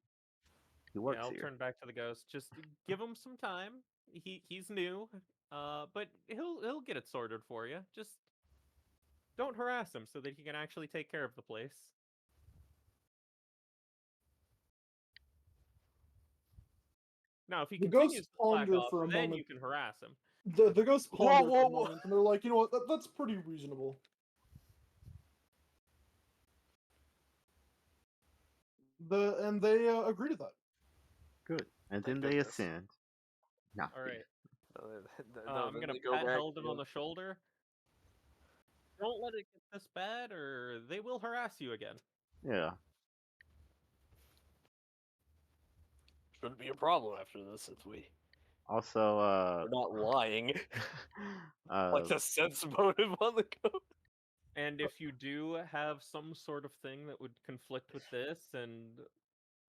He yeah, works I'll here. turn back to the ghost. Just give him some time. He's new, but he'll get it sorted for you. Just don't harass him so that he can actually take care of the place. Now, if he The continues ghosts to slack ponder off, for a then moment. you can harass him. The ghosts Whoa, ponder for whoa, a whoa. moment, and they're like, you know what? That's pretty reasonable. And they agree to that. Good. And Thank then they goodness. ascend. Not All right. No, I'm then gonna they go pat back Helden on the shoulder. Don't let it get this bad, or they will harass you again. Yeah. Shouldn't be a problem after this if Also, we're not lying. Like uh, the sense motive on the ghost. And if you do have some sort of thing that would conflict with this and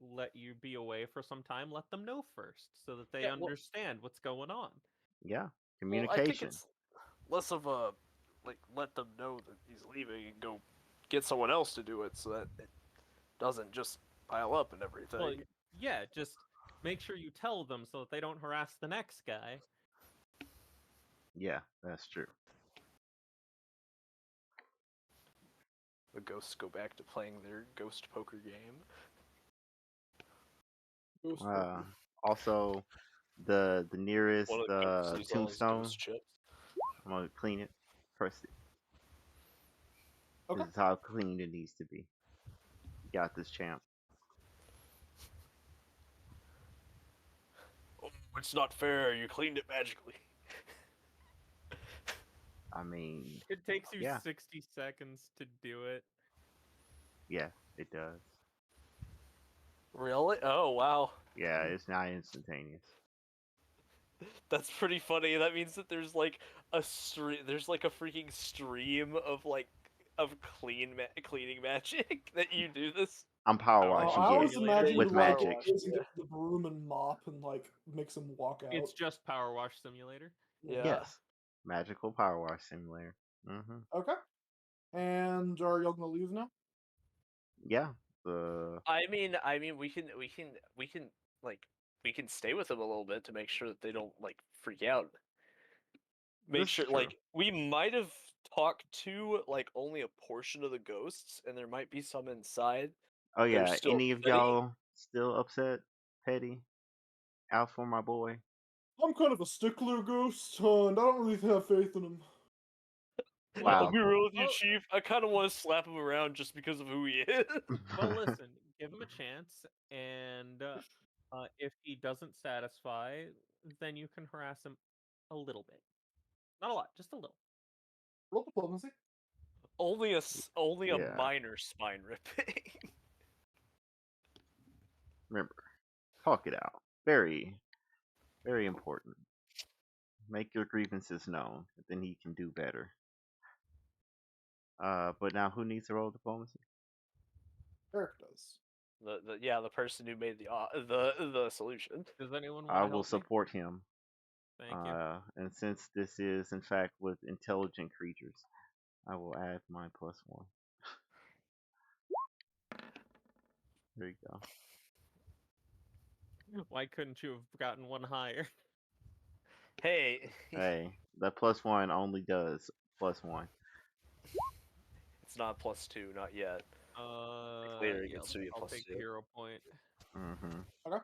let you be away for some time, let them know first so that they Yeah, understand what's going on. yeah, well, I think communication. it's less of a like let them know that he's leaving and go get someone else to do it so that it doesn't just pile up and everything. Well, yeah, just make sure you tell them so that they don't harass the next guy. Yeah, that's true. The ghosts go back to playing their ghost poker game. Ghost Uh, poker. also, the nearest One of the ghosts loses all his tombstone, ghost chips. I'm gonna clean it, press it. Okay. This is how clean it needs to be. You got this, champ. Oh, it's not fair. You cleaned it magically. I mean, It takes you yeah, 60 seconds to do it. yeah, it does. Really? Oh, wow. Yeah, it's not instantaneous. That's pretty funny. That means that there's like a there's like a freaking stream of like of cleaning magic that you do this. I'm power Power washing, I wash yeah, always simulator. imagined with like Power it magic. wash, goes and yeah. gets the broom and mop and like makes him walk out. It's just Power Wash Simulator. Yeah. Yes, magical power wash simulator. Mm-hmm. Okay. And are y'all gonna leave now? Yeah, the I mean, we can like we can stay with them a little bit to make sure that they don't like freak out. Make this is sure true. like we might have talked to like only a portion of the ghosts, and there might be some inside. Oh They're yeah, still any of petty. y'all still upset, petty, out for my boy? I'm kind of a stickler ghost, and I don't really have faith in him. I'll Wow. be real with you, Oh. Chief. I kind of want to slap him around just because of who he is. Well, listen, give him a chance, and if he doesn't satisfy, then you can harass him a little bit. Not a lot, just a little. Roll diplomacy. only only a Yeah. minor spine ripping. Remember, talk it out. Very, very important. Make your grievances known, and then he can do better. But now who needs to roll diplomacy? Eric does. The person who made the solution. Does anyone want I to will help me? support him. Thank you. And since this is in fact with intelligent creatures, I will add my +1. There you go. Why couldn't you have gotten one higher? Hey, Hey, that +1 only does +1. it's not +2, not yet. Later it Yeah, gets to be a I'll take the +2. hero point. Mm-hmm. Okay.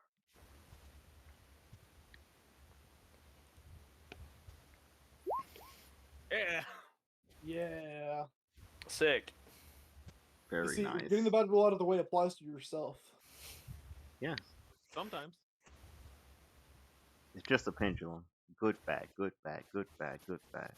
Yeah. Yeah. Sick. You Very see, nice. getting the bad roll out of the way applies to yourself. Yes. Sometimes. It's just a pendulum. Good, bad, good, bad, good, bad, good, bad.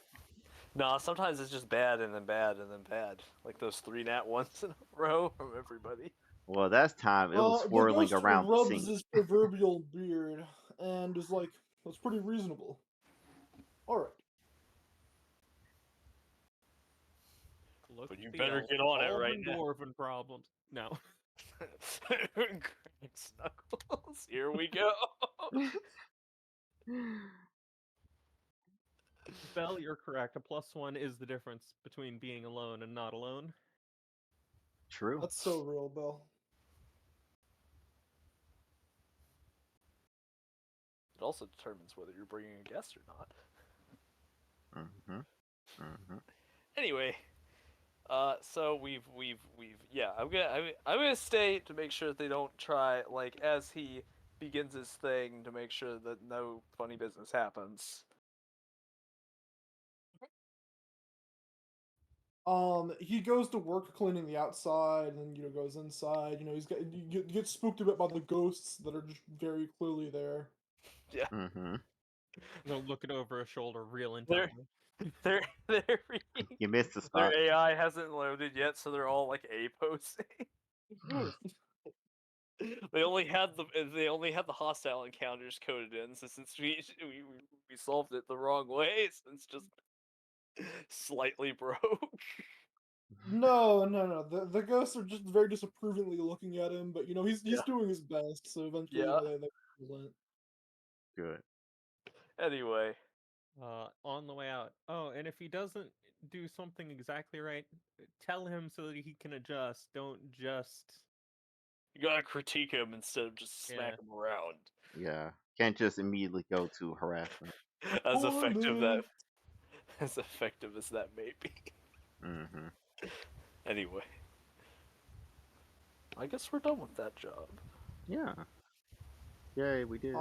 Nah, sometimes it's just bad and then bad and then bad. Like those 3 nat ones in a row from everybody. Well, that's time. It was The swirling ghost around the rubs sink. his proverbial beard and is like, "That's pretty reasonable." All right. Look But you at the better elf, get on it elven right now. dwarven problems. No. Snuggles, here we go. Bell, you're correct. A +1 is the difference between being alone and not alone. True. That's so real, Bill. It also determines whether you're bringing a guest or not. Mm-hmm. Mm-hmm. Anyway, so we've yeah. I'm gonna stay to make sure that they don't try like as he begins his thing to make sure that no funny business happens. He goes to work cleaning the outside, and then goes inside. You get spooked a bit by the ghosts that are just very clearly there. Yeah, Mm-hmm. No, looking over a shoulder real They're- intently. their You missed the their spot. AI hasn't loaded yet, so they're all like A posing. They only had the hostile encounters coded in, so since we solved it the wrong way, so it's just slightly broke. No. The ghosts are just very disapprovingly looking at him, but he's Yeah. doing his best. So eventually, Yeah. they relent. Good. Anyway, On the way out. Oh, and if he doesn't do something exactly right, tell him so that he can adjust. Don't just. you gotta critique him instead of just smack Yeah. him around. Yeah. Can't just immediately go to harassment. As effective that as effective as that may be. Mm-hmm. Anyway, I guess we're done with that job. Yeah. Yay, we did.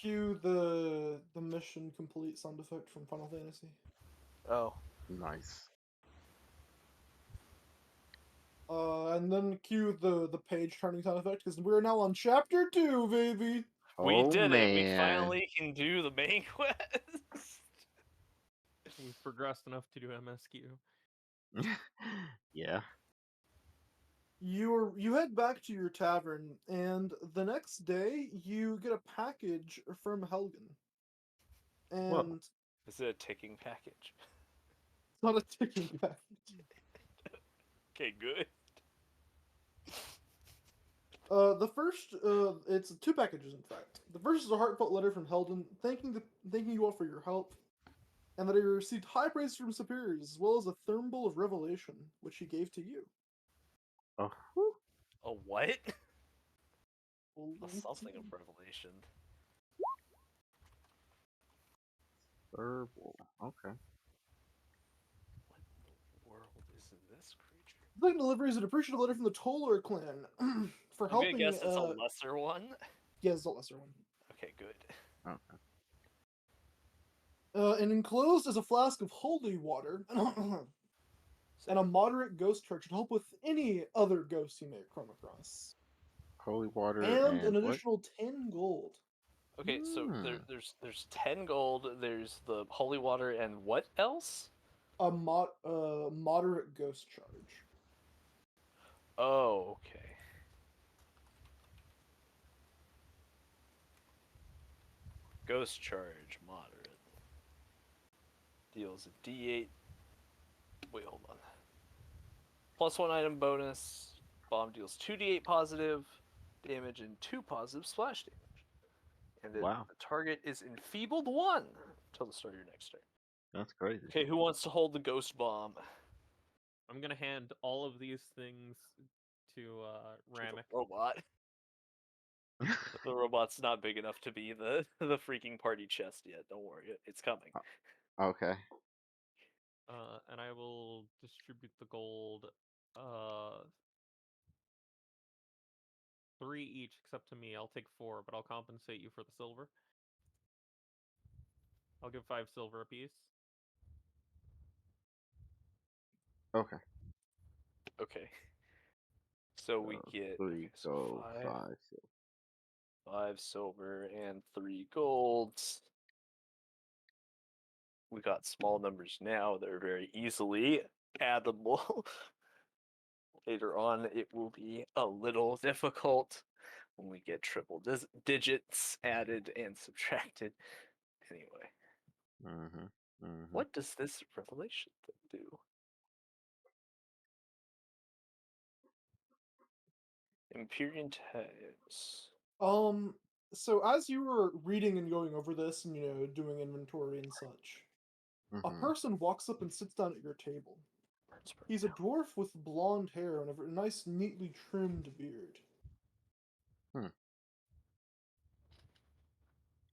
Cue the mission complete sound effect from Final Fantasy. Oh, Nice. And then cue the page turning sound effect because we're now on chapter 2, baby. we Oh did it! We man. finally can do the main quest. We've progressed enough to do MSQ. Yeah. You head back to your tavern, and the next day you get a package from Helgen. Whoa. And Is it a ticking package? it's not a ticking package. Okay, good. The first, it's two packages in fact. The first is a heartfelt letter from Helden, thanking you all for your help, and that he received high praise from superiors, as well as a thimble of revelation, which he gave to you. Oh. Whew. A what? We'll A link to something of you. revelation. Verbal. Okay. What in the world is this creature? The second delivery is an appreciative letter from the Toller clan for I'm gonna helping. guess it's a lesser one. Yeah, it's the lesser one. Okay, good. Okay. And enclosed is a flask of holy water and a moderate ghost charge to help with any other ghosts you may come across. Holy water And and an what? additional 10 gold. Okay, so Hmm. there's 10 gold. There's the holy water and what else? A moderate ghost charge. Oh, okay. Ghost charge moderate. Deals a D8. Wait, hold on. +1 item bonus. Bomb deals 2d8 positive damage and 2 positive splash damage. And the Wow. target is enfeebled 1 until the start of your next turn. That's crazy. Okay, who wants to hold the ghost bomb? I'm gonna hand all of these things to To the Ramek. robot. The robot's not big enough to be the freaking party chest yet. Don't worry, it's coming. Okay. And I will distribute the gold. 3 each, except to me. I'll take 4, but I'll compensate you for the silver. I'll give 5 silver apiece. Okay. Okay. So we So get 3 so gold, 5, 5 silver. 5 silver and 3 golds. We got small numbers now. They're very easily addable. Later on, it will be a little difficult when we get triple digits added and subtracted. Anyway, Mm-hmm. Mm-hmm. what does this revelation thing do? Empyrean tags. So as you were reading and going over this and, doing inventory and such, a Mm-hmm. person walks up and sits down at your table. Burns burn He's a down. dwarf with blonde hair and a nice, neatly trimmed beard.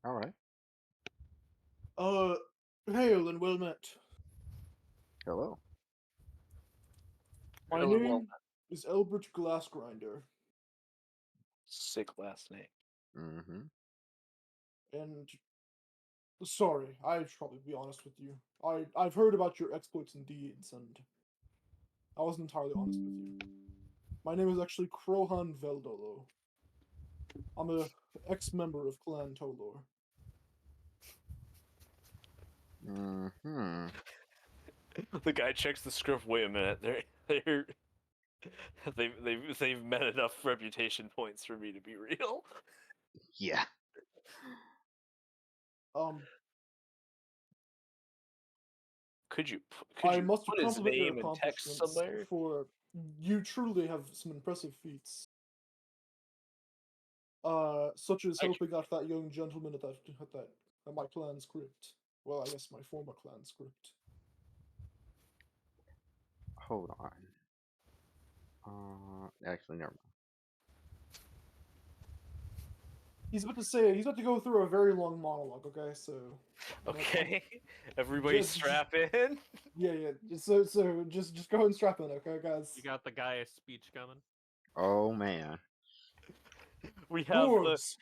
All right. Hail and well met. Hello. My Really well, name is Elbert Glassgrinder, sick last name. Mm-hmm. and sorry, I should probably be honest with you. I've heard about your exploits and deeds, and I wasn't entirely honest with you. My name is actually Krohan Veldolo. I'm a ex-member of Clan Tolor. Mm-hmm. The guy checks the script. Wait a minute, they're they've met enough reputation points for me to be real. Yeah. Um, Could you I must put his compliment your name in text accomplishments, somewhere? for you truly have some impressive feats. Such as I helping out that young gentleman at my clan's crypt. Well, I guess my former clan's crypt. Hold on. Actually, never mind. He's about to go through a very long monologue. Okay, so. Okay, everybody Just- strap in. Yeah. So just go ahead and strap in, okay, guys. You got the Gaius speech coming. Oh man. We have the. Dwarves!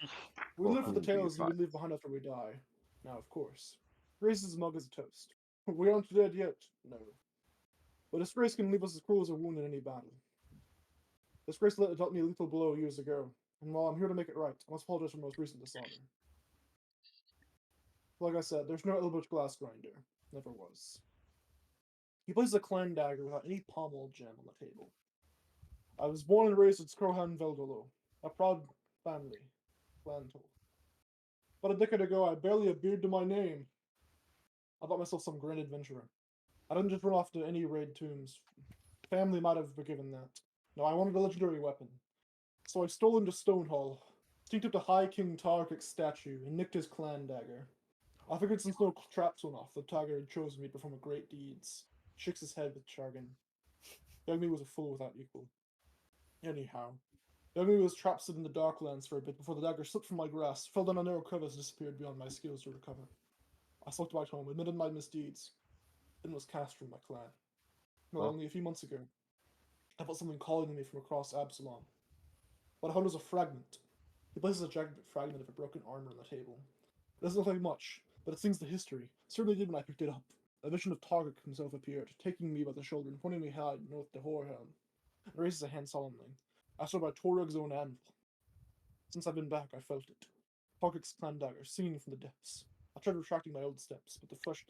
We live for the Welcome to your tales we thoughts. leave behind after we die. Now, of course, Grace's mug is a toast. We aren't dead yet, no. But disgrace can leave us as cruel as a wound in any battle. Disgrace dealt me a lethal blow years ago, and while I'm here to make it right, I must apologize for my most recent dishonor. Like I said, there's no Elbridge glass grinder. Never was. He places a clan dagger without any pommel gem on the table. I was born and raised at Skrohan Velgolo, a proud family, clan told. But a decade ago, I barely had a beard to my name. I bought myself some grand adventurer. I didn't just run off to any raid tombs. Family might have forgiven that. No, I wanted a legendary weapon. So I stole into Stonehall, sneaked up to High King Targic's statue, and nicked his clan dagger. I figured since no traps went off, the tiger had chosen me to perform great deeds. Shakes his head with Chargan. Young me was a fool without equal. Anyhow, young me was trapped in the Darklands for a bit before the dagger slipped from my grasp, fell down a narrow crevice, and disappeared beyond my skills to recover. I sulked back home, admitted my misdeeds, then was cast from my clan. Well, Oh. only a few months ago, I felt something calling to me from across Absalom. What I found was a fragment. He places a jagged fragment of a broken armor on the table. It doesn't look like much, but it sings the history. It certainly did when I picked it up. A vision of Targic himself appeared, taking me by the shoulder and pointing me high north to Horhelm. He raises a hand solemnly. I stood by Torug's own anvil. Since I've been back, I felt it. Targic's clan dagger, singing from the depths. I tried retracting my old steps, but the fresh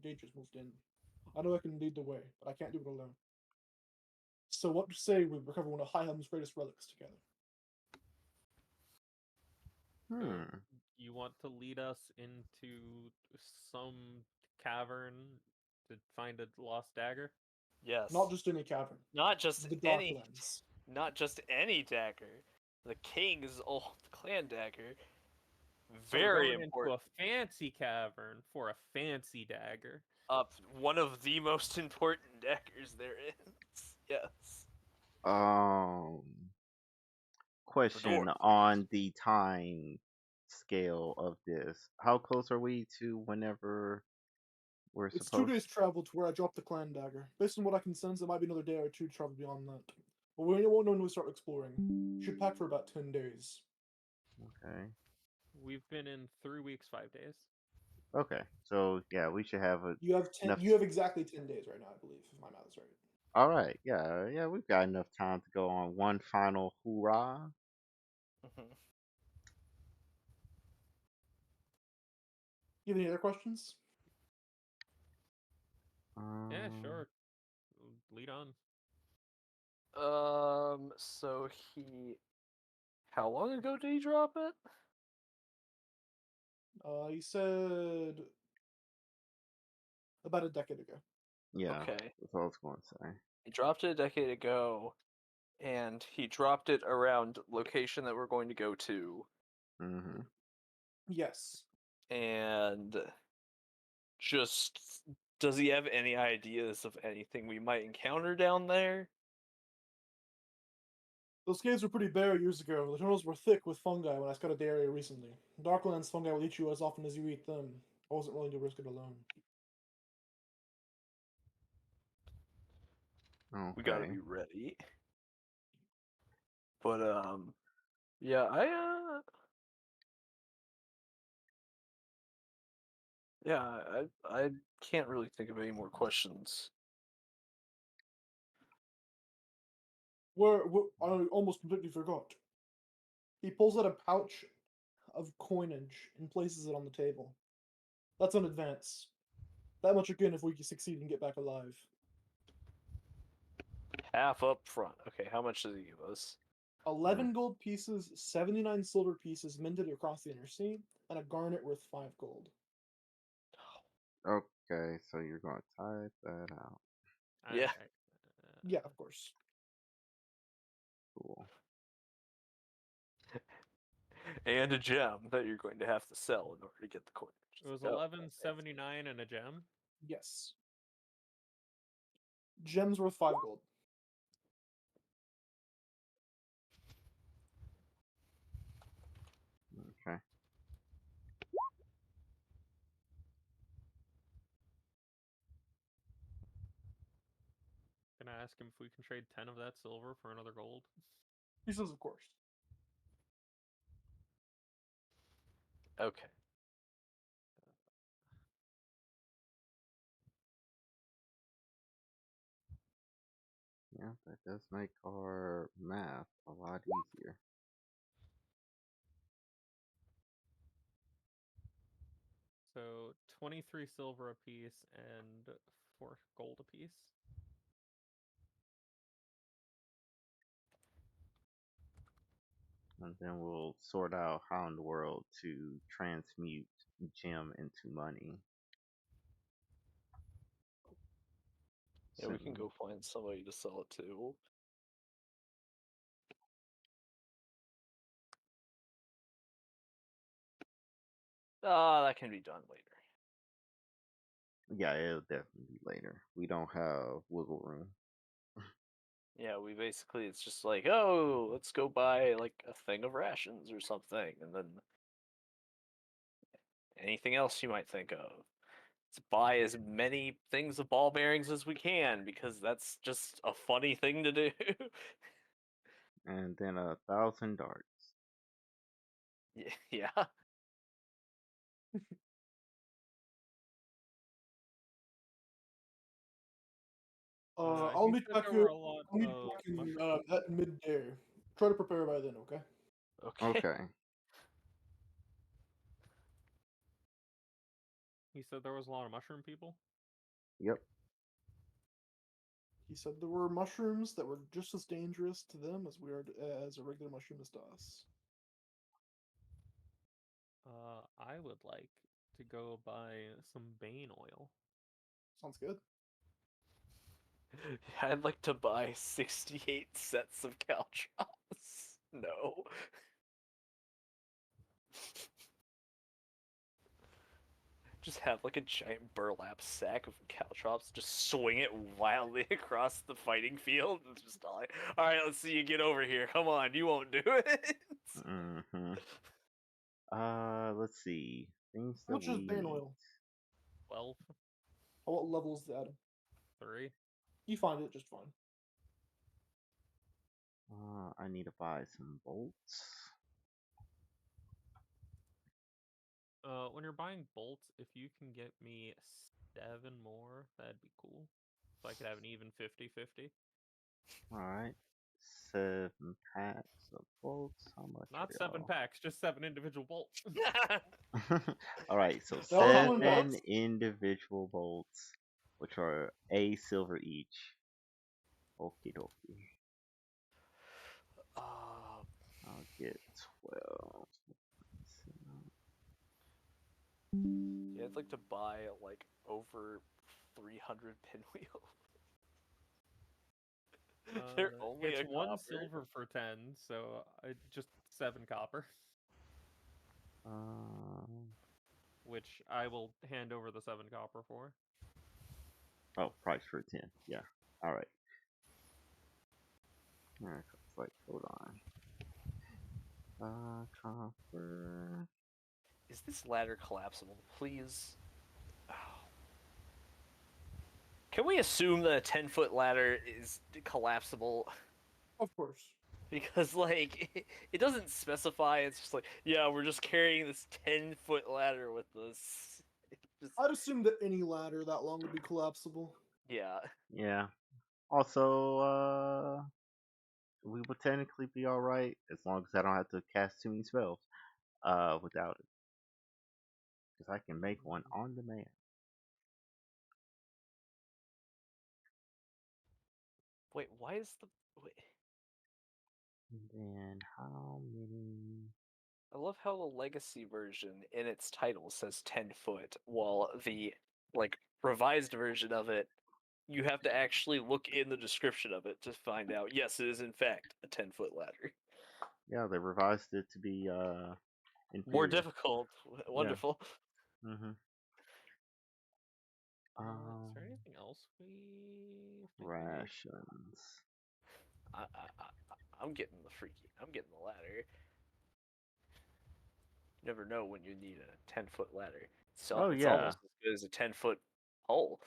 dangers moved in. I know I can lead the way, but I can't do it alone. So what to say we recover one of Highhelm's greatest relics together? You want to lead us into some cavern to find a lost dagger? Yes. Not just any cavern. Not just The any. Darklands. Not just any dagger. The king's old clan dagger. So we're Very going important. into a fancy cavern for a fancy dagger. One of the most important daggers there is. Yes. Question dwarves. on the time scale of this. How close are we to whenever we're It's 2 supposed? days travel to where I dropped the clan dagger. Based on what I can sense, it might be another day or two to travel beyond that. But we won't know when we start exploring. We should pack for about 10 days. Okay. We've been in 3 weeks, 5 days. Okay. So yeah, we should have You have 10. enough. You have exactly 10 days right now, I believe, if my math is right. All right. Yeah. We've got enough time to go on one final hoorah. Mhm. You have any other questions? Yeah, Um, sure. Lead on. So he. How long ago did he drop it? You said about a decade ago. Yeah. Okay. That's what I was going to say. He dropped it a decade ago, and he dropped it around location that we're going to go to, Mm-hmm. Yes. and just does he have any ideas of anything we might encounter down there? Those caves were pretty bare years ago. The tunnels were thick with fungi when I scouted the area recently. Darklands fungi will eat you as often as you eat them. I wasn't willing to risk it alone. We gotta Okay. be ready. But yeah, I can't really think of any more questions. I almost completely forgot. He pulls out a pouch of coinage and places it on the table. That's an advance. That much again if we succeed and get back alive. Half up front. Okay, how much does he give us? 11 gold pieces, 79 silver pieces minted across the inner sea, and a garnet worth 5 gold. Okay. So you're going to type that out. Yeah. Yeah, of course. Cool. And a gem that you're going to have to sell in order to get the coin. It was Oh, 1179 and a gem. Yes. Gems worth 5 gold. ask him if we can trade 10 of that silver for another gold? He says, of course. Okay. Yeah, that does make our math a lot easier. So 23 silver apiece and 4 gold apiece. And then we'll sort out how in the world to transmute gem into money. Yeah, we can Soon. go find somebody to sell it to. Ah, that can be done later. Yeah, it'll definitely be later. We don't have wiggle room. Yeah, we basically, it's just like, oh, let's go buy like a thing of rations or something, and then anything else you might think of. Let's buy as many things of ball bearings as we can because that's just a funny thing to do. And then 1,000 darts. Yeah. I'll He meet said back there here. were a lot I'll meet of back in mushrooms. at midday. Try to prepare by then, okay? Okay. Okay. He said there was a lot of mushroom people. Yep. He said there were mushrooms that were just as dangerous to them as a regular mushroom is to us. I would like to go buy some Bane oil. Sounds good. I'd like to buy 68 sets of caltrops. No. Just have like a giant burlap sack of caltrops, just swing it wildly across the fighting field, and just like, all right, let's see you get over here. Come on, you won't do it. Mm-hmm. Let's see. Things How that much is we Bane need. oil? 12, What level is that? 3. You find it just fine. I need to buy some bolts. When you're buying bolts, if you can get me 7 more, that'd be cool. So I could have an even 50-50. Alright. 7 packs of bolts. How much are Not 7 packs, just 7 individual bolts. y'all? Alright, so They all come in 7 packs? individual bolts, which are a silver each. Okie dokie. uh, I'll get 12. yeah, I'd like to buy like over 300 pinwheels. They're only It's a 1 copper. silver for 10, so just 7 copper. Um, Which I will hand over the 7 copper for. oh, price for 10. Yeah. Alright. Alright, like, hold on. Copper. Is this ladder collapsible? Please. Oh. Can we assume that a 10-foot ladder is collapsible? Of course. Because, like, it doesn't specify. It's just like, yeah, we're just carrying this 10-foot ladder with us. Just, I'd assume that any ladder that long would be collapsible. yeah. Yeah. Also, we would technically be alright as long as I don't have to cast too many spells without it. Because I can make one on demand. Wait, why is the... Wait. And then how many? I love how the legacy version in its title says 10 foot, while the, like, revised version of it, you have to actually look in the description of it to find out, yes, it is in fact a 10-foot ladder. Yeah, they revised it to be More inferior. difficult. Yeah. Wonderful. Mm-hmm. Is there anything else we think we need? Rations. I'm getting I'm getting the ladder. You never know when you need a 10-foot ladder. So Oh it's yeah. almost as good as a 10-foot pole.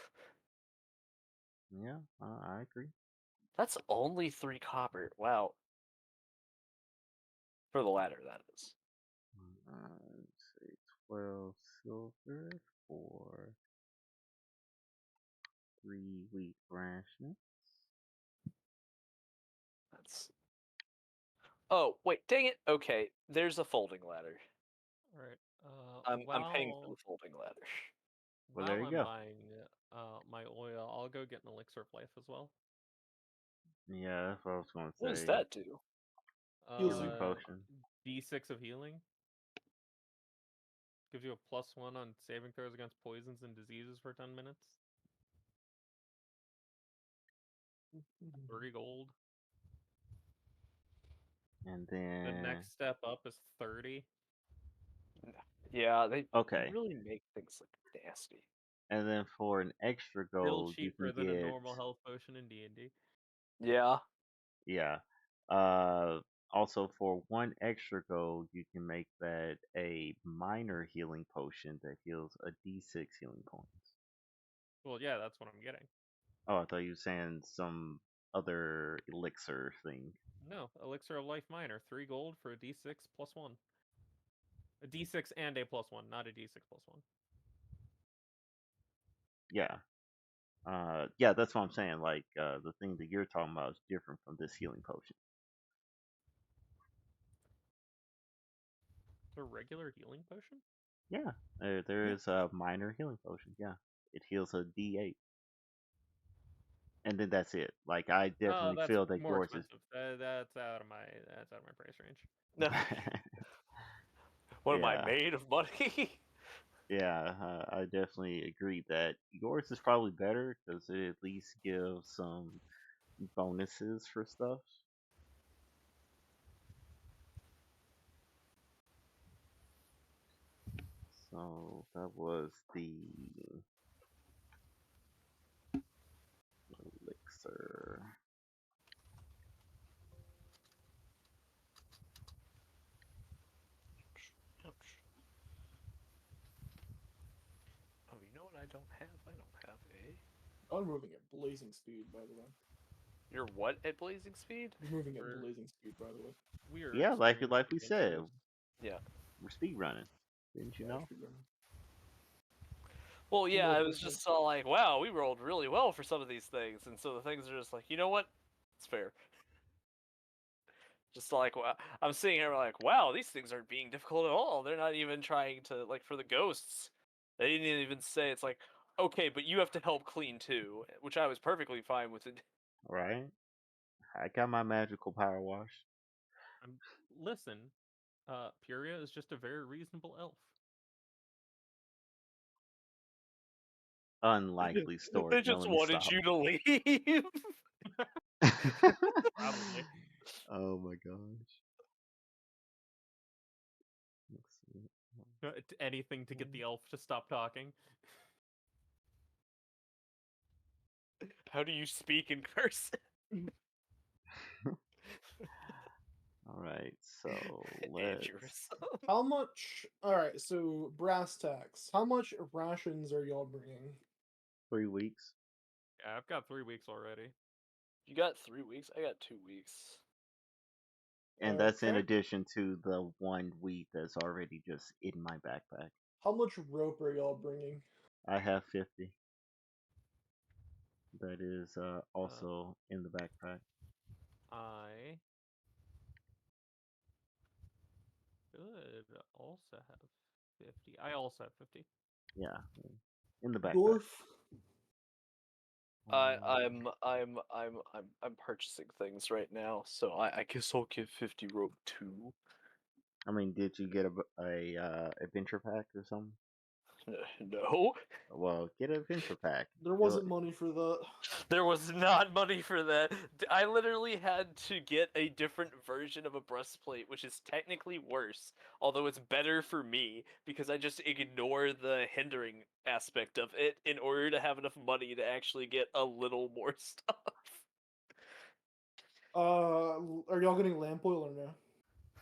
Yeah, I agree. That's only 3 copper. Wow. For the ladder, that is. Let's see, 12 silver for 3 wheat rations. That's. Oh wait, dang it. Okay, there's a folding ladder. All right. I'm paying for the folding ladder. Well, there While you I'm go. buying my oil, I'll go get an elixir of life as well. Yeah, that's what I was going to What does say. that do? Heals Healing you. potion. D6 of healing. Gives you a +1 on saving throws against poisons and diseases for 10 minutes. 3 gold. And The then next step up is 30. Yeah, they okay. really make things like nasty. And then for an extra Still gold, you cheaper can than a get normal health potion in D&D. Yeah. yeah. Also for 1 extra gold, you can make that a minor healing potion that heals a D6 healing points. Well, yeah, that's what I'm getting. Oh, I thought you were saying some other elixir thing. No, elixir of life minor, 3 gold for a D6 +1. A D6 and a +1, not a D6 +1. Yeah. Yeah, that's what I'm saying. Like, the thing that you're talking about is different from this healing potion. It's a regular healing potion? Yeah, there is a minor healing potion. Yeah, it heals a D8, and then that's it. Like, I Oh, definitely that's feel that more yours is. expensive. That's out of my price range. No. What am I made of money? Yeah, I definitely agree that yours is probably better because it at least gives some bonuses for stuff. So that was the elixir. Ouch. Oh, you know what I don't have? I don't have a. I'm moving at blazing speed, by the way. You're what at blazing speed? I'm moving at We're- blazing speed, by the way. We are Yeah, like experienced we said, adventurers. Yeah. we're speed running. Didn't you Yeah, know? speedrunning. Well, yeah, More I was efficient. just all like, wow, we rolled really well for some of these things, and so the things are just like, you know what? It's fair. Just like, I'm sitting here like, wow, these things aren't being difficult at all. They're not even trying to, like, for the ghosts, they didn't even say, it's like, okay, but you have to help clean too, which I was perfectly fine with it. Right? I got my magical power wash. Listen, Puria is just a very reasonable elf. Unlikely story. They No, just let me wanted stop. you to leave. Probably. Oh my gosh. Let's see. Anything to get the elf to stop talking. How do you speak in cursive? All right, so let's. Aneurysm. How much? Alright, so brass tacks. How much rations are y'all bringing? 3 weeks. Yeah, I've got 3 weeks already. You got 3 weeks? I got 2 weeks. And that's in Okay. addition to the 1 week that's already just in my backpack. How much rope are y'all bringing? I have 50. That is also in the backpack. I should also have 50. I also have 50. Yeah, in the backpack. Dwarf. I'm purchasing things right now, so I guess I'll give 50 rope too. I mean, did you get a adventure pack or something? No, Well, get an adventure pack. There wasn't money for that. there was not money for that. I literally had to get a different version of a breastplate, which is technically worse, although it's better for me because I just ignore the hindering aspect of it in order to have enough money to actually get a little more stuff. Are y'all getting lamp oil or no?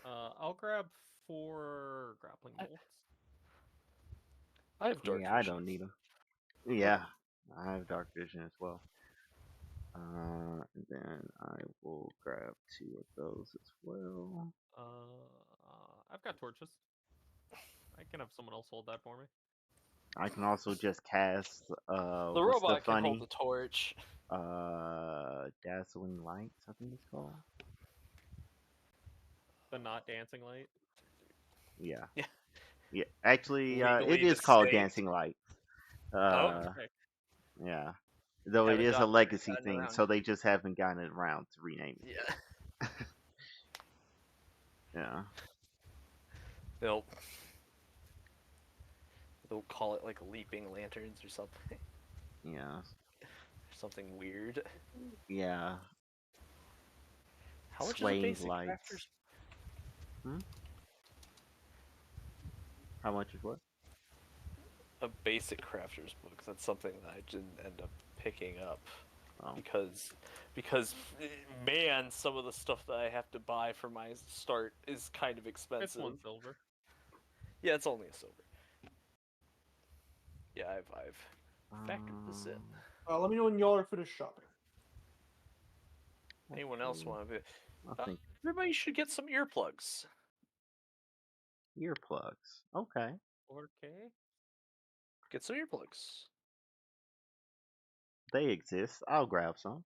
I'll grab 4 grappling bolts. I have dark Yeah, I vision. don't need them. Yeah, I have dark vision as well. And then I will grab 2 of those as well. I've got torches. I can have someone else hold that for me. I can also just cast The what's the robot can hold funny the torch. dazzling lights, I think it's called. The not dancing light. Yeah. Yeah. Yeah. Actually, Legally it is called distinct. dancing lights. Oh, Okay. Yeah. Though it haven't is a gotten legacy gotten thing, around. so they just haven't gotten it around to rename it. Yeah. Yeah. They'll call it like leaping lanterns or something. Yeah. Something weird. Yeah. How much is a Swaying basic lights. crafter's How much is what? a basic crafter's book? That's something that I didn't end up picking up Oh. because man, some of the stuff that I have to buy for my start is kind of expensive. It's 1 silver. Yeah, it's only a silver. Yeah, I've factored this in. Let me know when y'all are finished shopping. Anyone else want to? I think Everybody should get some earplugs. earplugs. Okay. 4K? Get some earplugs. They exist. I'll grab some.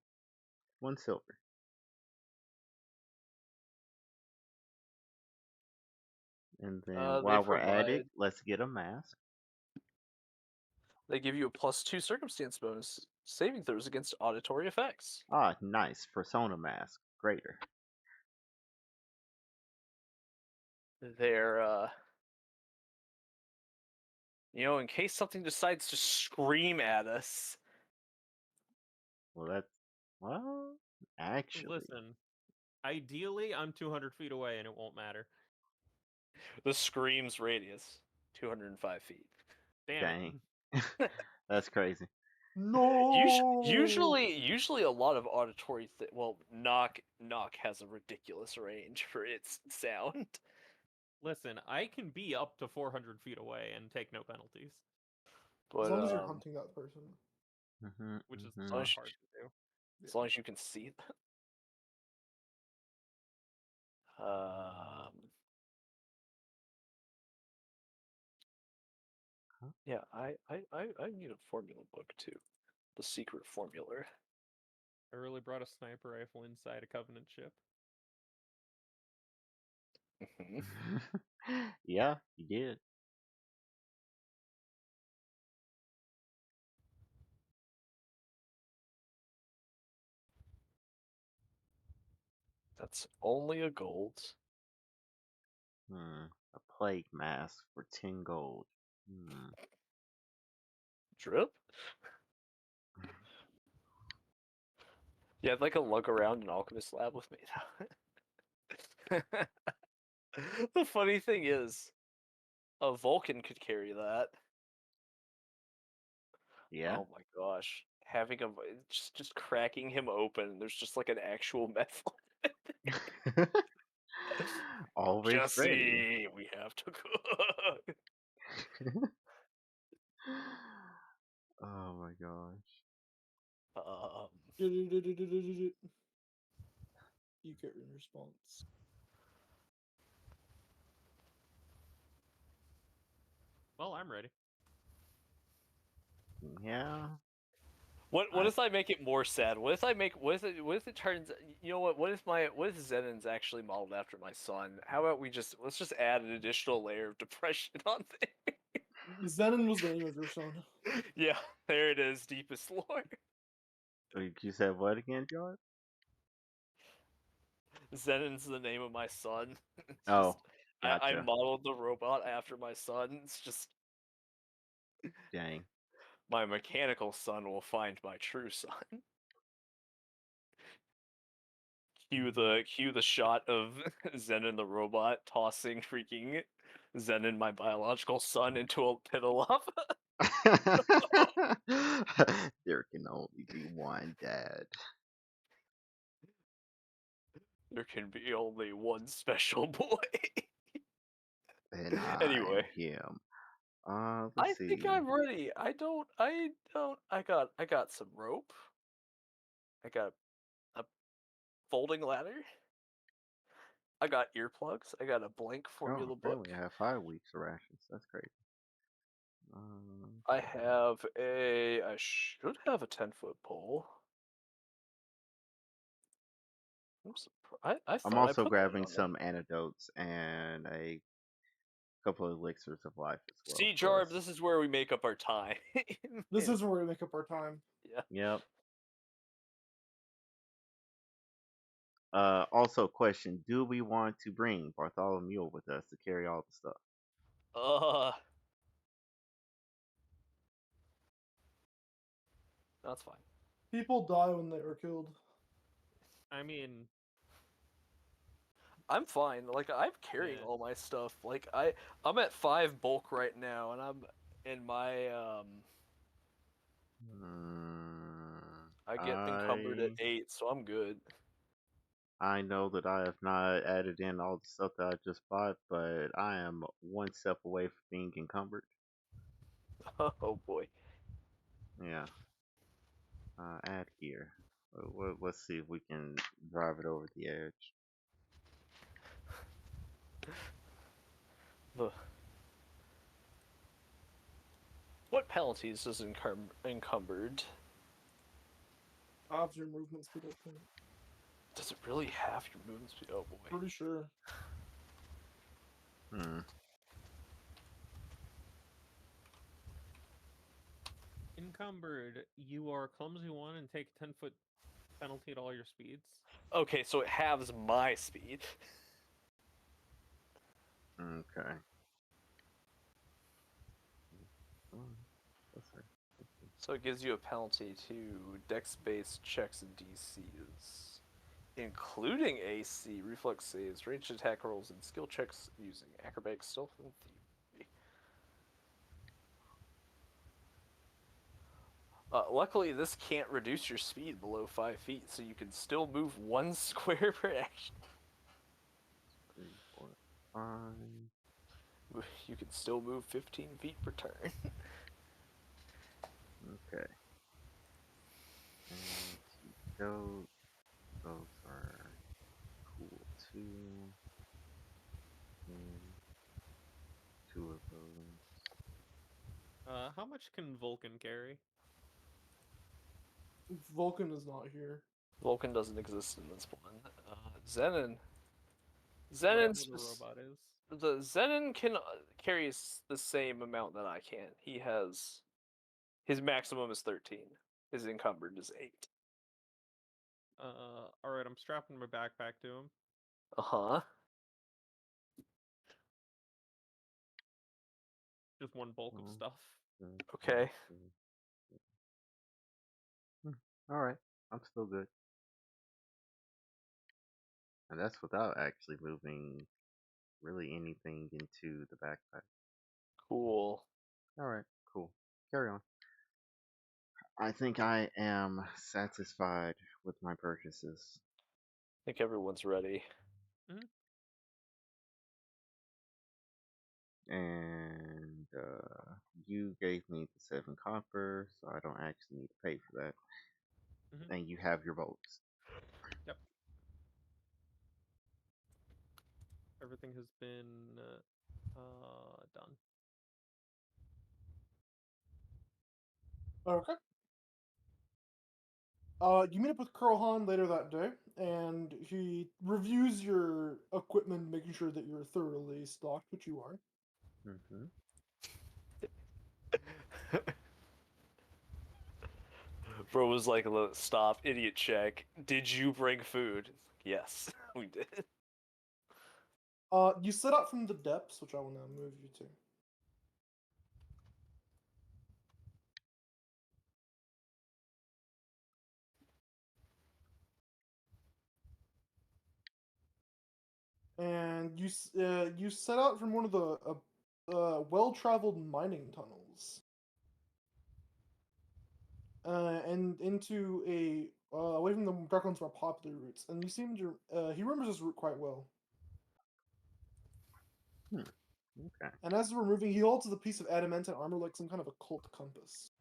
1 silver. And then They while we're at provide. it, let's get a mask. They give you a +2 circumstance bonus saving throws against auditory effects. Ah, nice. Persona mask. Greater. They're in case something decides to scream at us. Well, that's... Well, actually... Listen, ideally, I'm 200 feet away and it won't matter. The scream's radius 205 feet. Damn Dang. That's crazy. No. Usually a lot of auditory knock has a ridiculous range for its sound. Listen, I can be up to 400 feet away and take no penalties, But As long as you're hunting that person. which is long not as- hard to do. as long as you can see them. Yeah, I need a formula book too. The secret formula. I really brought a sniper rifle inside a Covenant ship. Yeah, you did. That's only a gold. A plague mask for 10 gold. Drip? Yeah, I'd like a lug around an alchemist lab with me. The funny thing is, a Vulcan could carry that. Yeah. Oh my gosh. Having a just cracking him open, there's just like an actual meth lab. Always ready. Jesse, we have to cook. Oh my gosh. You get in response. Well, I'm ready. Yeah. What if I make it more sad? What if it turns, you know what if Zenon's actually modeled after my son? How about let's just add an additional layer of depression on there. Zenon was the name of your son. Yeah, there it is, deepest lore. You said what again, George? Zenon's the name of my son. Oh, I gotcha. modeled the robot after my son. It's just Dang. my mechanical son will find my true son. Cue the shot of Zenon the robot tossing freaking Zenon, my biological son, into a pit of lava. There can only be one dad. There can be only one special boy. And Anyway, I'm him. I Let's see. think I'm ready. I got some rope. I got a folding ladder. I got earplugs. I got a blank formula Oh, they book. only have 5 weeks of rations. That's crazy. I have a. I should have a 10-foot pole. I I'm thought I also put that grabbing on there. some antidotes and a couple of elixirs of life as well. See, for Jarb, us. this is where we make up our time. This is where we make up our time. Yeah. Yep. Also, question: do we want to bring Bartholomew with us to carry all the stuff? That's fine. People die when they are killed. I mean, I'm fine. Like I'm carrying Yeah. all my stuff. Like I'm at 5 bulk right now, and I'm in my I get encumbered at 8, so I'm good. I know that I have not added in all the stuff that I just bought, but I am one step away from being encumbered. Oh boy. Yeah. Add here. Let's see if we can drive it over the edge. What penalties does encumbered? Halves your movement speed, I think. Does it really have your movement speed? Oh boy. Pretty sure. encumbered, you are clumsy 1 and take 10-foot penalty at all your speeds. Okay, so it halves my speed. Okay. So it gives you a penalty to dex-based checks and DCs, including AC, reflex saves, ranged attack rolls, and skill checks using acrobatics, stealth, and thievery. Luckily, this can't reduce your speed below 5 feet, so you can still move 1 square per action. 3, 4, 5. You can still move 15 feet per turn. Okay. And those are cool too. And 2 of those. How much can Vulcan carry? Vulcan is not here. Vulcan doesn't exist in this one. Zenon. Whatever Zenon's the robot is. the Zenon can carry the same amount that I can. He has his maximum is 13. His encumbered is 8. Alright, I'm strapping my backpack to him. Uh-huh. Just 1 bulk of stuff. Okay. Alright, I'm still good. And that's without actually moving really anything into the backpack. Cool. Alright, cool. Carry on. I think I am satisfied with my purchases. I think everyone's ready. And you gave me the 7 copper, so I don't actually need to pay for that. And you have your bolts. Yep. Everything has been done. Okay. You meet up with Kurlhan later that day, and he reviews your equipment, making sure that you're thoroughly stocked, which you are. Bro was like, stop, idiot check. Did you bring food? Yes, we did. You set out from the depths, which I will now move you to. And you set out from one of the well-traveled mining tunnels, and into a away from the Darklands more popular routes. And you seem to he remembers this route quite well. Okay. And as we're moving, he holds a piece of adamantine armor like some kind of occult compass.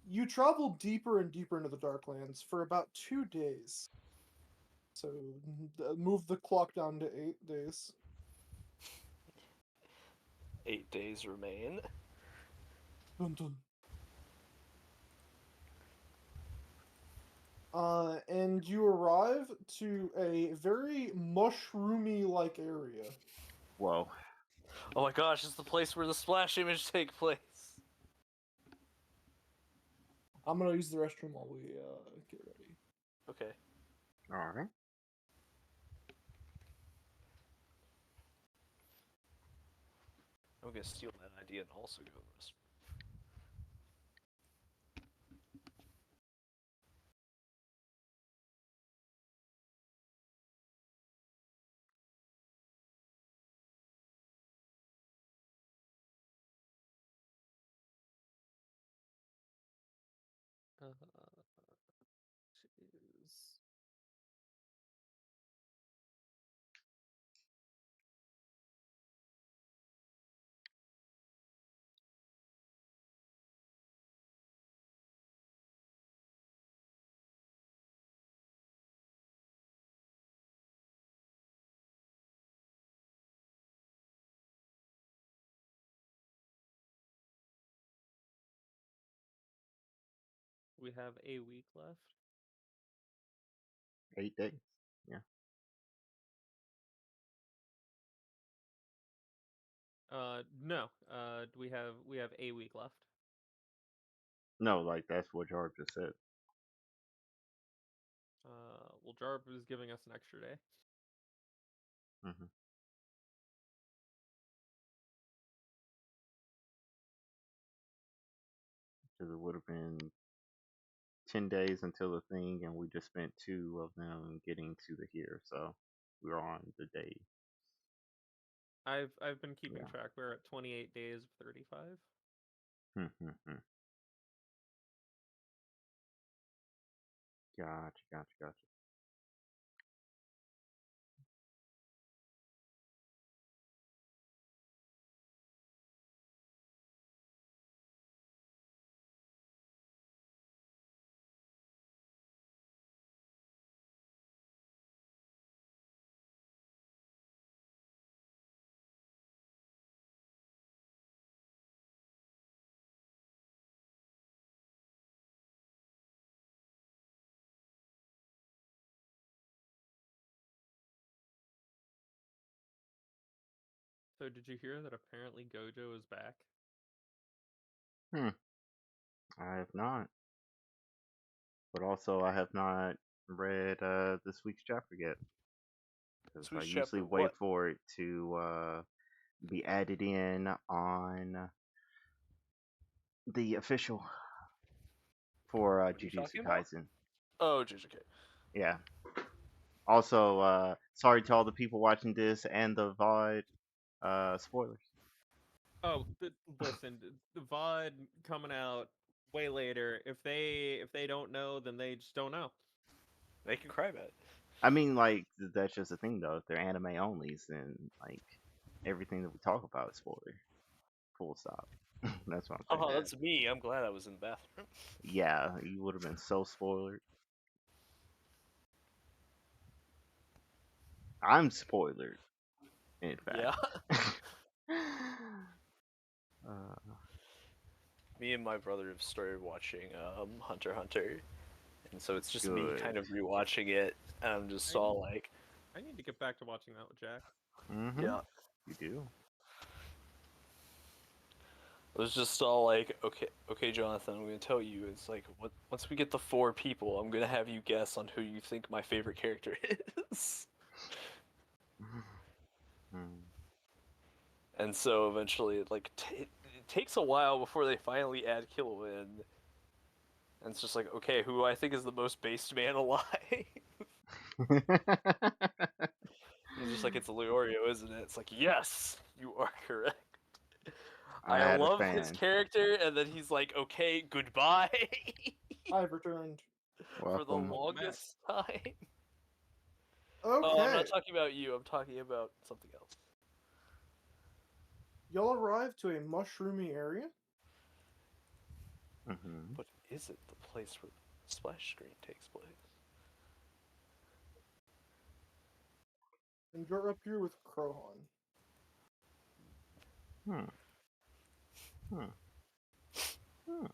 You travel deeper and deeper into the Darklands for about 2 days. So move the clock down to 8 days. 8 days remain. Dun, dun. And you arrive to a very mushroomy-like area. Whoa. Oh my gosh, it's the place where the splash image take place. I'm gonna use the restroom while we get ready. Okay. All right. I'm gonna steal that idea and also go to the rest. Jeez. We have a week left. 8 days. Yeah. No. We have a week left. No, like that's what Jarb just said. Well, Jarb is giving us an extra day. Mm-hmm. Because it would have been 10 days until the thing, and we just spent 2 of them getting to the here, so we're on the day. I've been keeping Yeah. track. We're at 28 days of 35. Gotcha. So did you hear that apparently Gojo is back? I have not. But also, I have not read this week's chapter yet. Because I Switch usually chapter wait what? for it to be added in on the official for What are you Jujutsu talking about? Kaisen. Oh, JJK. Yeah. Also, sorry to all the people watching this and the VOD. Spoilers. Oh, listen, the VOD coming out way later. If they don't know, then they just don't know. They can cry about it. I mean, like, that's just the thing, though. If they're anime onlys, then, like, everything that we talk about is spoiler. Full stop. That's what I'm saying. Oh, that's me. I'm glad I was in the bathroom. Yeah, you would have been so spoiled. I'm spoiled, in Yeah. fact. uh, Me and my brother have started watching Hunter x Hunter, and so it's just me good. kind of rewatching it, and I'm just all like, I need to get back to watching that with Jack. Mm-hmm. yeah. You do. It was just all like, okay, Jonathan, I'm gonna tell you. It's like, once we get the 4 people, I'm gonna have you guess on who you think my favorite character is. Mm. And so eventually, it takes a while before they finally add Killua in. And it's just like, okay, who I think is the most based man alive? It's just like, it's Leorio, isn't it? It's like, yes, you are correct. I I had a love his fan. character, and then he's like, okay, goodbye. I've returned. For the Welcome. longest time. Oh, I'm Okay. not talking about you, I'm talking about something else. Y'all arrive to a mushroomy area. Mm-hmm. What is it the place where the splash screen takes place? And you're up here with Crohan. Hmm. Hmm. Hmm.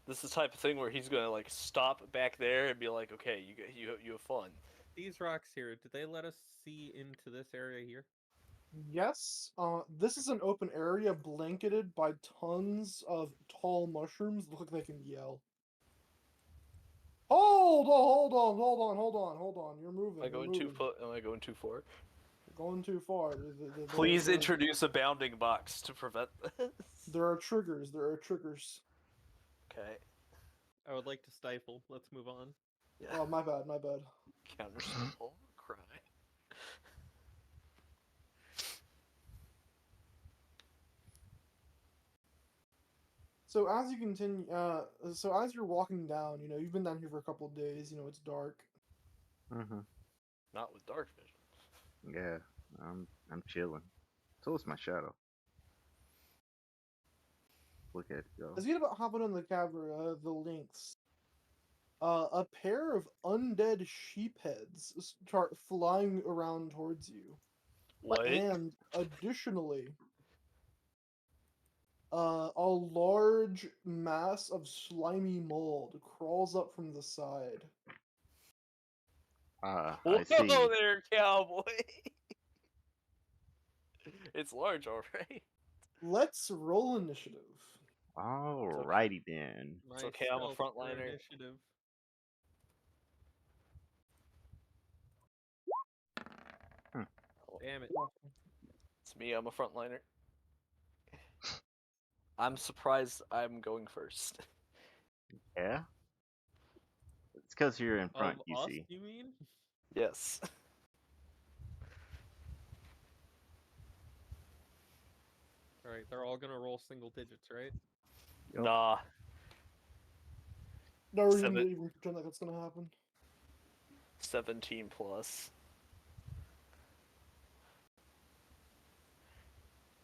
This is the type of thing where he's gonna like stop back there and be like, "Okay, you have fun." These rocks here, do they let us see into this area here? Yes, this is an open area blanketed by tons of tall mushrooms. Look like they can yell. Hold on. You're moving. Am I You're going moving. Am I going too far? You're going too far. Please introduce a bounding box to prevent this. There are triggers. There are triggers. Okay. I would like to stifle. Let's move on. Yeah. Oh, my bad. My bad. Counter stifle. Cry. So as you continue, so as you're walking down, you've been down here for a couple of days. It's dark. Mm-hmm. Not with dark vision. Yeah. I'm chilling. So is my shadow. Look at it go. As you get about hopping on the cavern, the links, a pair of undead sheep heads start flying around towards you. What? And additionally, a large mass of slimy mold crawls up from the side. I Whoa see. there, cowboy! It's large, alright. Let's roll initiative. Alrighty then. My okay, I'm a stealth for frontliner. initiative. Damn it. It's me, I'm a frontliner. I'm surprised I'm going first. Yeah. It's because you're in front. Of You us, see. you mean? Yes. Alright, they're all gonna roll single digits, right? Yep. Nah. No reason Seven- to even pretend like that's gonna happen. 17 plus.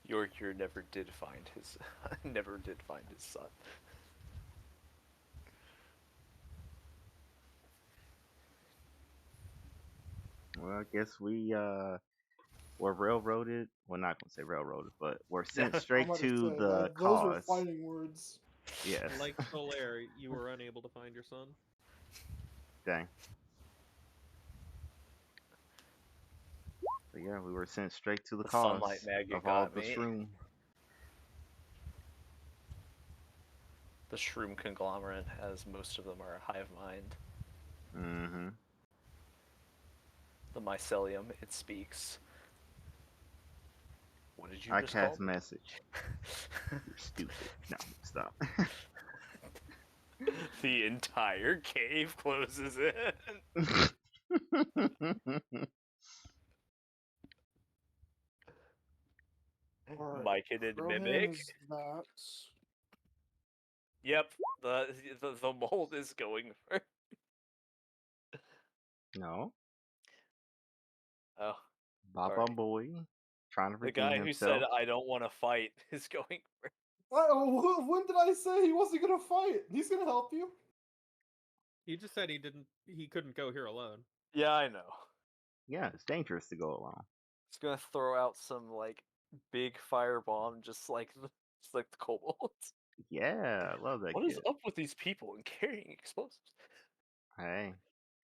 Your never did find his never did find his son. Well, I guess were railroaded. Well, not gonna say railroaded, but we're sent I'm straight about to say, the those are cause. fighting words. Yes. Like Solaire, you were unable to find your son. Dang. But yeah, we were sent straight to the The cause sunlight maggot of all got the me. shroom. The shroom conglomerate, as most of them are a hive mind. Mm-hmm. The mycelium, it speaks. What did you I just call cast me? message. You're stupid. No, stop. The entire cave closes in. Alright, Myconid Crohan mimic. is that. Yep, the mold is going first. No. Oh, Baba Sorry. Boy trying to the redeem guy who said himself. I don't want to fight is going first. When did I say he wasn't gonna fight? He's gonna help you. He just said he couldn't go here alone. Yeah, I know. Yeah, it's dangerous to go alone. He's gonna throw out some like big firebomb, just like the kobolds. Yeah, I love that What is kid. up with these people and carrying explosives? Hey,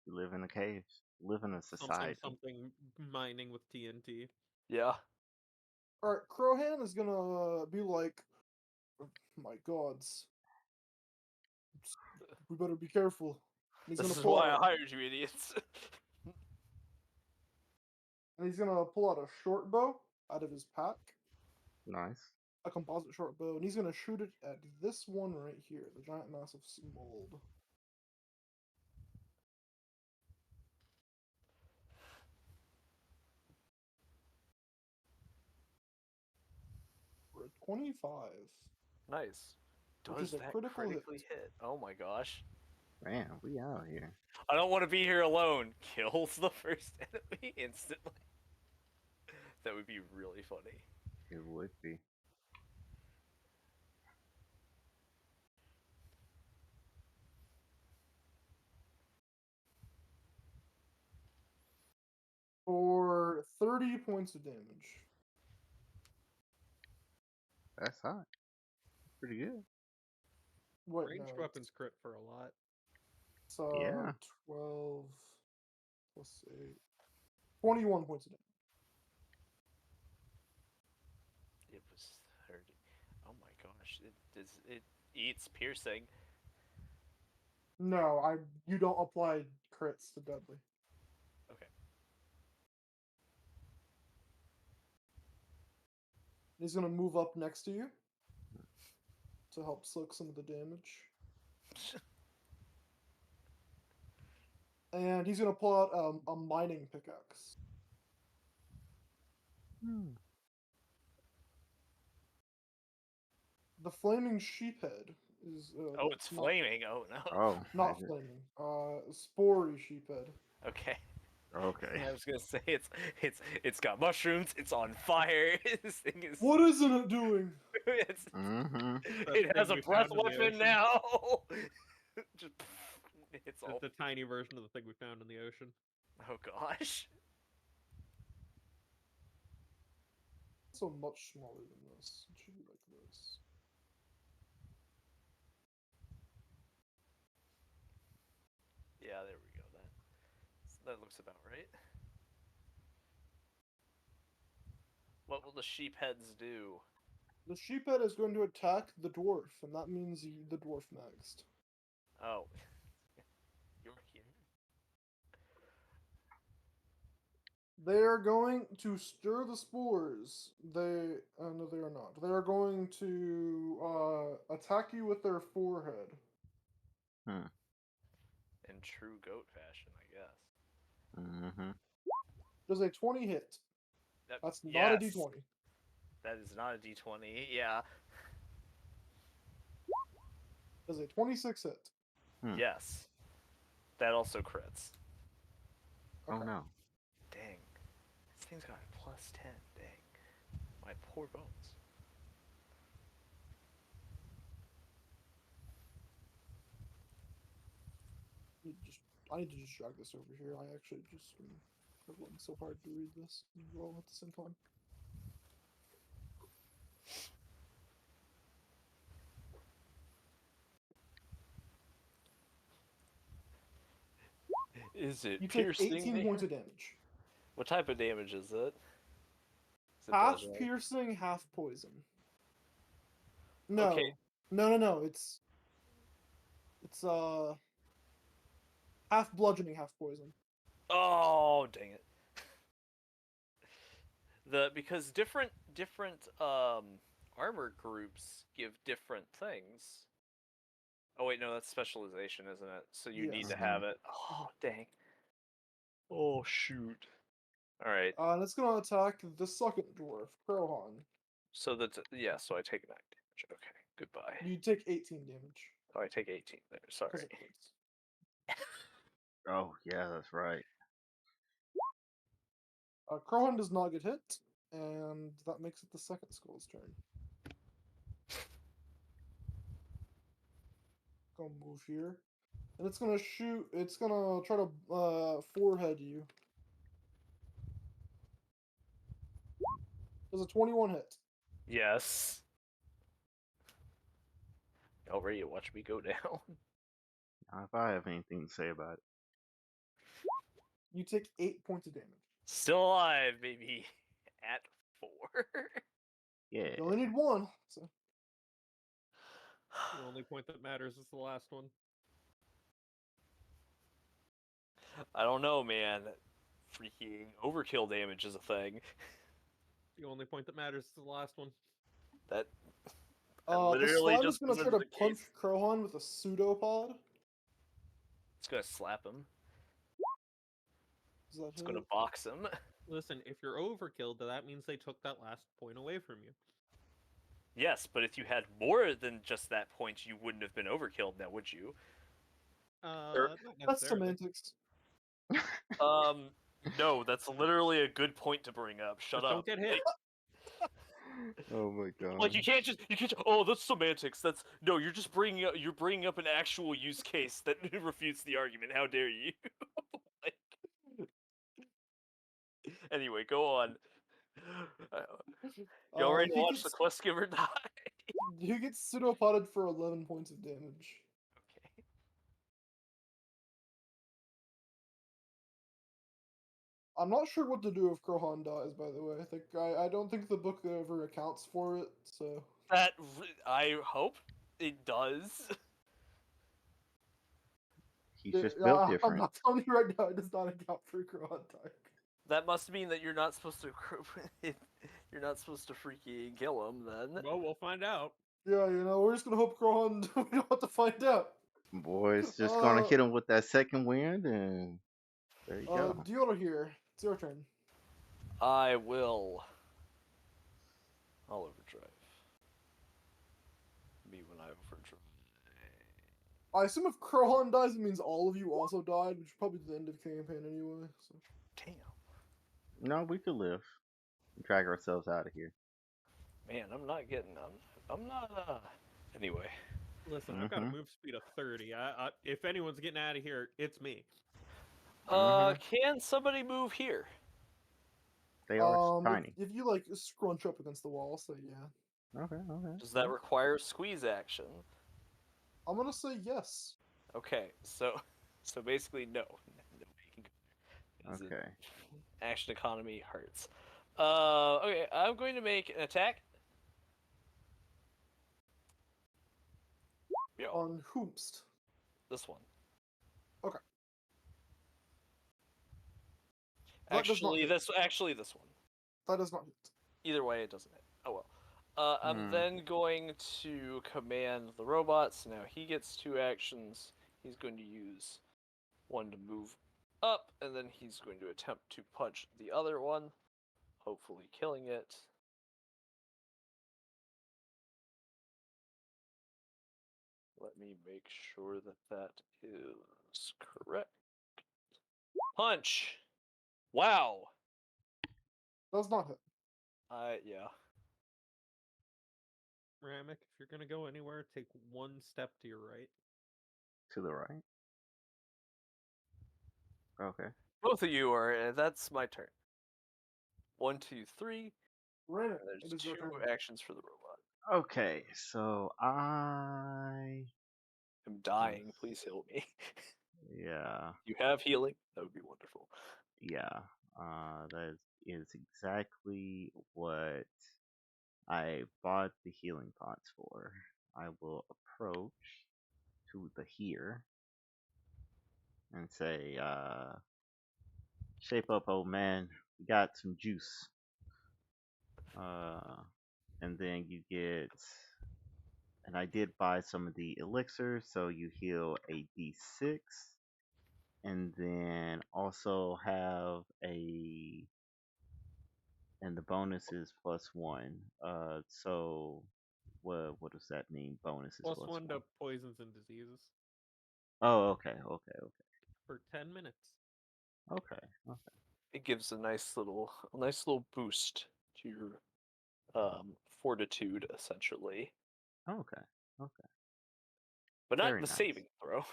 you live in a cave. Live in a society. Something mining with TNT. Yeah. Alright, Crohan is gonna be like, my gods. We better be careful. And he's This gonna is pull why I out, hired you, idiots. and he's gonna pull out a short bow out of his pack, Nice. a composite short bow, and he's gonna shoot it at this one right here, the giant mass of mold. For a 25. Nice. Which Does is a that critical hit. critically hit? Oh my gosh. Man, we out here. I don't want to be here alone. Kills the first enemy instantly. That would be really funny. It would be. 3 points of damage. That's hot. Pretty good. Wait, Ranged no. weapons crit for a lot. It's Yeah. 12 plus 8. 21 points of damage. It was 30. Oh my gosh! It eats piercing. No, you don't apply crits to deadly. Okay. He's gonna move up next to you to help soak some of the damage. And he's gonna pull out a mining pickaxe. The flaming sheephead is Oh, it's flaming. Oh no. Oh. not flaming. Spory sheephead. Okay. Okay. I was gonna say it's got mushrooms. It's on fire. This thing is. What isn't it doing? It's, Mm-hmm. it has a we breath found in the weapon ocean. now. Just. It's It's all. the tiny version of the thing we found in the ocean. Oh gosh. So much smaller than this. It should be like this. Yeah, there we go. That looks about right. What will the sheepheads do? The sheephead is going to attack the dwarf, and that means the dwarf next. Oh. You're here. They are going to stir the spores. No, they are not. They are going to attack you with their forehead. In true goat fashion, I guess. Mm-hmm. Does a 20 hit? That's not a yes. d20. That is not a d20. Yeah. Does a 26 hit? Yes. That also crits. Oh Okay. no. Dang. This thing's got a plus 10. Dang. My poor bones. I need to just drag this over here. I actually just been struggling so hard to read this as well at the same time. Is it You take piercing? 18 points of damage. What type of damage is it? Is it Half bludgeoning? piercing, half poison. No. Okay. No. It's half bludgeoning, half poison. Oh, dang it. Because different armor groups give different things. Oh wait, no, that's specialization, isn't it? So you need to Yes. have it. Oh, dang. Oh, shoot. Alright. And it's gonna attack the second dwarf, Crowhan. So that's, yeah, so I take 9 damage. Okay, goodbye. You take 18 damage. Oh, I take 18 there, sorry. 'Cause it crits. Oh yeah, that's right. Crowhan does not get hit, and that makes it the second skull's turn. Gonna move here. And it's gonna shoot, it's gonna try to forehead you. Does a 21 hit? Yes. Y'all ready to watch me go down? Now, if I have anything to say about it. You take 8 points of damage. Still alive, baby. At 4. Yeah. You only need 1. So. The only point that matters is the last one. I don't know, man. Freaking overkill damage is a thing. The only point that matters is the last one. That The literally slime is just gonna try to presents the punch case. Crowhan with a pseudopod. It's gonna slap him. Does that It's hit? gonna box him. Listen, if you're overkilled, that means they took that last point away from you. Yes, but if you had more than just that point, you wouldn't have been overkilled now, would you? Not That's necessarily. semantics. No, that's literally a good point to bring up. Shut Just up. don't get hit. Oh my god. Like you can't. Oh, that's semantics. That's no. You're just bringing up an actual use case that refutes the argument. How dare you? Like, Anyway, go on. Y'all ready to He watch the gets quest giver die? he gets pseudopoded for 11 points of damage. Okay. I'm not sure what to do if Krohan dies, by the way. I don't think the book ever accounts for it, so I hope it does. He's just built I'm different. not telling you right now, it does not account for Krohan dying. That must mean that you're not supposed to. You're not supposed to freaking kill him then. Well, we'll find out. Yeah, we're just gonna hope Krohan we don't have to find out. Boy's just gonna hit him with that second wind, and there you go. Deodor here. It's your turn. I will. I'll overdrive. Me when I overdrive. I assume if Krohan dies, it means all of you also died, which is probably the end of the campaign anyway. So. Damn. No, we could live. Drag ourselves out of here. Man, I'm not getting. I'm not. Anyway. Listen, I've got a move speed of 30. If anyone's getting out of here, it's me. Can somebody move here? They are tiny. If you like scrunch up against the wall, so yeah. Okay. Does that require squeeze action? I'm gonna say yes. Okay, so basically no. Nobody can go there. Okay. Action economy hurts. Okay, I'm going to make an attack. Yo, On whomst? this one. Okay. That does not hit. Actually this one. That does not hit. Either way, it doesn't hit. Oh well. I'm then going to command the robots. Now he gets 2 actions. He's going to use one to move up, and then he's going to attempt to punch the other one, hopefully killing it. Let me make sure that is correct. Punch! Wow! Does not hit. Yeah. Ramek, if you're gonna go anywhere, take 1 step to your right. To the right. Okay. Both of you are. That's my turn. 1, 2, 3. Rainick, There's it is your 2 turn. actions for the robot. Okay, so I'm dying. Please heal me. Yeah. You have healing? That would be wonderful. Yeah. That is exactly what I bought the healing pots for. I will approach to the here and say, shape up, old man. We got some juice. And then you get, and I did buy some of the elixirs, so you heal a d6, and then also have and the bonus is +1. So what does that mean? Bonus is Plus plus 1 1. to poisons and diseases Oh, okay. for 10 minutes. Okay. It gives a nice little boost to your fortitude, essentially. Okay. But not Very the nice. saving throw.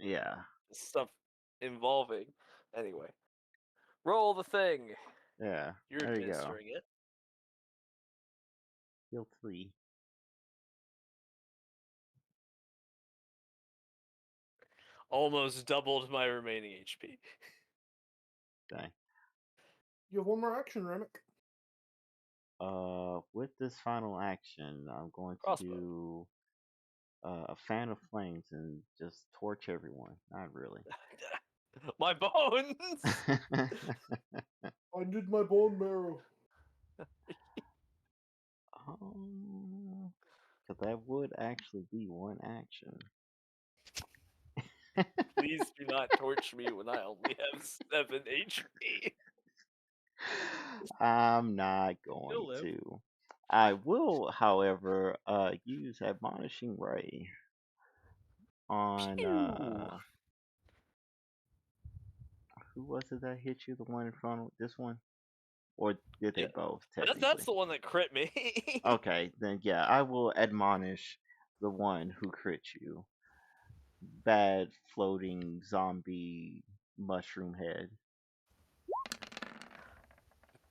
Yeah. Stuff involving. Anyway. Roll the thing. Yeah. You're There you go. administering it. Heal 3. Almost doubled my remaining HP. Okay. You have 1 more action, Rainick. With this final action, I'm going to Crossbow. do a fan of flames and just torch everyone. Not really. My bones! I need my bone marrow. Because that would actually be 1 action. Please do not torch me when I only have 7 HP. I'm not You'll going live. to. I will, however, use Admonishing Ray on who was it that hit you? The one in front of this one? Or did they Yeah. both, That's technically? the one that crit me. Okay, then yeah, I will admonish the one who crit you. Bad floating zombie mushroom head.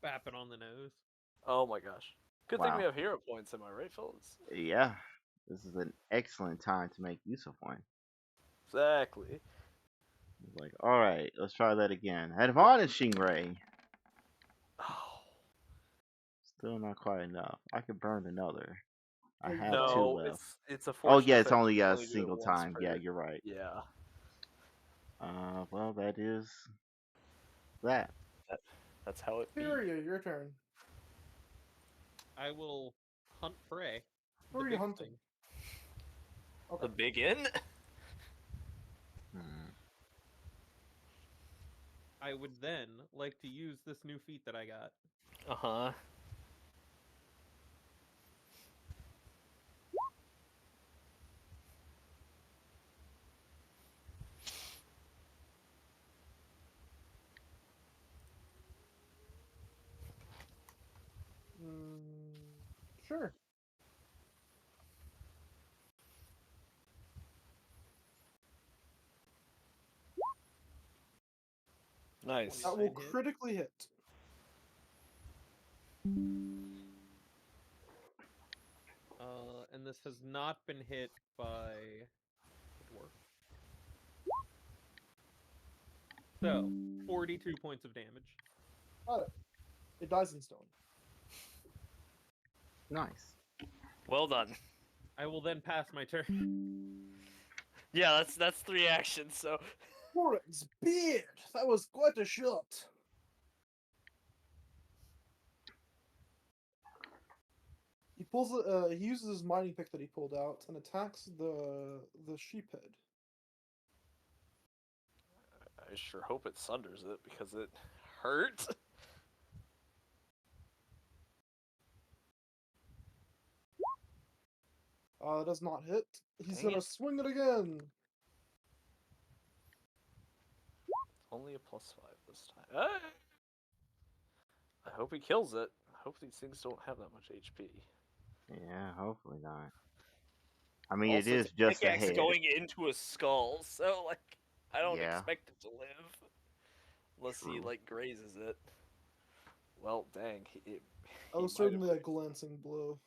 Bap it on the nose. Oh my gosh. Good thing we Wow. have hero points, am I right, fellas? Yeah, this is an excellent time to make use of one. Exactly. It's like, all right, let's try that again. Admonishing ray. Oh. Still not quite enough. I could burn another. I Yeah, you have can. two No, left. it's a Oh fortune yeah, it's effect. only You can a only do it single once time. Yeah, per. you're right. Yeah. Well, that is that. That's how it be. Furia, your turn. I will hunt prey. Who the are you big hunting? thing. Okay. The big inn? Hmm. I would then like to use this new feat that I got. Uh-huh. Sure. Nice. That will Fine hit. critically hit. And this has not been hit by a dwarf. So, 42 points of damage. Got it. It dies in stone. Nice. Well done. I will then pass my turn. Yeah, that's 3 actions, so Oryx beard! That was quite a shot. He pulls he uses his mining pick that he pulled out and attacks the sheephead. I sure hope it sunders it because it hurt. It does not hit. He's Dang gonna it. swing it again. Only a +5 this time. I hope he kills it. I hope these things don't have that much HP. Yeah, hopefully not. I mean, Also, it it's is a just a pickaxe head. going into a skull, so like I don't Yeah. expect it to live unless he True. like grazes it. Well, dang, That he was might have certainly a grazed it. glancing blow.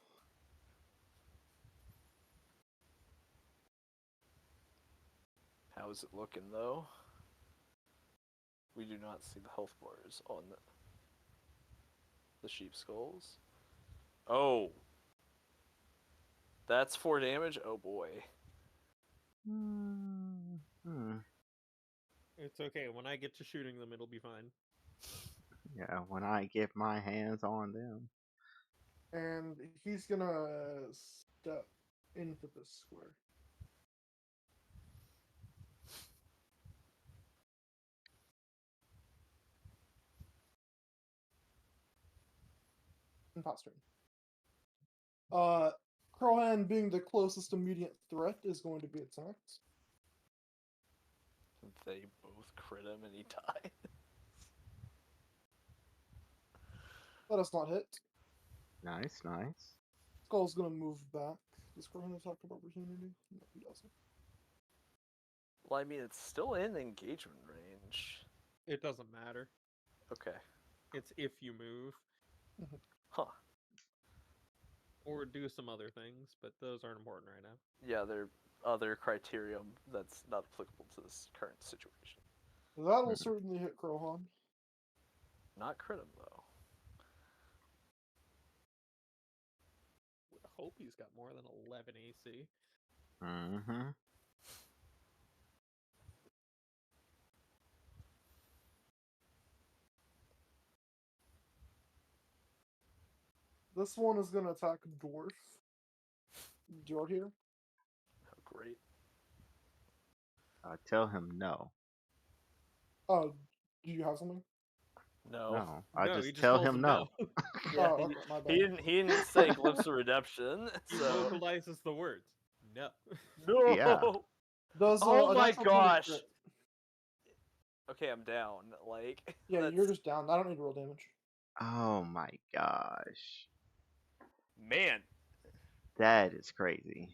How is it looking though? We do not see the health bars on the sheep skulls. Oh, that's 4 damage. Oh boy. Hmm. It's okay. When I get to shooting them, it'll be fine. Yeah, when I get my hands on them. And he's gonna step into this square. And pass turn. Crowhan being the closest immediate threat is going to be attacked. They both crit him and he died. That does not hit. Nice, nice. Skull's gonna move back. Does Crowhan attack of opportunity? No, he doesn't. Well, I mean, it's still in engagement range. It doesn't matter. Okay. It's if you move. Huh. Or do some other things, but those aren't important right now. Yeah, there are other criteria that's not applicable to this current situation. That'll certainly hit Crowhan. Not crit him, though. I hope he's got more than 11 AC. Mm-hmm. This one is gonna attack Dwarf. Dwarf here. Oh, great. Tell him no. Oh, do you have something? No. No, I No, he just just tell tells him him no. Yeah, Oh, okay, my he bad. didn't say glimpse of redemption. He So vocalizes the words. No. no. Yeah. Does Oh a my natural 20 gosh. crit? Okay, I'm down. Like Yeah, that's you're just down. I don't need to roll damage. Oh my gosh. man. That is crazy.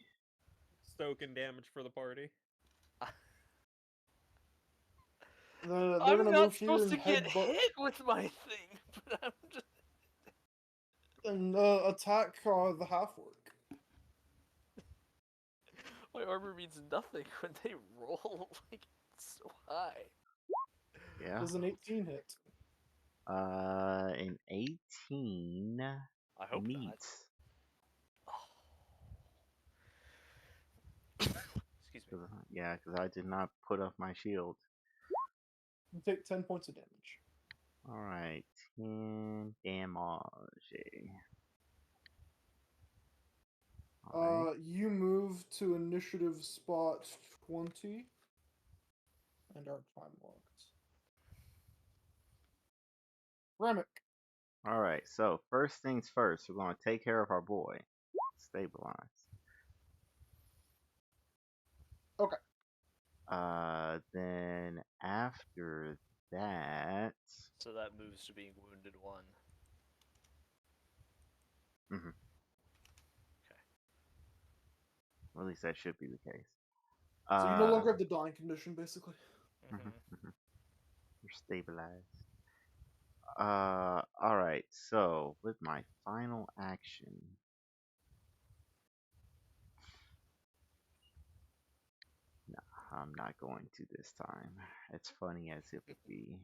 Stoking damage for the party. They're I'm gonna not move here supposed and to get headbutt. hit with my thing, but I'm just And attack the half orc. My armor means nothing when they roll like so high. Yeah. Does an 18 hit? An 18 I hope meets. not. Excuse me. Yeah, because I did not put up my shield. You take 10 points of damage. Alright, 10 damage. Alright. You move to initiative spot 20 and are time locked. Remick. Alright, so first things first, we're going to take care of our boy. Stabilize. Okay. Then after that. So that moves to being wounded 1. Mhm. Okay. Or at least that should be the case. So you no longer have the dying condition, basically. You're stabilized. Alright, so with my final action. No, I'm not going to this time. It's funny as it would be.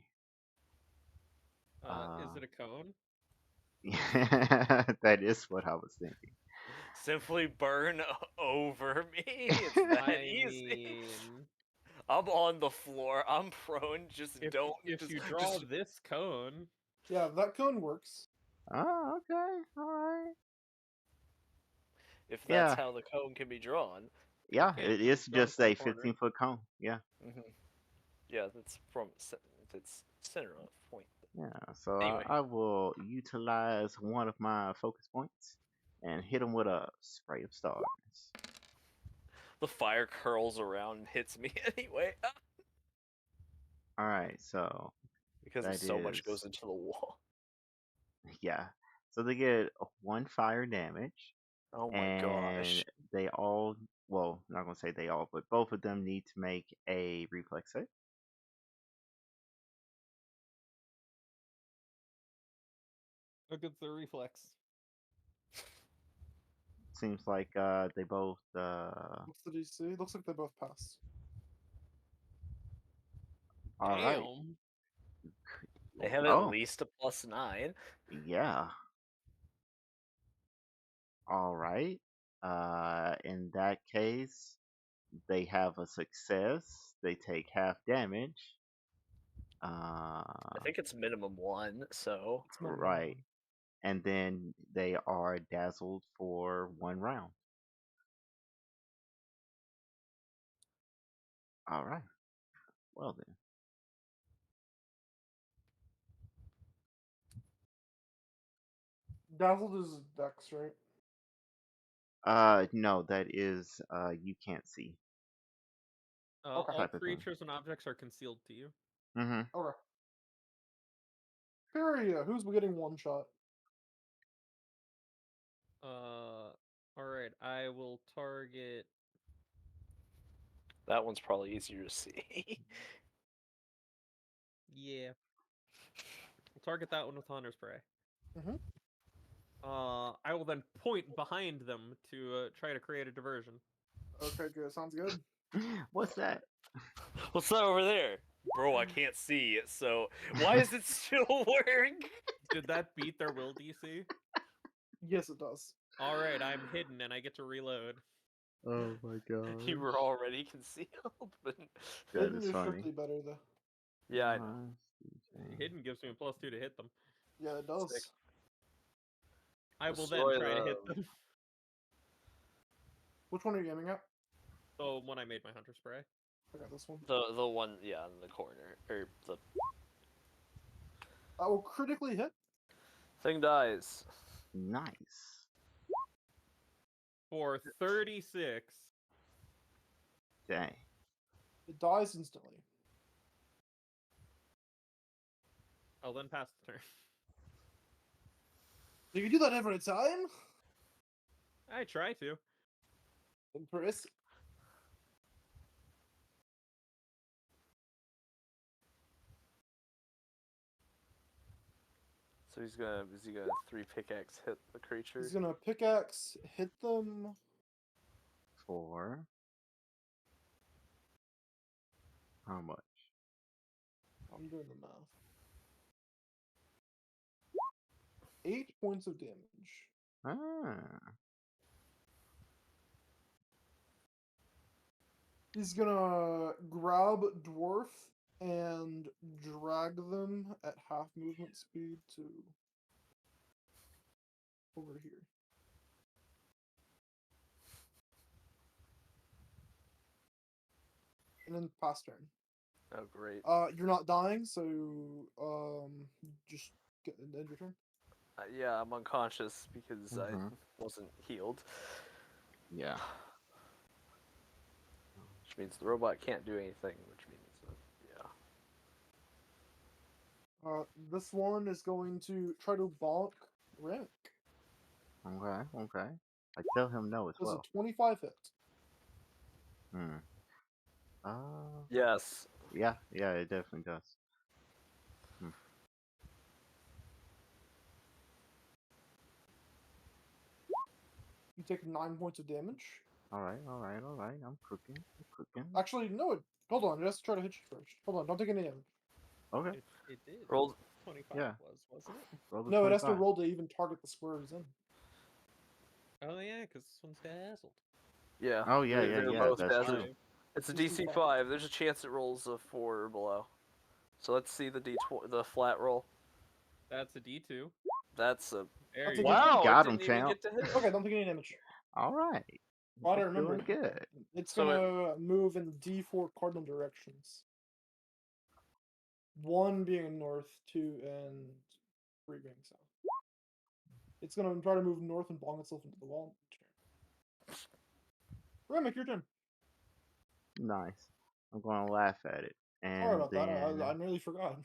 Is it a cone? That is what I was thinking. Simply burn over me. It's that I easy. mean, I'm on the floor. I'm prone. Just if don't. if just, you draw just this cone, Yeah, that cone works. Oh, okay, alright. if that's Yeah, how the cone can be drawn. yeah, can't it is drawn just from a the corner. 15-foot cone. Yeah, hmm Yeah, that's from it's center of point. yeah. So Anyway. I will utilize one of my focus points and hit him with a spray of stars. The fire curls around and hits me anyway. Alright, so Because that so much is, goes into the wall. yeah. So they get 1 fire damage, Oh my and gosh. they all, well, not gonna say they all, but both of them need to make a reflex save. look at the reflex. Seems like they both What's the DC? Looks like they both pass. all right. Damn. They have at Oh, least a +9. yeah. All right. In that case, they have a success. They take half damage. I think it's minimum 1, so It's minimum Right. one. And then they are dazzled for 1 round. All right. Well then. Dazzled is Dex, right? No, that is you can't see Okay. All type of thing. creatures and objects are concealed to you. Mm-hmm. Okay. Furia, who's getting one shot? All right. I will target. that one's probably easier to see. Yeah. I'll target that one with Hunter's Prey. Mm-hmm. I will then point behind them to try to create a diversion. Okay, good. Sounds good. What's that? What's that over there? Bro, I can't see it, so why is it still working? Did that beat their will DC? Yes, it does. All right, I'm hidden and I get to reload. Oh my god. You were already concealed, but That Hidden is is funny. strictly better, though. yeah, I know. Hidden gives me a +2 to hit them. Yeah, it does. Sick. I will Destroy then try to hit them. Which one are you aiming at? So when I made my Hunter Spray. I got this one. The one, yeah, in the corner, or the I will critically hit. thing dies. Nice. For 36. Dang. It dies instantly. I'll then pass the turn. Do you do that every time? I try to. Impressive. So is he gonna 3 pickaxe hit the creature? He's gonna pickaxe hit them. 4. How much? I'm doing the math. 8 points of damage. Ah. He's gonna grab Dwarf and drag them at half movement speed to over here. And then pass turn. Oh, great. You're not dying, so just end your turn. Yeah, I'm unconscious because I Mhm. wasn't healed. Yeah. Which means the robot can't do anything, which means, yeah. This one is going to try to bonk Rick. Okay. Okay. I tell him no as Does a well. 25 hit? Hmm. Yes. Yeah. Yeah. It definitely does. You take 9 points of damage. All right. All right. All right. I'm cooking. I'm cooking. Actually, no. Hold on. Let's try to hit you first. Hold on. Don't take any damage. Okay. It did. Roll. 25 Yeah. wasn't it? Roll the No, it has to 25. roll to even target the square he's in. Oh yeah, because this one's dazzled. Yeah. Oh yeah. Yeah. They're Yeah. both That's dazzled. true. It's a Just do DC five. 5. There's a chance it rolls a 4 or below. So let's see the the flat roll. That's a D2. That's a There That's you a go. D2. wow. Got It him, didn't even champ. get to hit. Okay, don't take any damage. All right. Glad I You're remember. doing good. It's So gonna move in D4 cardinal directions. 1 being north, 2 and 3 being south. It's gonna try to move north and bong itself into the wall. Remick, your turn. Nice. I'm gonna laugh at it. Sorry And about that. then, I nearly forgot.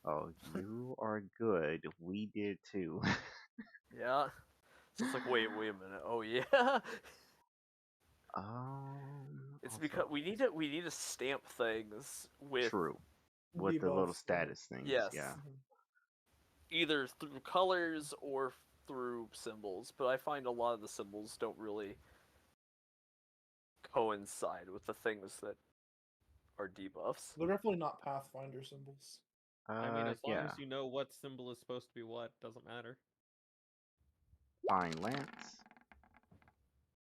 oh, you are good. We did too. Yeah. So it's like, wait a minute. Oh yeah. It's because Also, we need to stamp things with true. With the little Debuff, yeah. status things, yes, yeah. either through colors or through symbols. But I find a lot of the symbols don't really coincide with the things that are debuffs. They're definitely not Pathfinder symbols. I mean, as long Yeah. as you know what symbol is supposed to be what, doesn't matter. Fine lance.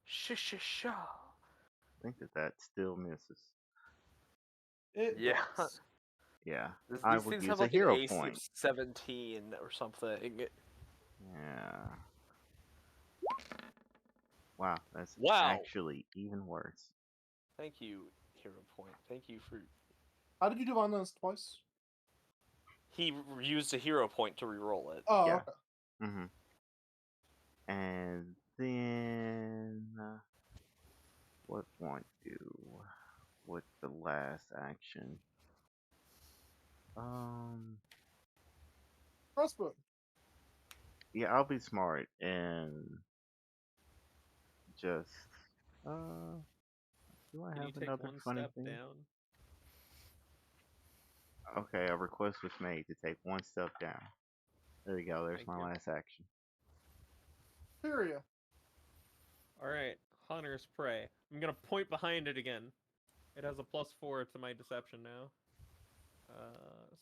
Sha. I think that still misses. It Yeah. does. Yeah. These I would things use have a like an hero AC point. of 17 or something. Yeah. Wow, that's Wow. actually even worse. Thank you, hero point. Thank you for. How did you divine this twice? He used a hero point to re-roll it. Oh, Yeah. okay. Mm-hmm. And then what want to do with the last action? Crossbow. Yeah, I'll be smart and just do I Can you have take another one funny step thing? down? Okay, a request was made to take one step down. There you go, there's Thank my you. last action. Furia. Alright, Hunter's Prey. I'm gonna point behind it again. It has a +4 to my deception now.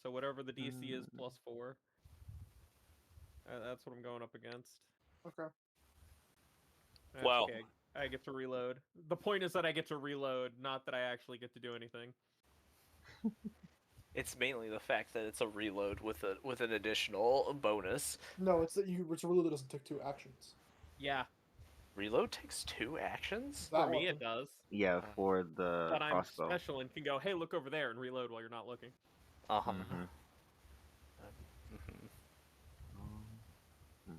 So whatever the DC is, +4. That's what I'm going up against. Okay. That's Wow. okay. I get to reload. The point is that I get to reload, not that I actually get to do anything. It's mainly the fact that it's a reload with an additional bonus. No, it's that it's a ruler that doesn't take 2 actions. Yeah, Reload takes 2 actions? That for me one. it does. Yeah, for the But I'm crossbow. special and can go, hey, look over there, and reload while you're not looking. Uh-huh. Mhm. Mhm. Mhm.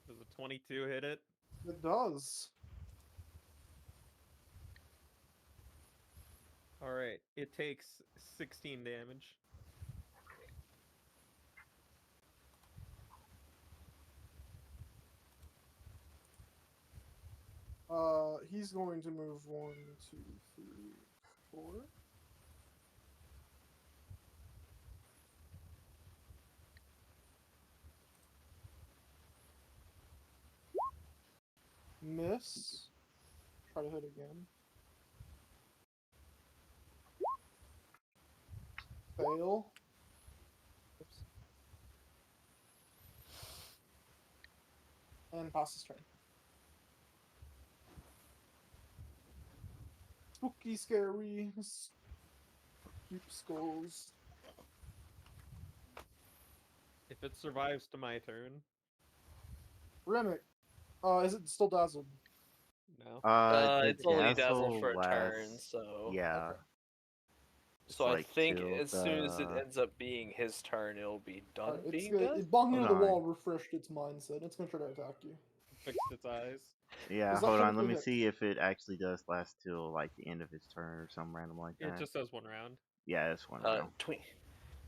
Does a 22 hit it? It does. Alright, it takes 16 damage. He's going to move 1, 2, 3, 4. Miss. Try to hit again. Fail. Oops. And pass his turn. Spooky, scary, cute skulls. If it survives to my turn, Remick. Is it still dazzled? no. The It's only dazzled dazzle for a turn, lasts. so Yeah. Okay. It's so I like think till as soon as it the. ends up being his turn, it'll be done Alright, it's being done. it bonking Hold into the wall on. refreshed its mindset. It's gonna try to attack you. Fixed its eyes. Yeah, Does that hold on. Let technically me hit? see if it actually does last till like the end of his turn or something random like It that. just says 1 round. Yeah, it's one round.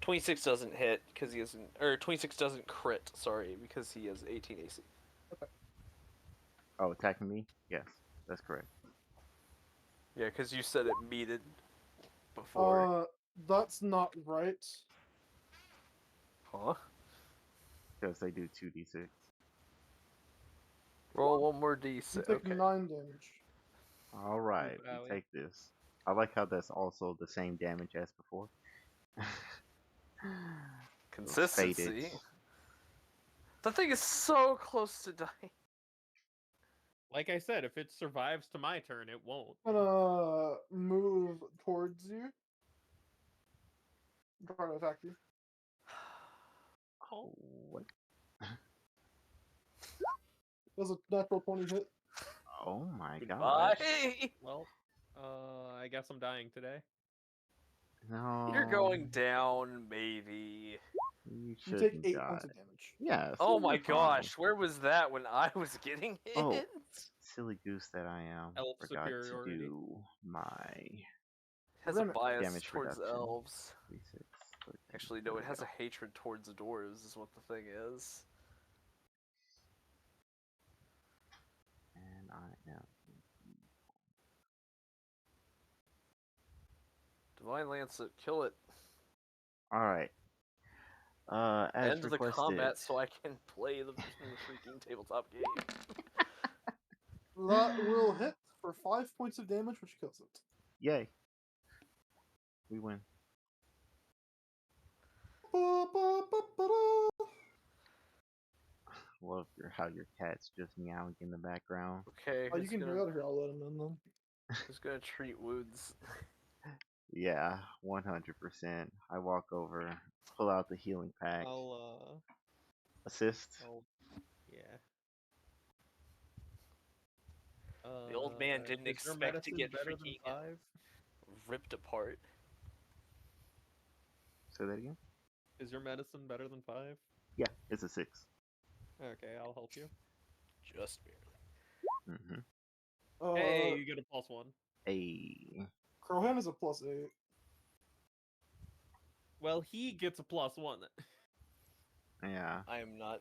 26 doesn't hit because he hasn't, or 26 doesn't crit. Sorry, because he has 18 AC. Oh, attacking me? Yes, that's correct. Yeah, because you said it meted before. That's not right. Huh? Because they do 2d6. Roll one more You d6. take Okay. 9 damage. All right, Wowie. we take this. I like how that's also the same damage as before. Those faded. Consistency. The thing is so close to dying. Like I said, if it survives to my turn, it won't. I'm gonna move towards you. Try to attack you. Oh, what? Does a natural 20 hit? Oh my Goodbye. gosh. Well, I guess I'm dying today. No. You're going down, maybe. You You shouldn't take 8 die. points of damage. Yeah. Oh So my you're fine. gosh, where was that when I was getting hit? Oh, silly goose that I am. Elf Forgot superiority. to do my Has a Remick. bias damage towards reduction. elves. 3, 6, 13. Actually, There no, we it has go. a hatred towards dwarves, is what the thing is. And I am. Divine Lancet, kill it. All right. As End the requested. combat so I can play the freaking tabletop game. That will hit for 5 points of damage, which kills it. Yay. We win. Love how your cat's just meowing in the background. Okay, Oh, you who's can gonna, hear that here. I'll let him in then. who's gonna treat wounds? Yeah, 100%. I walk over, pull out the healing pack, I'll assist. yeah. The old man didn't Is your expect to medicine get better than freaking 5? ripped apart. Say that again? Is your medicine better than 5? Yeah, it's a 6. Okay, I'll help you. Just barely. Mm-hmm. Hey, you get a +1. A. Crowhan is a +8. Well, he gets a +1. Yeah. I am not.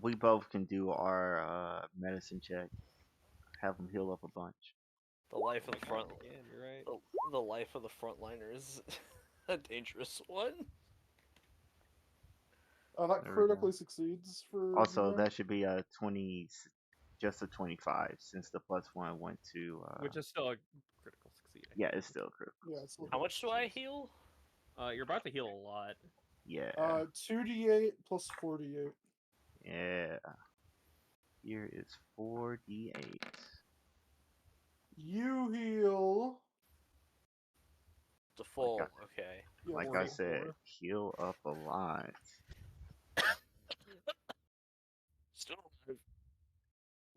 We both can do our medicine check. Have him heal up a bunch. The life of the front. Again, you're right. The life of the frontliner is a dangerous one. That There we go. critically succeeds for. Also, Remick. that should be a 20, just a 25, since the +1 went to. Which is still a critical succeed. I Yeah, think. it's still critical. Yeah, it's How much do I heal? You're about to heal a lot. Yeah. 2d8 plus 4d8. Yeah. Here is 4d8. You heal. The full. Like Okay. Yeah, Like the I full said, 4. heal up a lot. Still alive.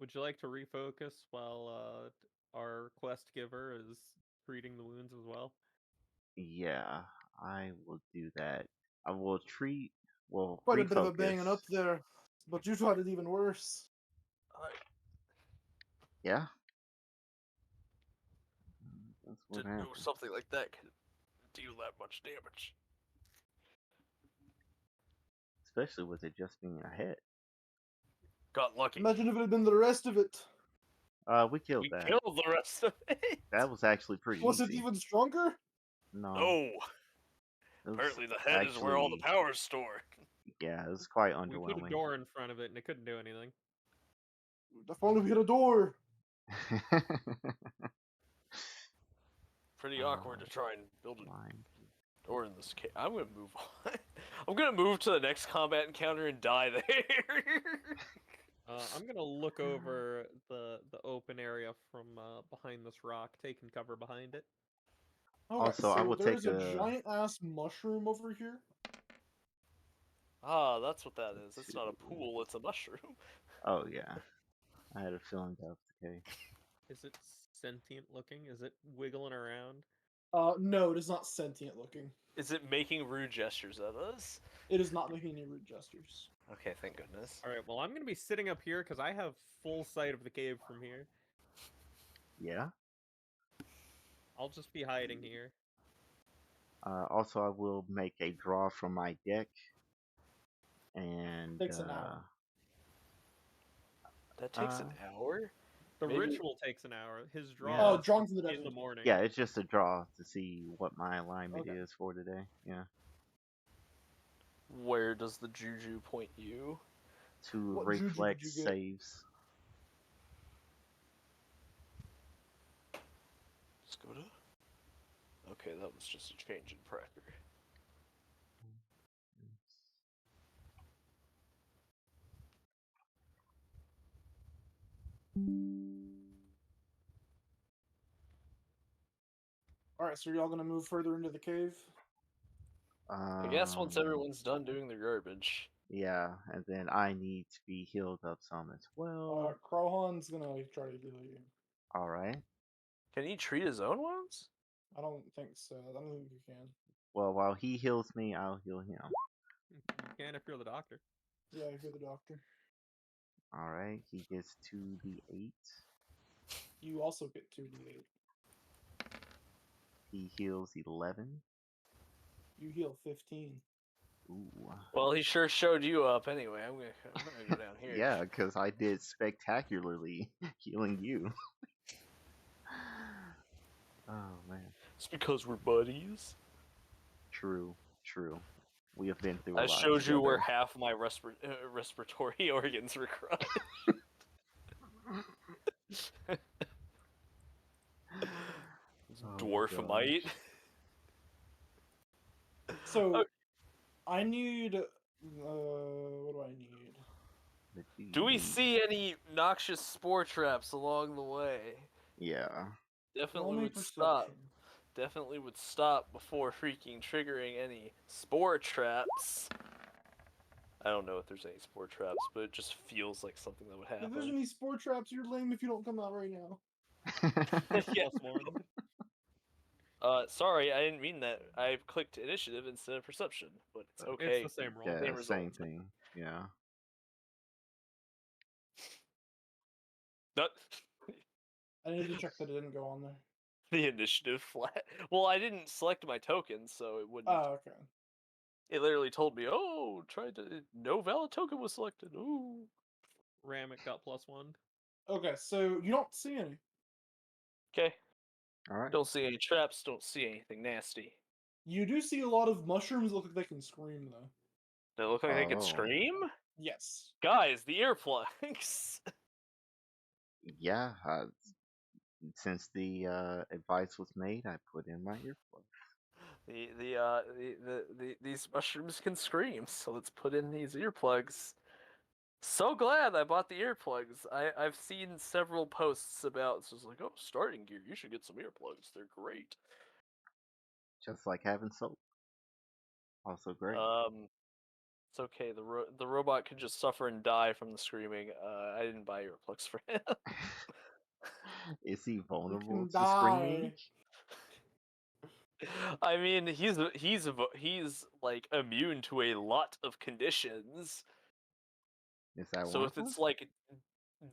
Would you like to refocus while our quest giver is treating the wounds as well? Yeah, I will do that. I will treat. Well, Quite a refocus. bit of a banging up there, but you tried it even worse. Yeah. That's what Didn't know happened. something like that could deal that much damage. Especially with it just being a hit. Got lucky. Imagine if it had been the rest of it. We killed We that. killed the rest of it. That was actually pretty Was it easy. even stronger? No, No. it was Apparently, the head is where all the actually, power's stored. yeah, it was quite We put a underwhelming. door in front of it and it couldn't do anything. If only we had a door. Pretty awkward to try and build a Line. door in this case. I'm gonna move on. I'm gonna move to the next combat encounter and die there. I'm gonna look over the open area from behind this rock, taking cover behind it. Okay, Also, I so will there's take a a- giant ass mushroom over here. Ah, that's what that is. Let's It's not a see. pool, it's a mushroom. Oh yeah, I had a feeling that was the case. Is it sentient looking? Is it wiggling around? No, it is not sentient looking. Is it making rude gestures at us? It is not making any rude gestures. Okay, thank goodness. All right, well, I'm gonna be sitting up here because I have full sight of the cave from here. Yeah. I'll just be hiding here. Also, I will make a draw from my deck, and Takes an hour. That takes an hour? The Maybe- ritual takes an hour. His draw Yeah. Oh, is drawing from the deck. in the morning. yeah, it's just a draw to see what my alignment Okay. is for today. Yeah, Where does the juju point you? to What juju did reflect you get? saves. Let's go to. Okay, that was just a change in prayer. Alright, so y'all gonna move further into the cave? I guess once Um, everyone's done doing their garbage. Yeah, and then I need to be healed up some as well. Krohan's gonna try to heal you. All right. Can he treat his own wounds? I don't think so. I don't think you can. Well, while he heals me, I'll heal him. You can if you're the doctor. Yeah, you're the doctor. All right. He gets 2d8. You also get 2d8. He heals 11. You heal 15. Ooh. Well, he sure showed you up anyway. I'm gonna go down here. Yeah, because I did spectacularly healing you. Oh man. It's because we're buddies. True. True. We have been through a I lot showed you where together. half my respiratory organs were crushed. Oh, Dwarfamite. So, Okay. I need. What do I need? Do we see any noxious spore traps along the way? Yeah. Definitely Roll me would stop. perception. Definitely would stop before freaking triggering any spore traps. I don't know if there's any spore traps, but it just feels like something that would If there's happen. any spore traps, you're lame if you don't come out right now. Yeah. +1. Sorry, I didn't mean that. I clicked initiative instead of perception, but it's okay. It's the same roll. Yeah, Same same result. thing. Yeah. Not I need to check that it didn't go on there. the initiative flat. Well, I didn't select my token, so it wouldn't. Oh, okay. It literally told me, "Oh, tried to no valid token was selected." Ooh. Ramit got +1. Okay, so you don't see any. Okay. All right. Don't see any traps. Don't see anything nasty. You do see a lot of mushrooms that look like they can scream, though. They look like they can Oh. scream. Yes. Guys, the earplugs. Yeah. Since the advice was made, I put in my earplugs. These mushrooms can scream, so let's put in these earplugs. So glad I bought the earplugs. I've seen several posts about so it's like, oh, starting gear, you should get some earplugs. They're great. Just like having soap. Also great. It's okay. The robot could just suffer and die from the screaming. I didn't buy earplugs for him. Is he vulnerable can to die. screaming? I mean, he's like immune to a lot of conditions. Is that So one if of it's them? like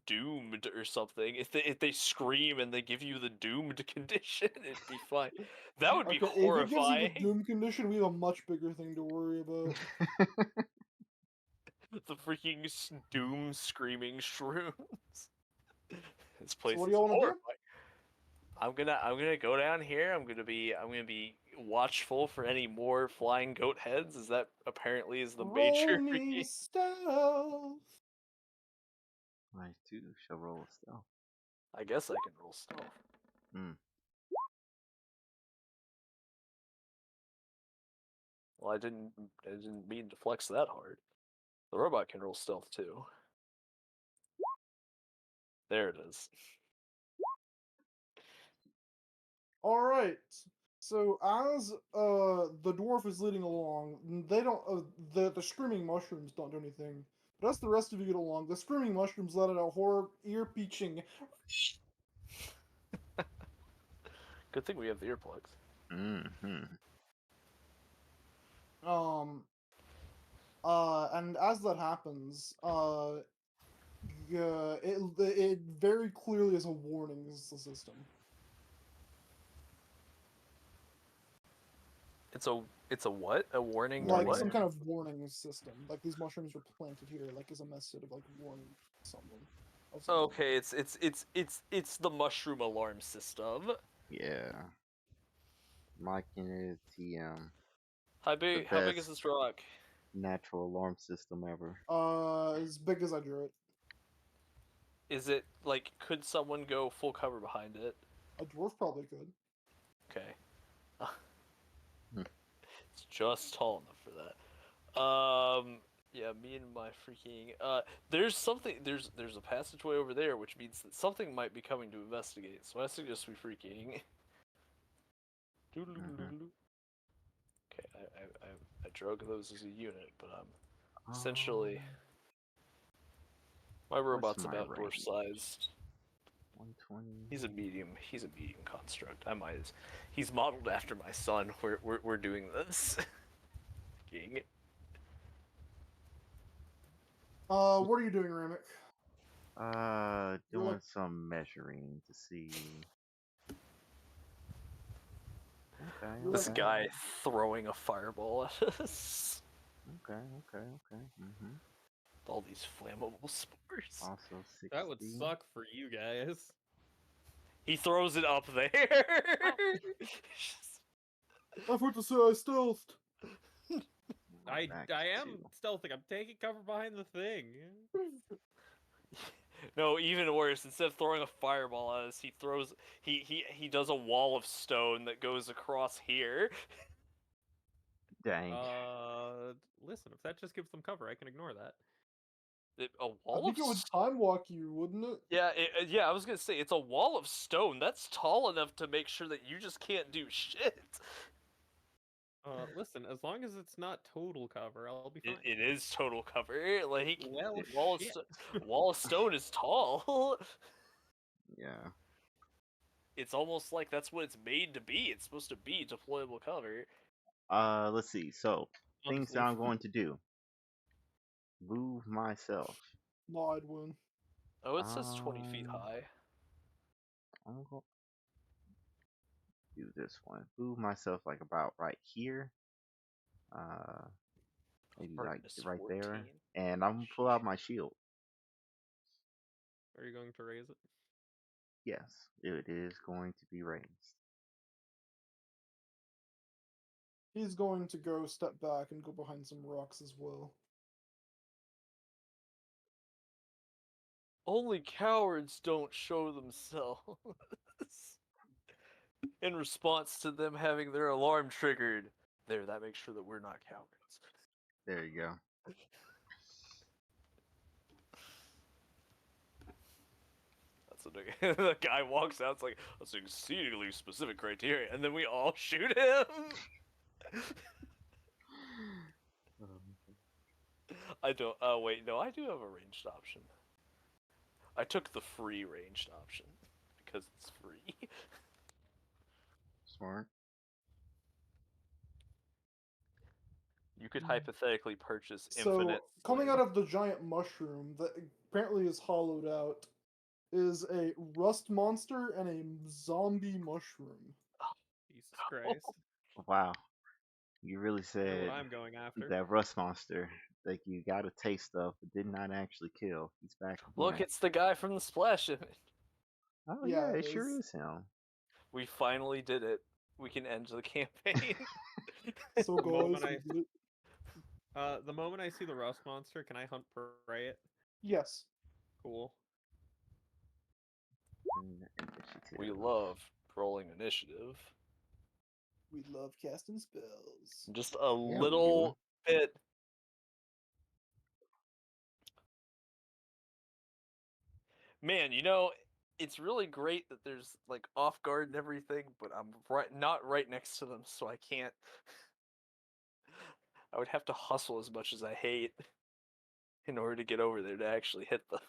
doomed or something, if they scream and they give you the doomed condition, it'd be fine. That would be Okay, if it gives you horrifying. the doom condition, we have a much bigger thing to worry about. The freaking doom screaming shrooms. This place what do is y'all wanna do? horrifying. I'm gonna go down here. I'm gonna be watchful for any more flying goat heads, as that apparently is the Roll major. me stealth. I too shall roll a stealth. I guess I can roll stealth. Hmm. Well, I didn't mean to flex that hard. The robot can roll stealth too. There it is. All right. So as the dwarf is leading along, they don't the screaming mushrooms don't do anything. But as the rest of you get along, the screaming mushrooms let out a horror ear-piercing. Good thing we have the earplugs. Mm-hmm. And as that happens, yeah, it very clearly is a warning system. It's a what? A warning to Like what? some kind of warning system. Like these mushrooms were planted here, like as a method of like warning someone. of something. Okay, it's the mushroom alarm system. Yeah. Mike and his TM. How big is best. this rock? Natural alarm system ever. As big as I drew it. Is it like could someone go full cover behind it? A dwarf probably could. Okay. Hmm. It's just tall enough for that. Yeah, me and my freaking there's a passageway over there, which means that something might be coming to investigate. So I suggest we freaking Okay, I drug those as a unit, but essentially my robot's my about dwarf range? sized. 120. He's a medium construct. He's modeled after my son. We're doing this. King. What are you doing, Ramic? Doing like- some measuring to see. Okay. You're This like- guy throwing a fireball at us. Okay. Mm-hmm. All these flammable spores. Also 60. That would suck for you guys. He throws it up there. I thought to say I stealthed. We're back to I am 2. stealthing. I'm taking cover behind the thing. No, even worse. Instead of throwing a fireball at us, he does a wall of stone that goes across here. Dang. Listen, if that just gives them cover, I can ignore that. A I wall think of it would time walk you, wouldn't it? Yeah, I was gonna say it's a wall of stone. That's tall enough to make sure that you just can't do shit. Listen, as long as it's not total cover, I'll be fine. It is total cover. Like Well, wall of stone is tall. Yeah. It's almost like that's what it's made to be. It's supposed to be deployable cover. Let's see. So, things Honestly. I'm going to do. Move myself. No, I'd win. Oh, it says 20 feet Um, high. I'm going to do this one. Move myself like about right here. Maybe like Hardness right there. 14. And I'm gonna pull out my shield. Are you going to raise it? Yes, it is going to be raised. He's going to go step back and go behind some rocks as well. Only cowards don't show themselves. In response to them having their alarm triggered. There, that makes sure that we're not cowards. There you go. That's what the guy walks out. It's like that's exceedingly specific criteria, and then we all shoot him. I don't. Oh wait, no, I do have a ranged option. I took the free ranged option because it's free. Smart. You could hypothetically purchase So, infinite. coming flame. out of the giant mushroom that apparently is hollowed out is a rust monster and a zombie mushroom. Jesus Christ. Wow. You really I know said what I'm going after. that rust monster that you got a taste of but did not actually kill. He's back. Look, again. it's the guy from the splash image. Oh Yeah, yeah, it it sure is. is him. We finally did it. We can end the campaign. So The moment guys, we I- did it. The moment I see the rust monster, can I hunt prey it? Yes. Cool. We Initiative. love rolling initiative. We love casting spells. Just a Yeah, we do. little bit. Man, it's really great that there's like off guard and everything, but I'm not right next to them, so I can't. I would have to hustle as much as I hate in order to get over there to actually hit them.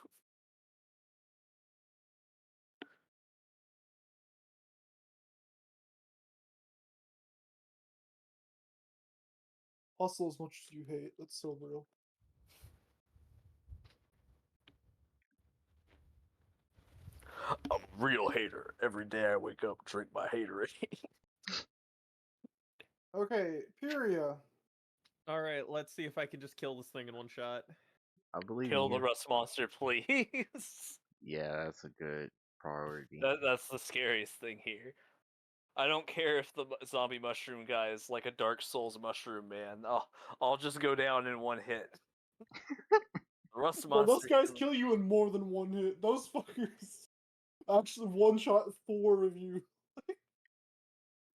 Hustle as much as you hate. That's so real. I'm a real hater. Every day I wake up, drink my haterade. Okay, Pyria. Alright, let's see if I can just kill this thing in one shot. I believe Kill in the you. rust monster, please. Yeah, that's a good priority. That's the scariest thing here. I don't care if the zombie mushroom guy is like a Dark Souls mushroom man. I'll just go down in one hit. The rust Bro, those monster. guys kill you in more than one hit. Those fuckers actually one-shot 4 of you.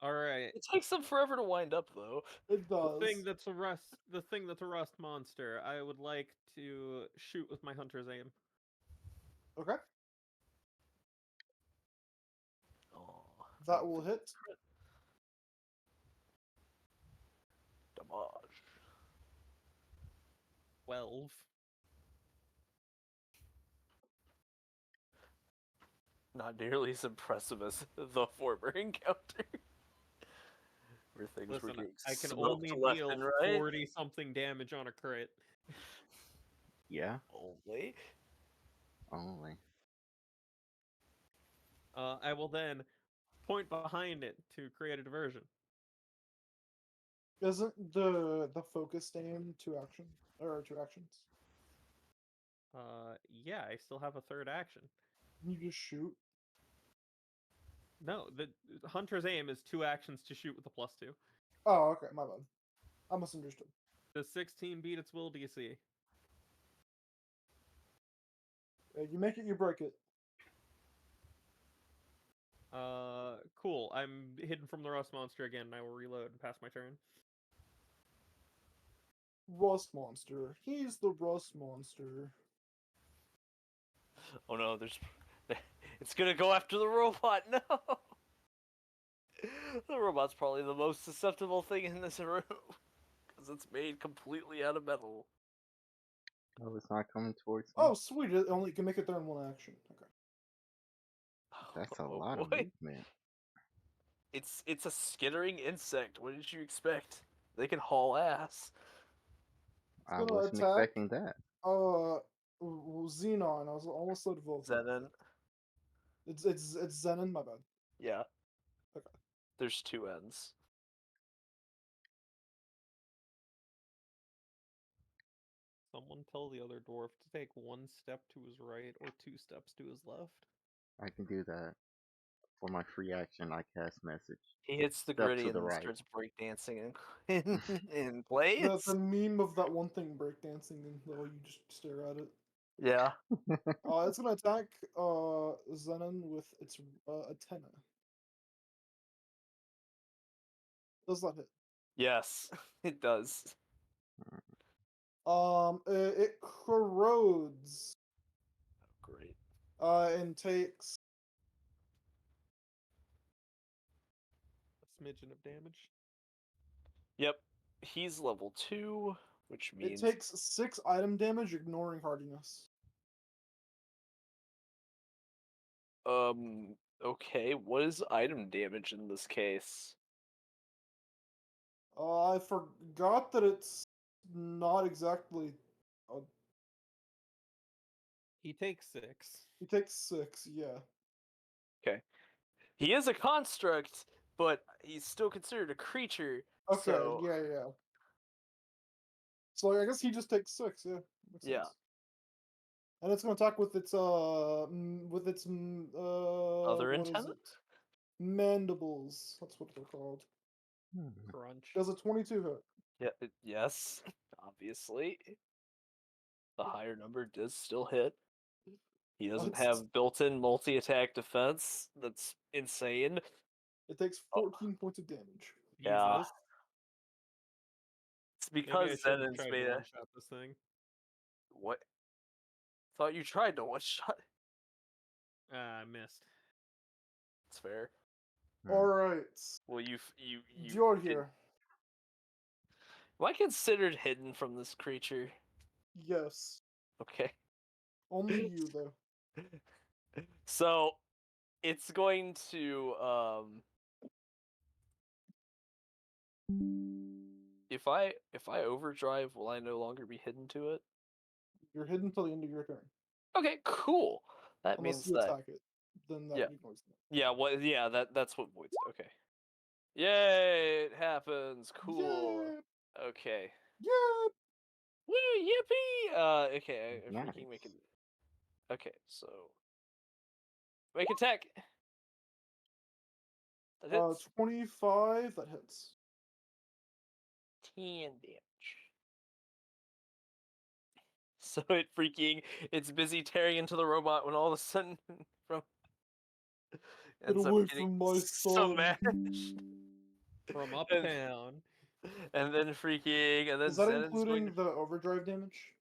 Alright. It takes them forever to wind up, though. It The does. thing that's a rust monster, I would like to shoot with my hunter's aim. Okay, Oh, that will hit. damage. 12. Not nearly as impressive as the former encounter. Where things were Listen, getting I can smoked only left deal and right. 40 something damage on a crit. Yeah, Only. only. I will then point behind it to create a diversion. Isn't the focus aim 2 action or 2 actions? Yeah, I still have a third action. You just shoot. No, the hunter's aim is 2 actions to shoot with a +2. Oh, okay, my bad. I misunderstood. Does 16 beat its will DC? You make it, you break it. Cool. I'm hidden from the rust monster again, and I will reload and pass my turn. Rust monster. He's the rust monster. Oh no, it's gonna go after the robot. No. The robot's probably the most susceptible thing in this room because it's made completely out of metal. Oh, it's not coming towards me. Oh, sweet! It only can make it there in 1 action. Okay. That's a Oh lot of boy. movement. It's a skittering insect. What did you expect? They can haul ass. I gonna wasn't attack. expecting that. Xenon. I was almost said Volk. Zenon. It's Zenon. My bad. Yeah. Okay. There's 2 ends. Someone tell the other dwarf to take 1 step to his right or 2 steps to his left. I can do that. For my free action, I cast message. He hits the Step gritty to and the then right. starts breakdancing in place. The meme of that one thing breakdancing, and you just stare at it. Yeah. It's gonna attack Zenon with its antenna. Does that hit? Yes, it does. It corrodes. Great. And takes A smidgen of damage. Yep. He's level 2, which it means takes 6 item damage, ignoring hardiness. okay, what is item damage in this case? I forgot that it's not exactly. He takes 6. He takes 6. Yeah. Okay. He is a construct, but he's still considered a creature. Okay. So Yeah. So I guess he just takes 6. Yeah. Makes yeah. sense. And it's gonna attack with its Other what is antenna? it? Mandibles. That's what they're called. Hmm. Crunch. Does a 22 hit? Yeah, yes, obviously. The higher number does still hit. He doesn't That's- have built-in multi-attack defense. That's insane. It takes 14 points of damage. Yeah. Jesus. It's Maybe because I should have Zenon's tried made to a... one-shot this thing. What? Thought you tried to one-shot. I missed. It's fair. Hmm. Alright. Well, you You're did- here. Am I considered hidden from this creature? Yes. Okay. Only you, though. So, it's going to, if I overdrive, will I no longer be hidden to it? You're hidden until the end of your turn. Okay, cool. That Unless means you that... attack it. Then that Yeah. ignores them. Yeah, what? Yeah, that's what voids. Okay. Yay! It happens. Cool. Yeah! Okay. Yeah! Woo! Yippee! Okay. I Nice. freaking make it. Okay, so make attack. That hits 25, that hits. 10 damage. So it's busy tearing into the robot when all of a sudden from Get ends up away getting from my son. smashed. From And- uptown. And then and then Is that Zenon's going including the overdrive damage?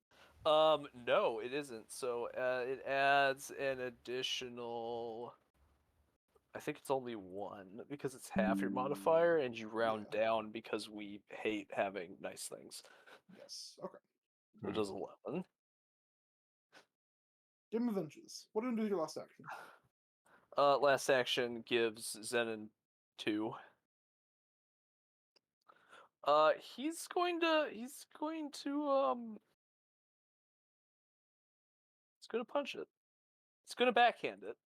no, it isn't. So it adds an additional. I think it's only one because it's half your modifier, and you round Yeah. down because we hate having nice things. Yes. Okay. So it does 11. Game of Inches. What did you do with your last action? Last action gives Zenon 2. He's going to he's going to punch it. He's going to backhand it.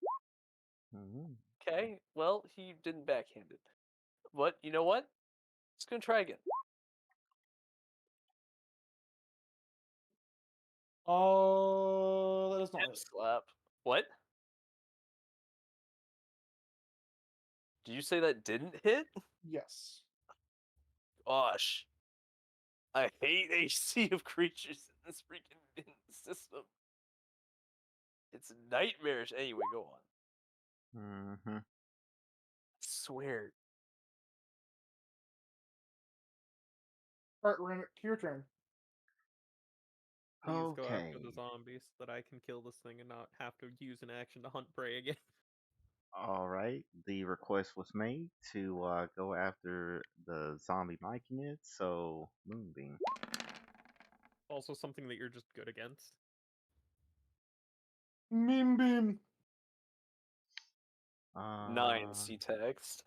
Mhm. Okay. Well, he didn't backhand it. But you know what? He's going to try again. That is not Hip it. slap. What? Did you say that didn't hit? Yes. Gosh. I hate AC of creatures in this freaking system. It's nightmarish. Anyway, go on. Mhm. I swear. Alright, Remick, your turn. Please go after the Okay. zombies so that I can kill this thing and not have to use an action to hunt prey again. All right. The request was made to go after the zombie myconid, so Moonbeam. Also something that you're just good against. Meme beam. 9 C text.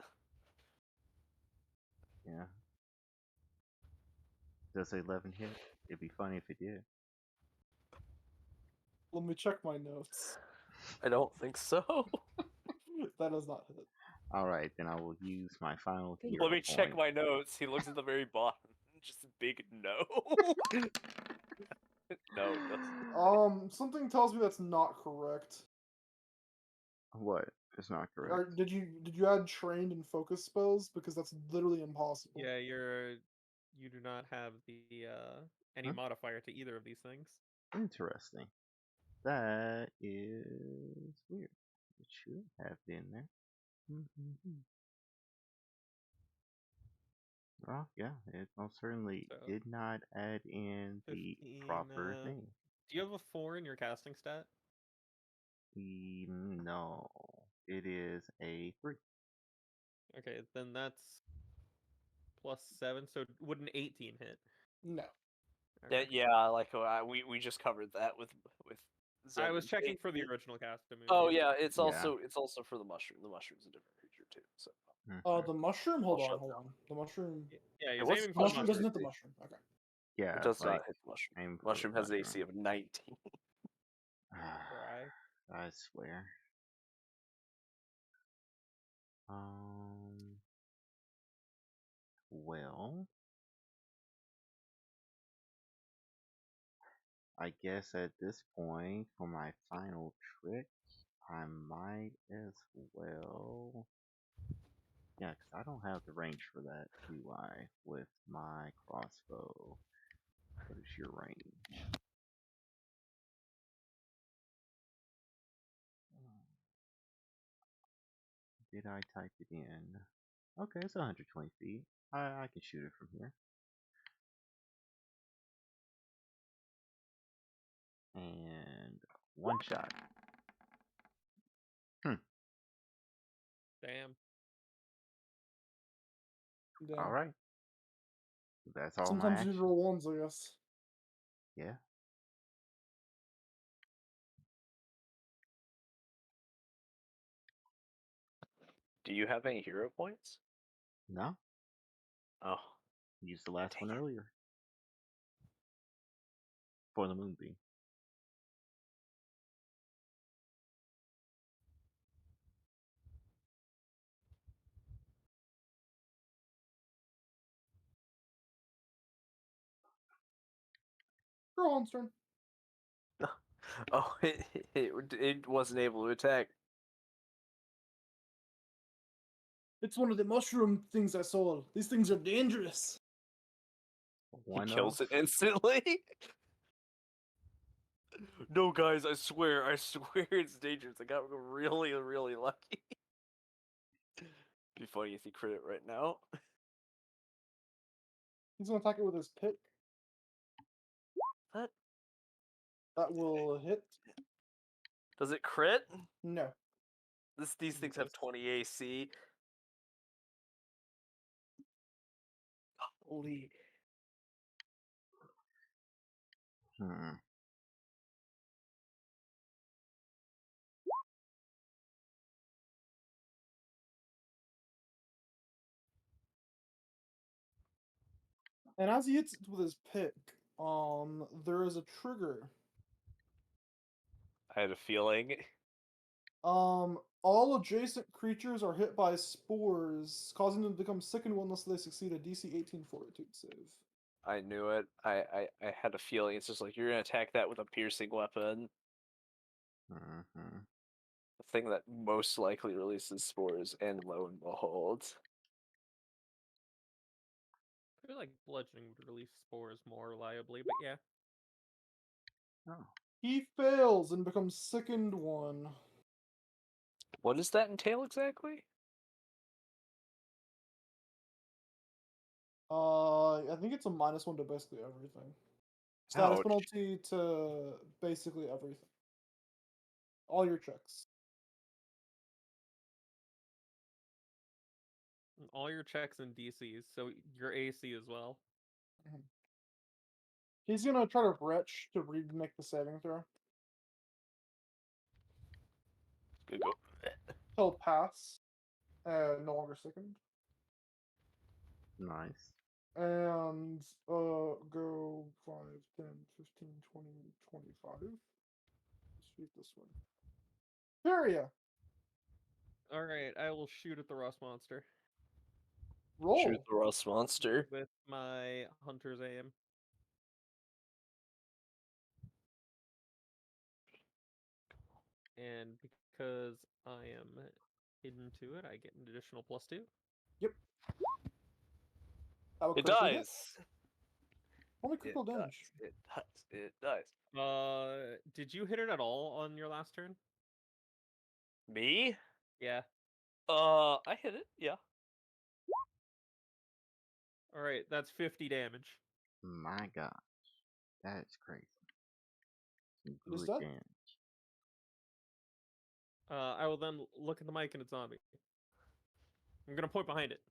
Yeah. Does 11 hit? It'd be funny if it did. Let me check my notes. I don't think so. That does not hit. All right, then I will use my final hero Let me check point. my notes. He looks at the very bottom. Just a big no. No, it doesn't. Something tells me that's not correct. What? It's not correct. Did you add trained and focus spells? Because that's literally impossible. Yeah, you do not have the any Huh? modifier to either of these things. Interesting. That is weird. It should have been there. Mhm. Well, yeah, it most certainly So, did not add in the 15, proper thing. Do you have a 4 in your casting stat? No, it is a 3. Okay, then that's +7, so would an 18 hit? No. Okay. Yeah, like we just covered that with I was Zenon's checking for the AC. original cast of Oh Moonbeam. yeah, it's Yeah. also for the mushroom. The mushroom's a different creature too. So The mushroom. Hold I'll on, shut hold on. The mushroom. Yeah, he's what's aiming The for the mushroom doesn't mushroom. hit the mushroom. Okay. Yeah, it does like not hit the mushroom. aim for the Mushroom has an AC mushroom. of 19. Try. I swear. Um. Well, I guess at this point, for my final trick, I might as well. Yeah, because I don't have the range for that, do I? With my crossbow. What is your range? Did I type it in? Okay, it's 120 feet. I can shoot it from here. And one shot. Damn. Damn. All right. That's all my Sometimes you action. roll ones, I guess. Yeah. Do you have any hero points? No, Oh, used the last dang one it. earlier for the moonbeam. Go on, turn. Oh, it wasn't able to attack. It's one of the mushroom things I saw. These things are dangerous. He One kills of it instantly. No, guys, I swear it's dangerous. I got really, really lucky. Be funny if he crit it right now. He's gonna attack it with his pick. What? That will hit. Does it crit? No. These things have 20 AC. Holy. Hmm. And as he hits it with his pick, there is a trigger. I had a feeling. All adjacent creatures are hit by spores, causing them to become sickened unless they succeed a DC 18 Fortitude save. I knew it. I had a feeling. It's just like you're gonna attack that with a piercing weapon. Mm-hmm. The thing that most likely releases spores, and lo and behold. I feel like bludgeoning would release spores more reliably, but yeah. Oh. He fails and becomes sickened 1. What does that entail exactly? I think it's a -1 to basically everything. Status Ouch. penalty to basically everything. All your checks. All your checks and DCs, so your AC as well. Mhm. He's gonna try to retch to remake the saving throw. Good go. He'll pass. No longer sickened. Nice. And go 5, 10, 15, 20, 25. Let's shoot this one. Furia! Alright, I will shoot at the rust monster Shoot Roll! the rust monster. with my hunter's aim. And because I am hidden to it, I get an additional +2. Yep. That will It critically hit. dies. Only It critical dies. damage. It dies. It dies. Did you hit it at all on your last turn? Me? Yeah. I hit it. Yeah. Alright, that's 50 damage. My gosh. That's crazy. Some It is good dead. damage. I will then look at the mic and it's zombie. I'm gonna point behind it.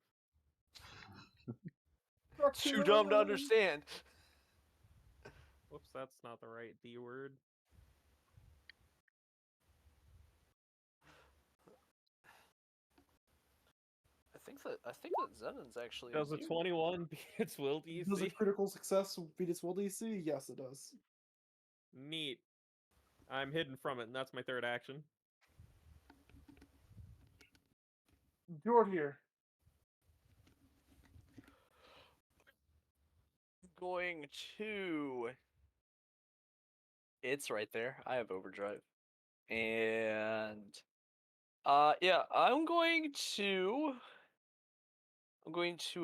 Too dumb to understand. Whoops, that's not the right D word. I think that Zenon's actually Does a immune. 21 beat its will Does a DC? critical success beat its will DC? Yes, it does. Neat. I'm hidden from it, and that's my third action. You're here. Going to It's right there. I have overdrive. And yeah, I'm going to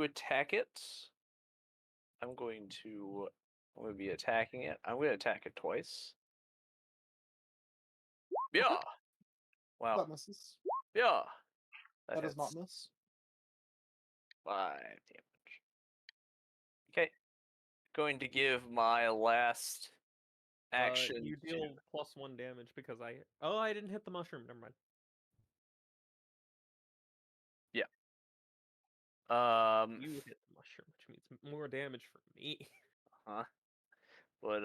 attack it. I'm going to be attacking it. I'm going to attack it twice. Yeah. Okay. Wow. That misses. Yeah. That does not hits. miss. 5 damage. Okay. Going to give my last action You to deal +1 damage because I. Oh, I didn't hit the mushroom. Never mind. You hit the mushroom, which means more damage for me. huh. But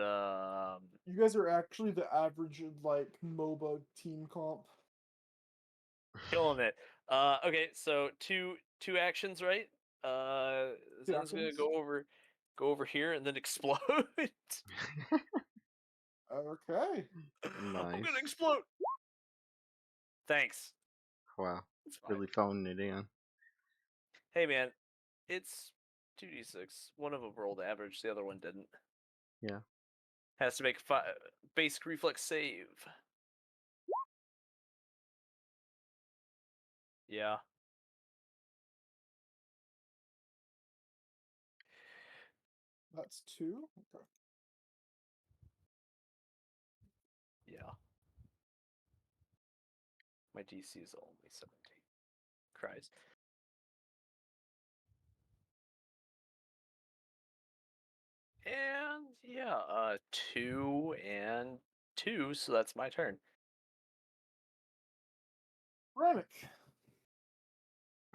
You guys are actually the average like MOBA team comp. killing it. Okay, so two actions, right? Two Zen's gonna actions. go over here and then explode. Okay. I'm Nice. gonna explode. Thanks. Wow. It's fine. Really phoning it in. Hey man, it's 2d6. One of them rolled average, the other one didn't. Yeah. Has to make a basic reflex save. Yeah. That's 2. Okay. Yeah. My DC is only 17. Cries. And yeah, 2 and 2, so that's my turn. Ramic.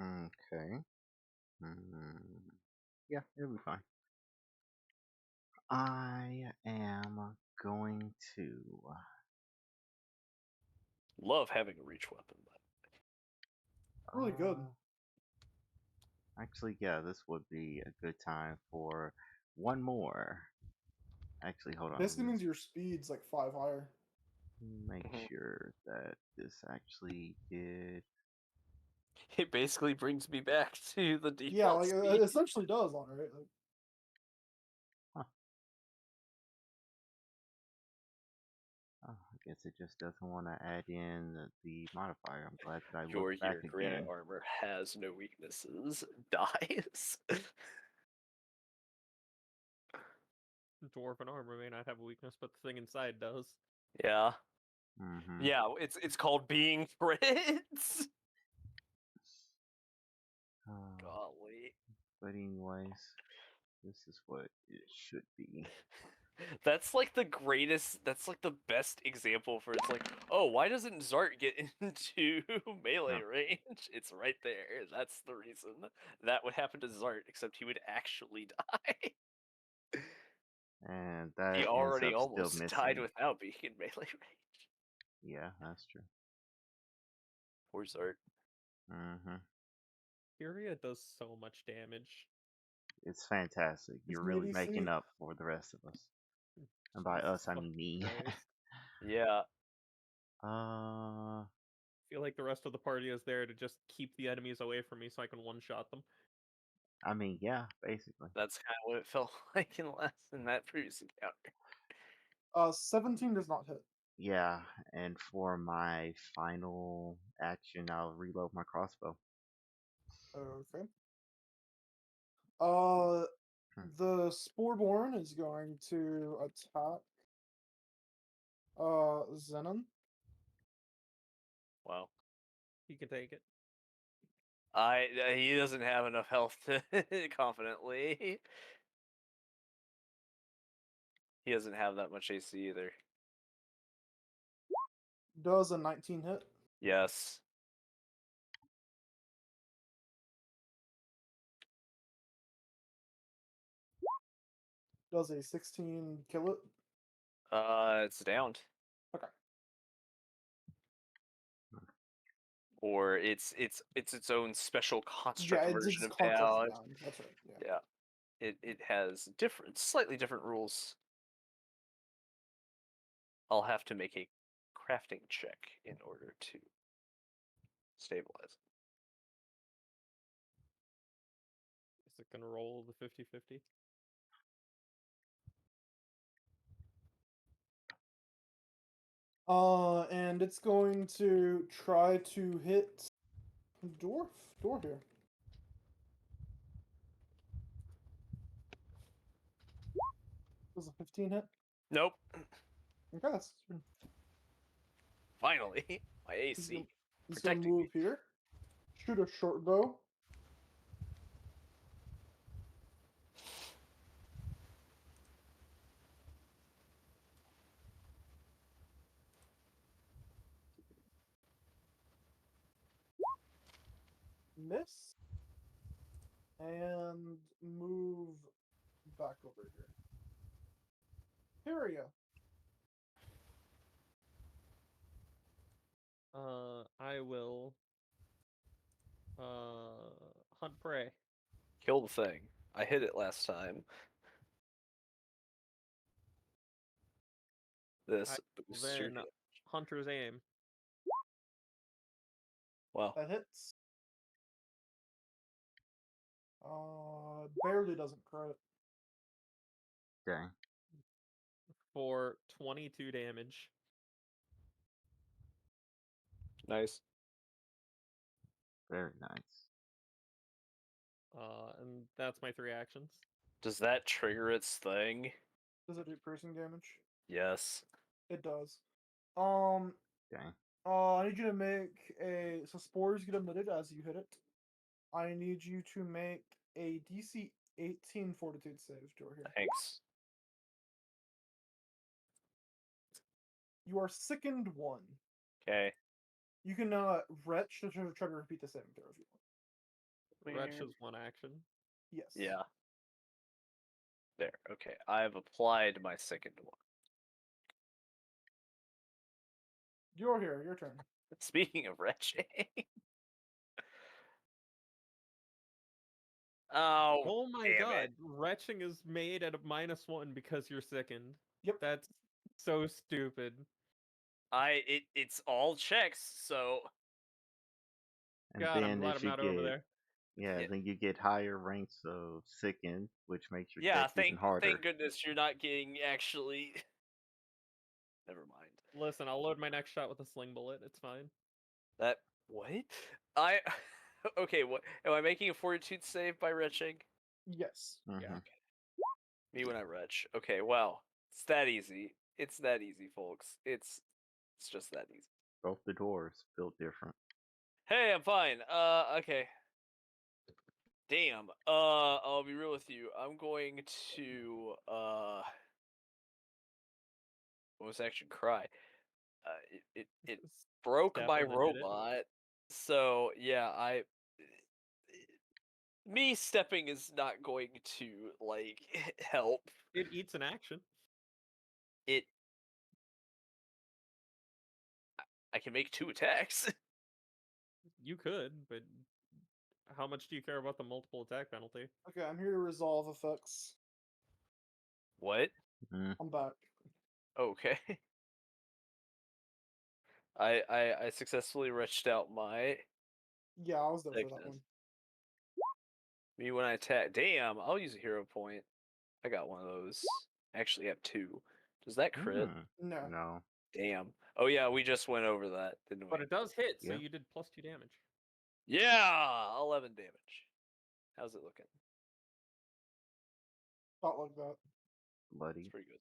Okay. Mm, yeah, it'll be fine. I am going to. Love having a reach weapon, but Really good. Actually, yeah, this would be a good time for one more. Actually, hold on. Basically Let me means your speed's like 5 higher. make Mhm. sure that this actually did. it basically brings me back to the Yeah, default like speed. it essentially does on it, right? Like, Oh, I guess it just doesn't want to add in the modifier. I'm glad that I Your looked back granite again. armor has no weaknesses. Dies. Dwarven armor may not have a weakness, but the thing inside does. yeah. Mm-hmm. Yeah, it's called being Fritz. Golly. But anyways, this is what it should be. That's like the greatest, that's like the best example for it's like, oh, why doesn't Zart get into melee range? It's right there. That's the reason. That would happen to Zart, except he would actually die. And He that ends already up still almost died missing. without being in melee range. Yeah, that's true. Poor Zart. Mm-hmm. Furia does so much damage. It's fantastic. He's You're an really ADC. making up for the rest of us. And by Jesus us, I mean fucking me. Christ. Yeah. uh, I feel like the rest of the party is there to just keep the enemies away from me so I can one-shot them. I mean, yeah, basically. That's kind of what it felt like in that previous encounter. 17 does not hit. Yeah, and for my final action, I'll reload my crossbow. Okay. Uh, Hmm. the Sporeborn is going to attack Zenon. Wow. He can take it. He doesn't have enough health to confidently. He doesn't have that much AC either. Does a 19 hit? Yes. Does a 16 kill it? It's downed. Okay. Or its own special Yeah, construct it's version of constructs down. down. That's right. Yeah. Yeah. It has slightly different rules. I'll have to make a crafting check in order to stabilize. Is it gonna roll the 50-50? And it's going to try to hit door here. Does a 15 hit? Nope. Okay, that's Finally, my he's AC gonna, he's gonna protecting me. move here. Shoot a short bow. Miss. And move back over here. Here I will hunt prey. Kill the thing. I hit it last time. This boosts your Then damage. hunter's aim. Wow. That hits. Barely doesn't crit. Okay. For 22 damage. Nice. Very nice. And that's my 3 actions. Does that trigger its thing? Does it do piercing damage? Yes. It does. Okay. I need you to make a so spores get emitted as you hit it. I need you to make a DC 18 Fortitude save, Door here. Thanks. You are sickened 1. Okay. You can retch to try to repeat the saving throw if you want. Retch is 1 action. Yes. Yeah. There. Okay. I've applied my second one. You're here. Your turn. Speaking of retching. Oh, Oh my damn god, it. retching is made at a -1 because you're sickened. Yep. That's so stupid. It's all checks, so And God, I'm then glad as I'm you not over get, there. yeah, Yeah. then you get higher ranks of sickened, which makes your yeah, check even harder. thank goodness you're not getting actually never mind. Listen, I'll load my next shot with a sling bullet. It's fine. That what? I okay, what am I making a fortitude save by retching? Yes. Mhm. Yeah, okay. Me when I retch. Okay, well, it's that easy. It's that easy, folks. It's just that easy. Both the doors built different. Hey, I'm fine. Okay. Damn. I'll be real with you. I'm going to almost action cry. It broke Step my and then hit it. robot. So yeah, me stepping is not going to like help. It eats an action. It I can make 2 attacks. You could, but how much do you care about the multiple attack penalty? Okay, I'm here to resolve effects. What? Mhm. I'm back. Okay. I successfully retched out my Yeah, I was there for that sickness. one. Me when I attack. Damn, I'll use a hero point. I got one of those. I actually have 2. Does that crit? No. No. Damn. Oh yeah, we just went over that, didn't But we? it does hit, so Yep. you did +2 damage. Yeah, 11 damage. How's it looking? Not like that. It's Bloody. pretty good.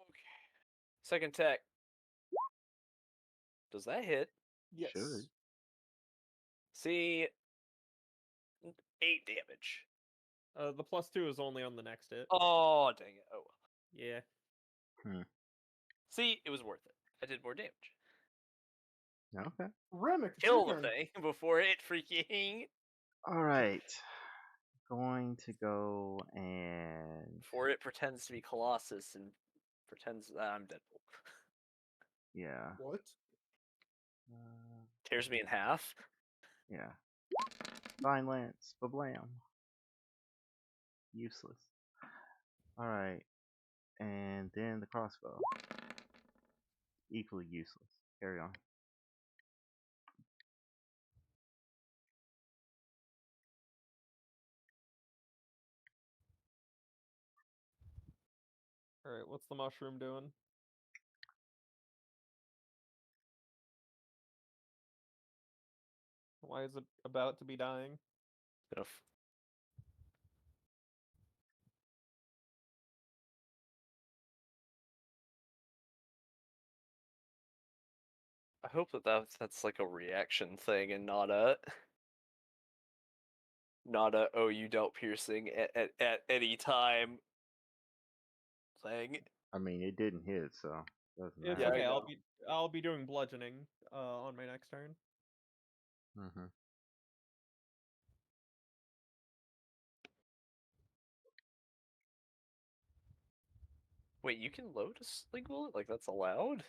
Okay. Second attack. Does that hit? Yes. Should. See, 8 damage. The +2 is only on the next hit. Oh, dang it. Oh, well. Yeah. See, it was worth it. I did more damage. Okay. Remick, it's Kill your the turn. thing before it freaking... All right. Going to go and Before it pretends to be Colossus and pretends that I'm Deadpool. yeah. What? Tears me in half. Yeah. Vine Lance, bablam. Useless. Alright. And then the crossbow. Equally useless. Carry on. Alright, what's the mushroom doing? Why is it about to be dying? Enough. I hope that's like a reaction thing and not a oh you dealt piercing at any time thing. I mean, it didn't hit, so doesn't It's Yeah, I matter. okay. know. I'll be doing bludgeoning on my next turn. Mm-hmm. Wait, you can load a sling bullet? Like that's allowed?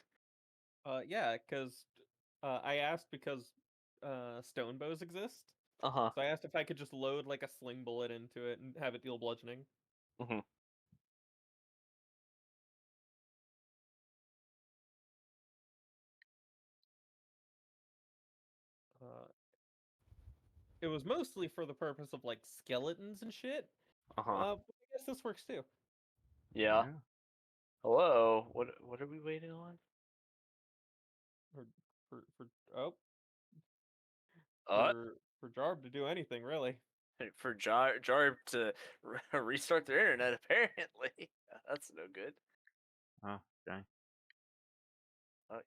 Yeah, because I asked because stone bows exist. Uh-huh. So I asked if I could just load like a sling bullet into it and have it deal bludgeoning. Mm-hmm. Uh, it was mostly for the purpose of like skeletons and shit. Uh-huh. But I guess this works too. Yeah. Hello. What are we waiting on? For for oh Uh for Jarb to do anything really. for Jarb to restart their internet apparently. That's no good. Oh, dang.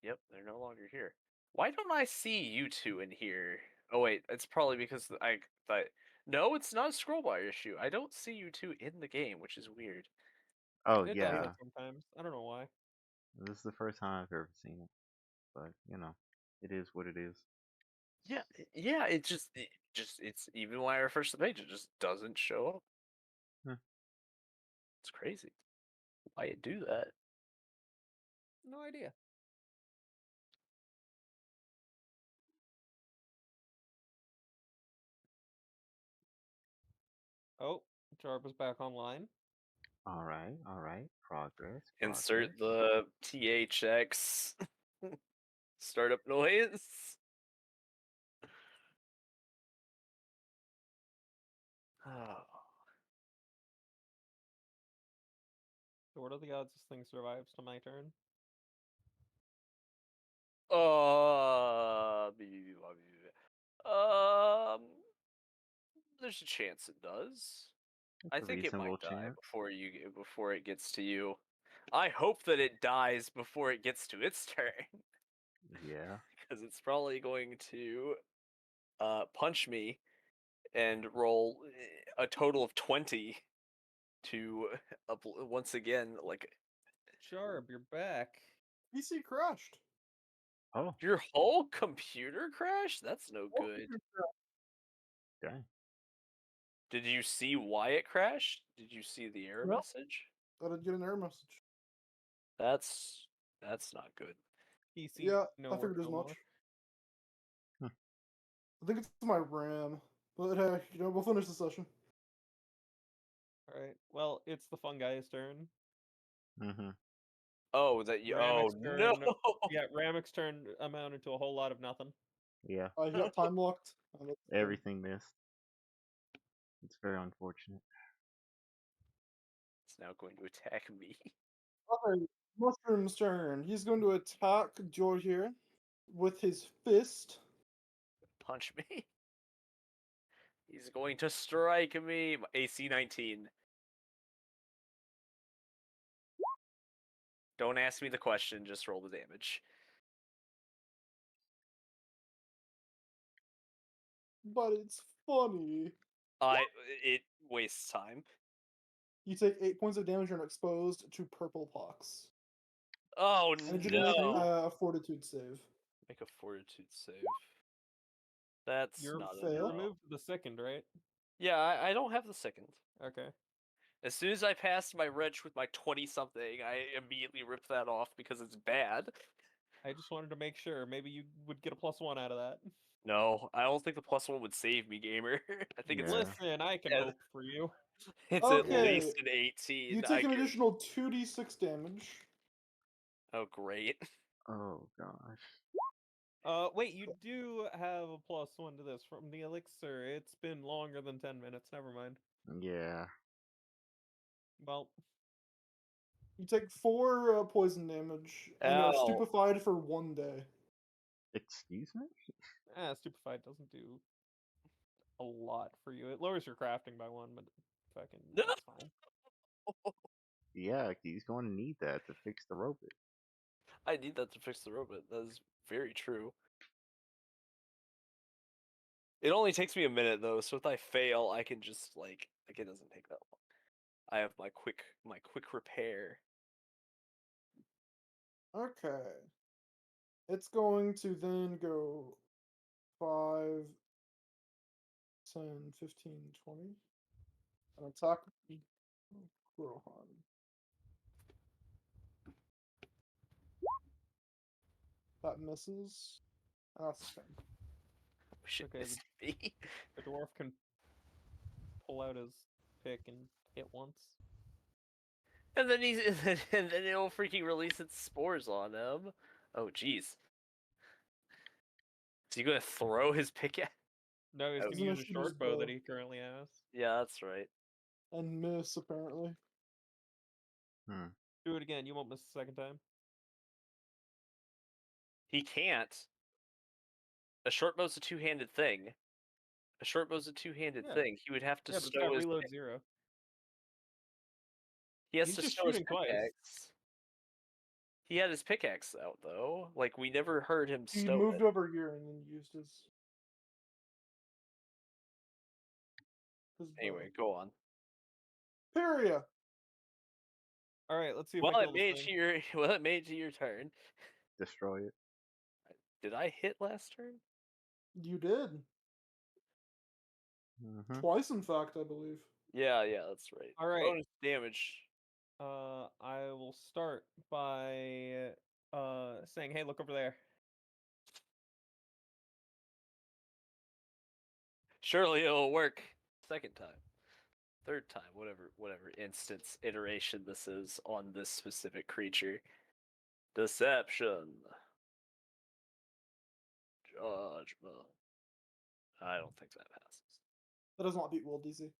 Yep, they're no longer here. Why don't I see you two in here? Oh wait, it's probably because I thought no, it's not a scroll bar issue. I don't see you two in the game, which is weird. Oh, It does yeah. that sometimes. I don't know why. This is the first time I've ever seen it. But, it is what it is. Yeah, yeah. It's even when I refresh the page, it just doesn't show up. Hmm. It's crazy. Why it do that? No idea. Oh, Jarb is back online. All right, all right. Progress, progress. Insert the THX startup noise. Oh. So what are the odds this thing survives to my turn? Um, there's a chance it does. It's I a think it reasonable might die chance. before it gets to you. I hope that it dies before it gets to its turn, Yeah. because it's probably going to punch me and roll a total of 20 to once again like Jarb, you're back. PC crashed. Oh, your whole computer crashed. That's no Oh, good. dang. Did you see why it crashed? Did you see the error No. message? I did get an error message. That's not good. PC Yeah, no I work figured as no much. more. I think it's my RAM. But hey, we'll finish the session. Alright. Well, it's the fungai's turn. Mm-hmm. Oh, that you. Oh Ramek's no! turn. Yeah, Ramek's turn amounted to a whole lot of nothing. Yeah. He got time locked. and that's good. Everything missed. It's very unfortunate. It's now going to attack me. Alright, Mushroom's turn. He's going to attack Joy here with his fist. Punch me. He's going to strike me. AC 19. Don't ask me the question. Just roll the damage. But it's funny. It wastes time. You take 8 points of damage and are exposed to purple pox. Oh I need you to make no! a fortitude save. Make a fortitude save. That's You're not fail. you're enough. removed the second, right? Yeah, I don't have the second. Okay. As soon as I passed my wrench with my 20 something, I immediately ripped that off because it's bad. I just wanted to make sure. Maybe you would get a +1 out of that. No, I don't think the +1 would save me, gamer. I think Yeah. Listen, I can Yeah. hope for you. it's at Okay. least an 18. You I take an can. additional 2d6 damage. Oh, great. Oh gosh. Wait, you do have a +1 to this from the elixir. It's been longer than 10 minutes. Never mind. Yeah. Well, You take 4 poison damage and are Ow. stupefied for 1 day. Excuse me? Stupefied doesn't do a lot for you. It lowers your crafting by 1, but fucking No! that's fine. Yeah, he's going to need that to fix the robot. I need that to fix the robot. That is very true. It only takes me a minute though, so if I fail, I can just like it doesn't take that long. I have my quick repair. Okay. It's going to then go 5, 10, 15, 20. An attack Rohan. That misses. That's a 10. Shit, Okay, missed me. The dwarf can pull out his pick and hit once. And then and then it'll freaking release its spores on him. Oh jeez. Is he gonna throw his pickaxe? No, he's Oh. gonna He's gonna use a shoot his short bow bow. that he currently has. Yeah, that's right. And miss, apparently. Hmm. Do it again. You won't miss the second time. He can't. A short bow's a two-handed thing. A short bow's a two-handed Yeah. thing. He would have to Yeah, but it's stow got his. reload 0. He has He's to just stow his shooting twice. pickaxe. He had his pickaxe out though. Like we never heard him He stow moved it. over here and then used his bow. Anyway, go on. Peria! All right, let's see if I Well, kill it this made thing. to your well, it made to your turn. Destroy it. Did I hit last turn? You did. Mm-hmm. Twice, in fact, I believe. Yeah, that's right. All right. Bonus damage. I will start by saying, "Hey, look over there." Surely it'll work. Second time. Third time, whatever instance iteration this is on this specific creature. Deception. Judgment. I don't think that passes. That does not beat World DC.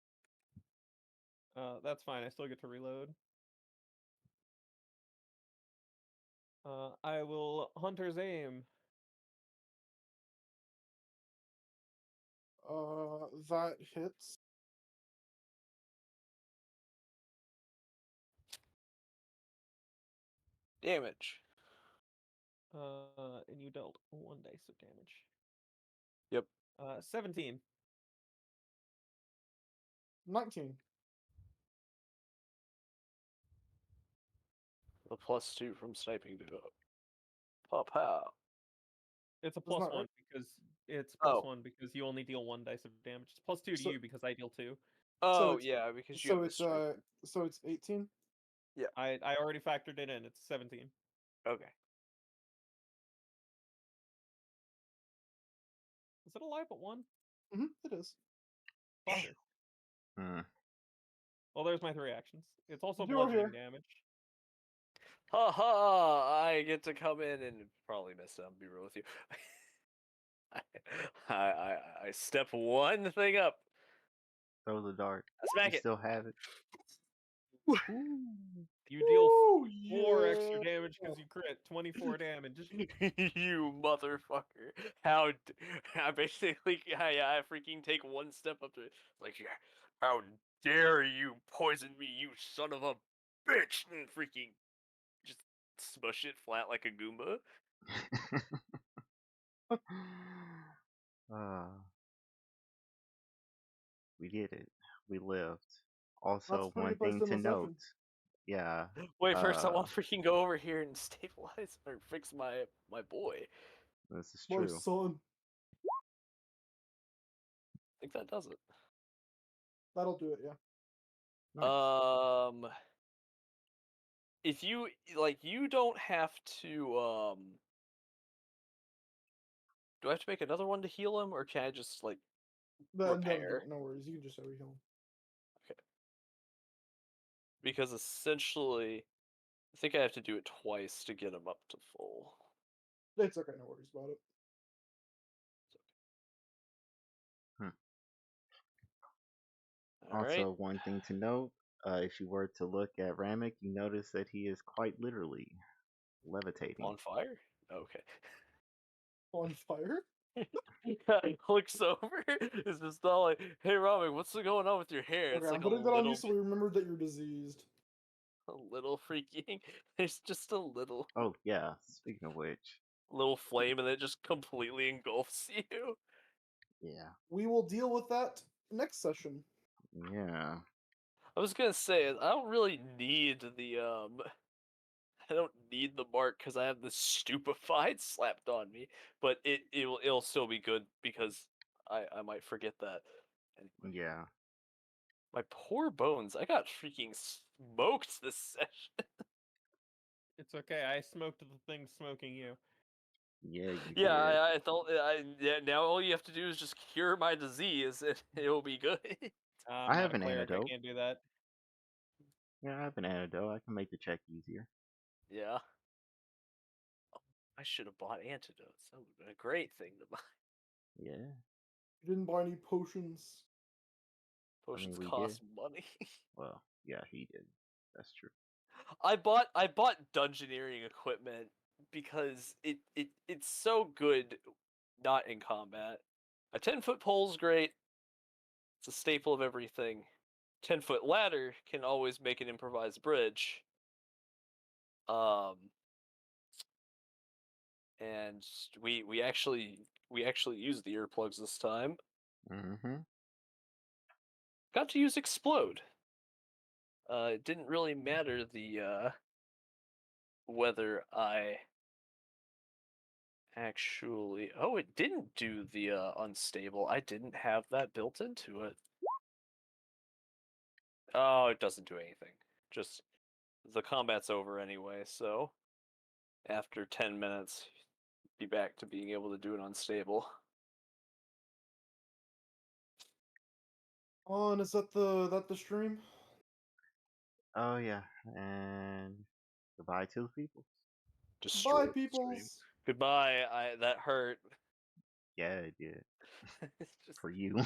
That's fine. I still get to reload. I will Hunter's Aim. That hits. Damage. And you dealt 1 dice of damage. Yep. 17. 19. The +2 from sniping to pop out. It's a That's not +1 right. because it's Oh. +1 because you only deal 1 dice of damage. It's +2 to So- you because I deal 2. Oh it's- yeah, because you So have the it's strength. so it's 18. I already factored it in. It's 17. Okay. Is it alive at 1? It is. Fucker. Hmm. Well, there's my 3 actions. It's also You're bludgeoning here. damage. Ha ha! I get to come in and probably miss it. I'll be real with you. I step one thing up. Throw the dart. I smack You it. still have it. You deal Ooh, 4 extra yeah. damage because you crit. 24 damage. You motherfucker! How? I basically, I freaking take one step up to it. Like, yeah, how dare you poison me, you son of a bitch! And freaking just smush it flat like a Goomba. uh, we did it. We lived. That's Also, pretty one close thing to to note. deception. Yeah. Wait, first I want to freaking go over here and stabilize or fix my boy. This is My true. son. I think that does it. That'll do it, yeah. Nice. If you like, you don't have to. Do I have to make another one to heal him, or can I just like repair? No worries. You can just every heal. Because essentially, I think I have to do it twice to get him up to full. It's okay. No worries about it. All right. Also, one thing to note, if you were to look at Ramek, you notice that he is quite literally levitating. On fire? Okay. On fire? Looks over. It's just all like, "Hey, Robin, what's going on with your hair?" Okay, It's I'm like putting that on you so we remember that you're diseased. a little freaking. There's just a little Oh yeah. Speaking of which, flame, and it just completely engulfs you. yeah, We will deal with that next session. yeah, I was gonna say I don't really need the I don't need the mark because I have the stupefied slapped on me, but it'll still be good because I might forget that. Anyway, yeah. my poor bones, I got freaking smoked this session. It's okay. I smoked the thing smoking you. Yeah, you Yeah, did. I thought yeah, now all you have to do is just cure my disease and it'll be good. I I'm not have a an cleric. I antidote. can't do that. Yeah, I have an antidote. I can make the check easier. Yeah. I should have bought antidotes. That would have been a great thing to buy. Yeah, You didn't buy any potions. I mean Potions we did. cost money. Well, yeah, he did. That's true. I bought dungeoneering equipment because it's so good not in combat. A 10-foot pole's great. It's a staple of everything. 10-foot ladder can always make an improvised bridge. Um and we actually used the earplugs this time. Mm-hmm. Got to use explode. It didn't really matter the whether I actually. Oh, it didn't do the unstable. I didn't have that built into it. Oh, it doesn't do anything. Just the combat's over anyway, so after 10 minutes, be back to being able to do it unstable. Oh, and is that the stream? Oh yeah, and goodbye to the people. Bye, Destroyed the stream. peoples. Goodbye. That hurt. Yeah, it did It's just for you.